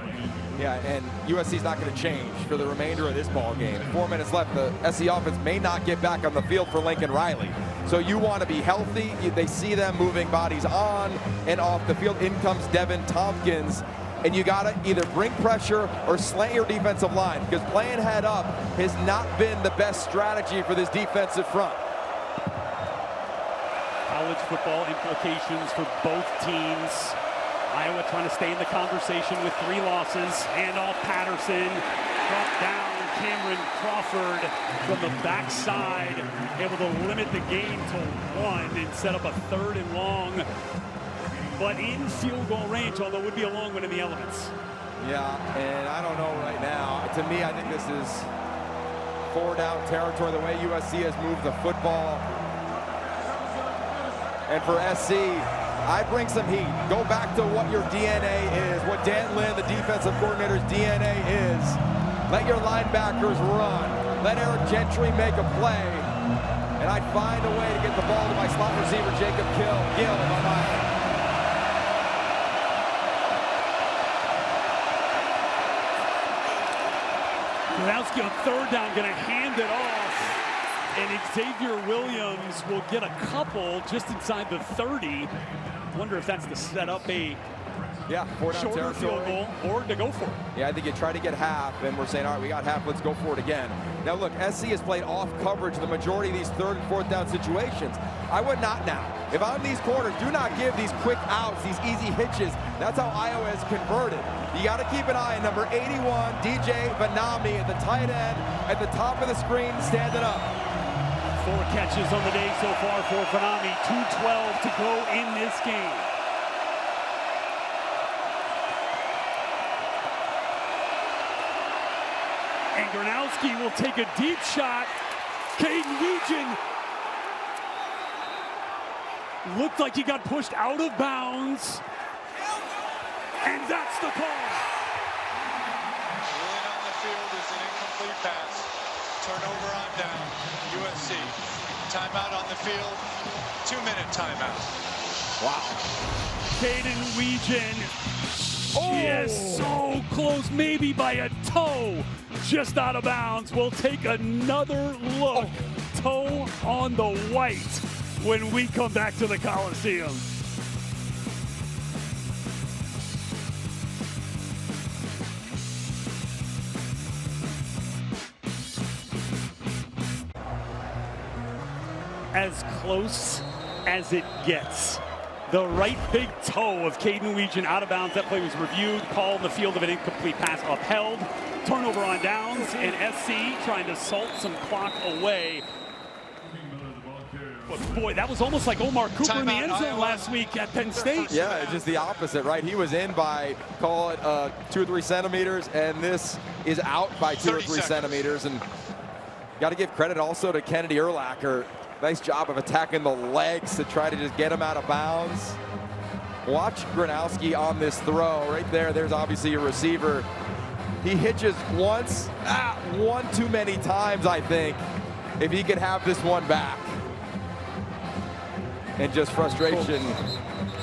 Yeah, and USC's not going to change for the remainder of this ball game. 4 minutes left. The SC offense may not get back on the field for Lincoln Riley. So you want to be healthy. They see them moving bodies on and off the field. In comes Devin Tompkins. And you got to either bring pressure or slant your defensive line, because playing head up has not been the best strategy for this defensive front. College football implications for both teams. Iowa trying to stay in the conversation with 3 losses. Handoff Patterson, brought down Cameron Crawford from the backside, able to limit the gain to 1 and set up a 3rd and long. But in field goal range, although it would be a long one in the elements. Yeah, and I don't know right now. To me, I think this is 4 down territory, the way USC has moved the football. And for SC, I bring some heat. Go back to what your DNA is, what Dan Lynn, the defensive coordinator's DNA is. Let your linebackers run. Let Eric Gentry make a play. And I'd find a way to get the ball to my slot receiver, Jacob Gill, if I'm Iowa. Gronowski on 3rd down, going to hand it off. And Xavier Williams will get a couple just inside the 30. Wonder if that's to set up a 4 down shorter field goal or to go for it. Yeah, I think you try to get half, and we're saying, all right, we got half, let's go for it again. Now look, SC has played off coverage the majority of these 3rd and 4th down situations. I would not now. If I'm these corners, do not give these quick outs, these easy hitches. That's how Iowa has converted. You got to keep an eye on number 81, DJ Vanami at the tight end, at the top of the screen, standing up. 4 catches on the day so far for Vanami. 2:12 to go in this game. And Gronowski will take a deep shot. Caden Weegan looked like he got pushed out of bounds. And that's the call. Ruling on the field is an incomplete pass. Turnover on down. USC. Timeout on the field. 2-minute timeout. Wow. Caden Weegan. Yes, so close, maybe by a toe, just out of bounds. We'll take another look. Toe on the white when we come back to the Coliseum. As close as it gets. The right big toe of Caden Weegan out of bounds. That play was reviewed, called in the field of an incomplete pass, upheld. Turnover on downs, and SC trying to salt some clock away. But boy, that was almost like Omar Cooper in the end zone last week at Penn State. Yeah, it's just the opposite, right? He was in by, call it 2 or 3 centimeters, and this is out by 2 or 3 centimeters. And got to give credit also to Kennedy Urlacher. Nice job of attacking the legs to try to just get him out of bounds. Watch Gronowski on this throw right there. There's obviously a receiver. He hitches once, one too many times, I think, if he could have this one back. And just frustration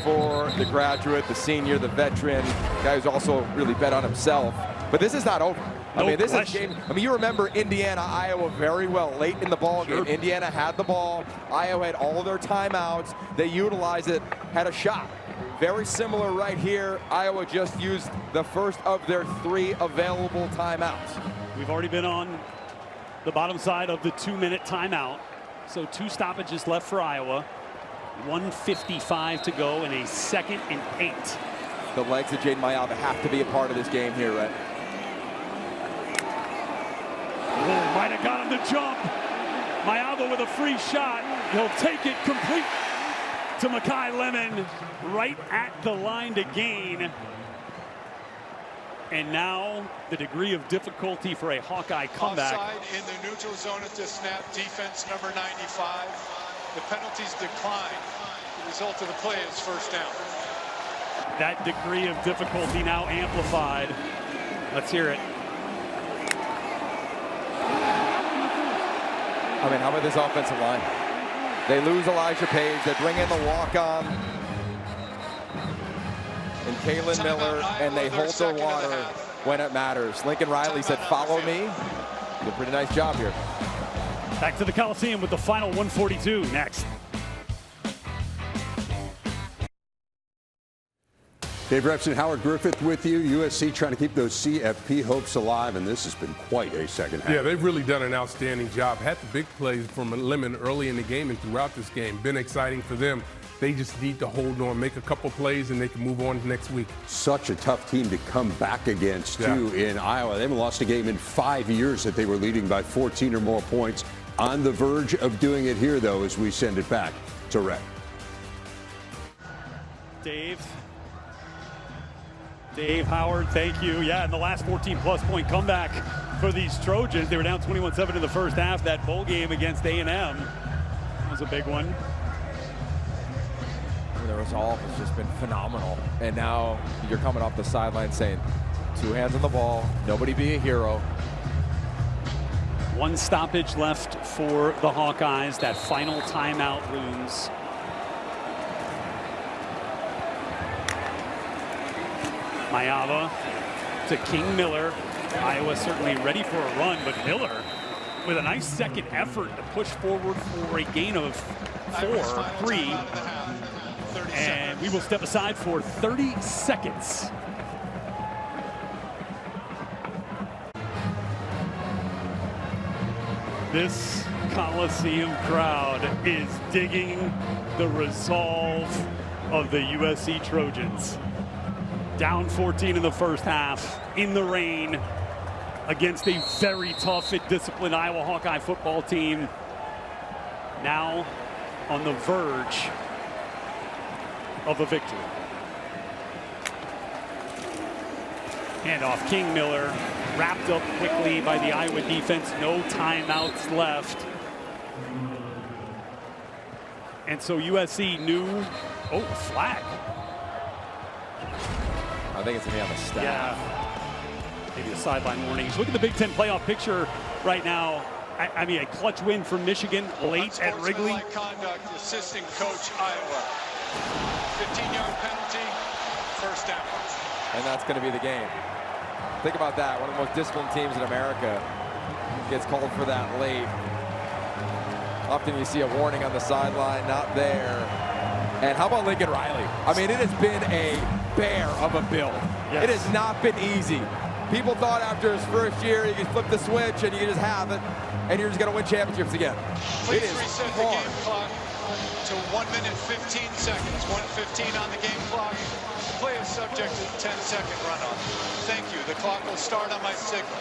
for the graduate, the senior, the veteran, guy who's also really bet on himself. But this is not over. I mean, this is game. I mean, you remember Indiana, Iowa very well late in the ball game. Indiana had the ball. Iowa had all of their timeouts. They utilized it, had a shot. Very similar right here. Iowa just used the first of their 3 available timeouts. We've already been on the bottom side of the 2-minute timeout. So 2 stoppages left for Iowa. 1:55 to go and a 2nd and 8. The legs of Jaden Mayava have to be a part of this game here, right? Oh, might have got him to jump. Mayava with a free shot. He'll take it complete to Makai Lemon right at the line to gain. And now the degree of difficulty for a Hawkeye comeback. Offside in the neutral zone at the snap. Defense number 95. The penalties decline. The result of the play is first down. That degree of difficulty now amplified. Let's hear it. I mean, how about this offensive line? They lose Elijah Page. They bring in the walk-on and Kalen Miller, and they hold their water when it matters. Lincoln Riley said, follow me. Did a pretty nice job here. Back to the Coliseum with the final 142 next. Dave Repson, Howard Griffith with you. USC trying to keep those CFP hopes alive, and this has been quite a second half. Yeah, they've really done an outstanding job. Had the big plays from Lemon early in the game and throughout this game. Been exciting for them. They just need to hold on, make a couple plays, and they can move on next week. Such a tough team to come back against, too, in Iowa. They haven't lost a game in 5 years that they were leading by 14 or more points. On the verge of doing it here, though, as we send it back to Rhett. Dave Howard, thank you. Yeah, in the last 14-plus point comeback for these Trojans. They were down 21-7 in the first half. That bowl game against A&M was a big one. The resolve has just been phenomenal. And now you're coming off the sideline saying, 2 hands on the ball, nobody be a hero. 1 stoppage left for the Hawkeyes. That final timeout looms. Mayava to King Miller. Iowa certainly ready for a run, but Miller with a nice second effort to push forward for a gain of 3. And we will step aside for 30 seconds. This Coliseum crowd is digging the resolve of the USC Trojans. Down 14 in the first half, in the rain, against a very tough and disciplined Iowa Hawkeye football team. Now on the verge of a victory. Handoff, King Miller, wrapped up quickly by the Iowa defense. No timeouts left. And so USC knew, flag. I think it's going to be on the staff. Yeah, maybe a sideline warning. Look at the Big Ten playoff picture right now. I mean, a clutch win for Michigan late at Wrigley. Unsportsmanlike conduct, assistant coach Iowa. 15-yard penalty, first down. And that's going to be the game. Think about that. One of the most disciplined teams in America gets called for that late. Often you see a warning on the sideline, not there. And how about Lincoln Riley? I mean, it has been a bear of a build. Yes. It has not been easy. People thought after his first year, you could flip the switch and you can just have it, and you're just going to win championships again. Please reset the game clock to 1 minute 15 seconds. 1:15 on the game clock. Play is subject to 10-second runoff. Thank you. The clock will start on my signal.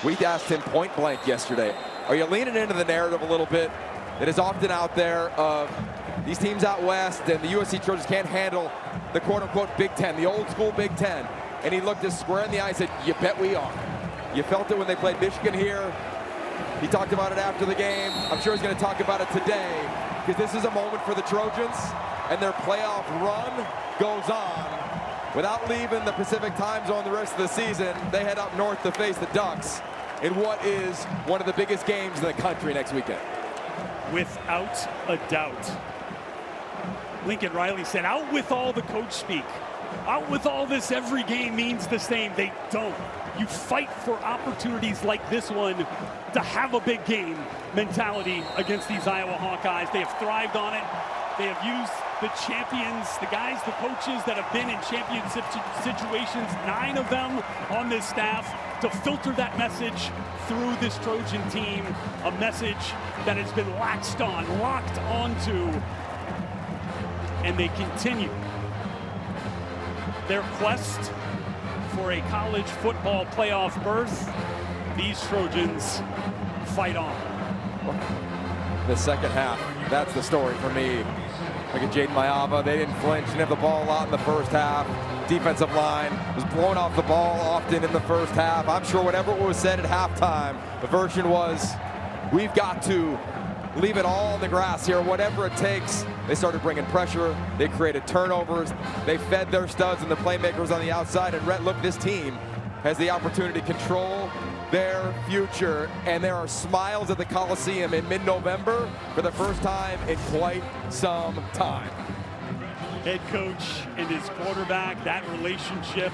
We asked him point blank yesterday, are you leaning into the narrative a little bit that is often out there of these teams out west and the USC Trojans can't handle the quote-unquote Big Ten, the old school Big Ten? And he looked us square in the eye and said, you bet we are. You felt it when they played Michigan here. He talked about it after the game. I'm sure he's going to talk about it today, because this is a moment for the Trojans, and their playoff run goes on. Without leaving the Pacific time zone the rest of the season, they head up north to face the Ducks in what is one of the biggest games in the country next weekend. Without a doubt. Lincoln Riley said, out with all the coach speak. Out with all this, every game means the same. They don't. You fight for opportunities like this one to have a big game mentality against these Iowa Hawkeyes. They have thrived on it. They have used the champions, the guys, the coaches that have been in championship situations, 9 of them on this staff, to filter that message through this Trojan team, a message that has been latched on, locked onto, and they continue their quest for a college football playoff berth. These Trojans fight on. The second half, that's the story for me. Look at Jaden Mayava. They didn't flinch, didn't have the ball a lot in the first half. Defensive line was blowing off the ball often in the first half. I'm sure whatever was said at halftime, the version was, we've got to leave it all on the grass here, whatever it takes. They started bringing pressure. They created turnovers. They fed their studs and the playmakers on the outside. And Rhett, look, this team has the opportunity to control their future. And there are smiles at the Coliseum in mid-November for the first time in quite some time. Head coach and his quarterback, that relationship,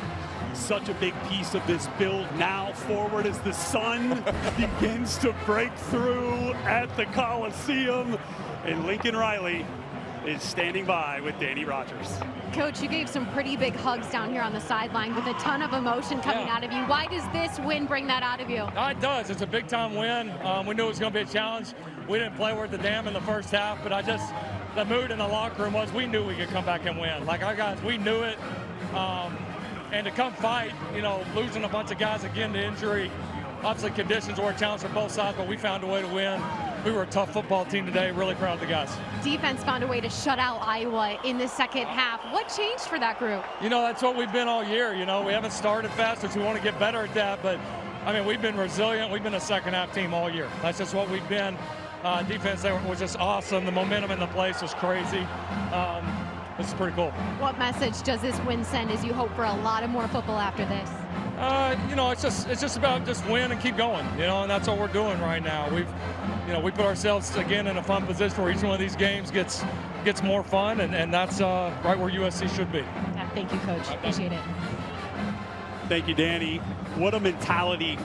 such a big piece of this build now forward as the sun begins to break through at the Coliseum. And Lincoln Riley is standing by with Danny Rogers. Coach, you gave some pretty big hugs down here on the sideline with a ton of emotion coming out of you. Why does this win bring that out of you? It does. It's a big-time win. We knew it was going to be a challenge. We didn't play worth a damn in the first half, but the mood in the locker room was we knew we could come back and win. Like, our guys, we knew it. And to come fight, losing a bunch of guys again to injury, obviously conditions were a challenge for both sides, but we found a way to win. We were a tough football team today. Really proud of the guys. Defense found a way to shut out Iowa in the second half. What changed for that group? That's what we've been all year. We haven't started fast, which we want to get better at that. But, we've been resilient. We've been a second-half team all year. That's just what we've been. Defense was just awesome. The momentum in the place was crazy. This is pretty cool. What message does this win send as you hope for a lot of more football after this? It's just about just win and keep going, and that's what we're doing right now. We put ourselves again in a fun position where each one of these games gets more fun, and that's right where USC should be. Yeah, thank you, Coach. Appreciate it. Thank you, Danny. What a mentality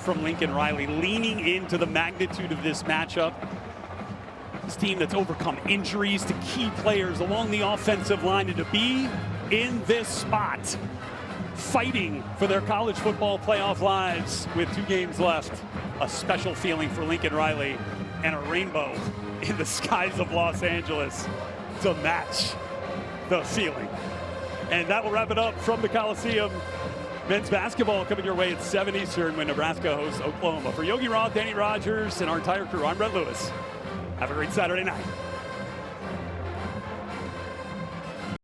from Lincoln Riley, leaning into the magnitude of this matchup. This team that's overcome injuries to key players along the offensive line, and to be in this spot, fighting for their college football playoff lives with 2 games left. A special feeling for Lincoln Riley, and a rainbow in the skies of Los Angeles to match the feeling. And that will wrap it up from the Coliseum. Men's basketball coming your way at 7 Eastern when Nebraska hosts Oklahoma. For Yogi Roth, Danny Rogers, and our entire crew, I'm Brett Lewis. Have a great Saturday night.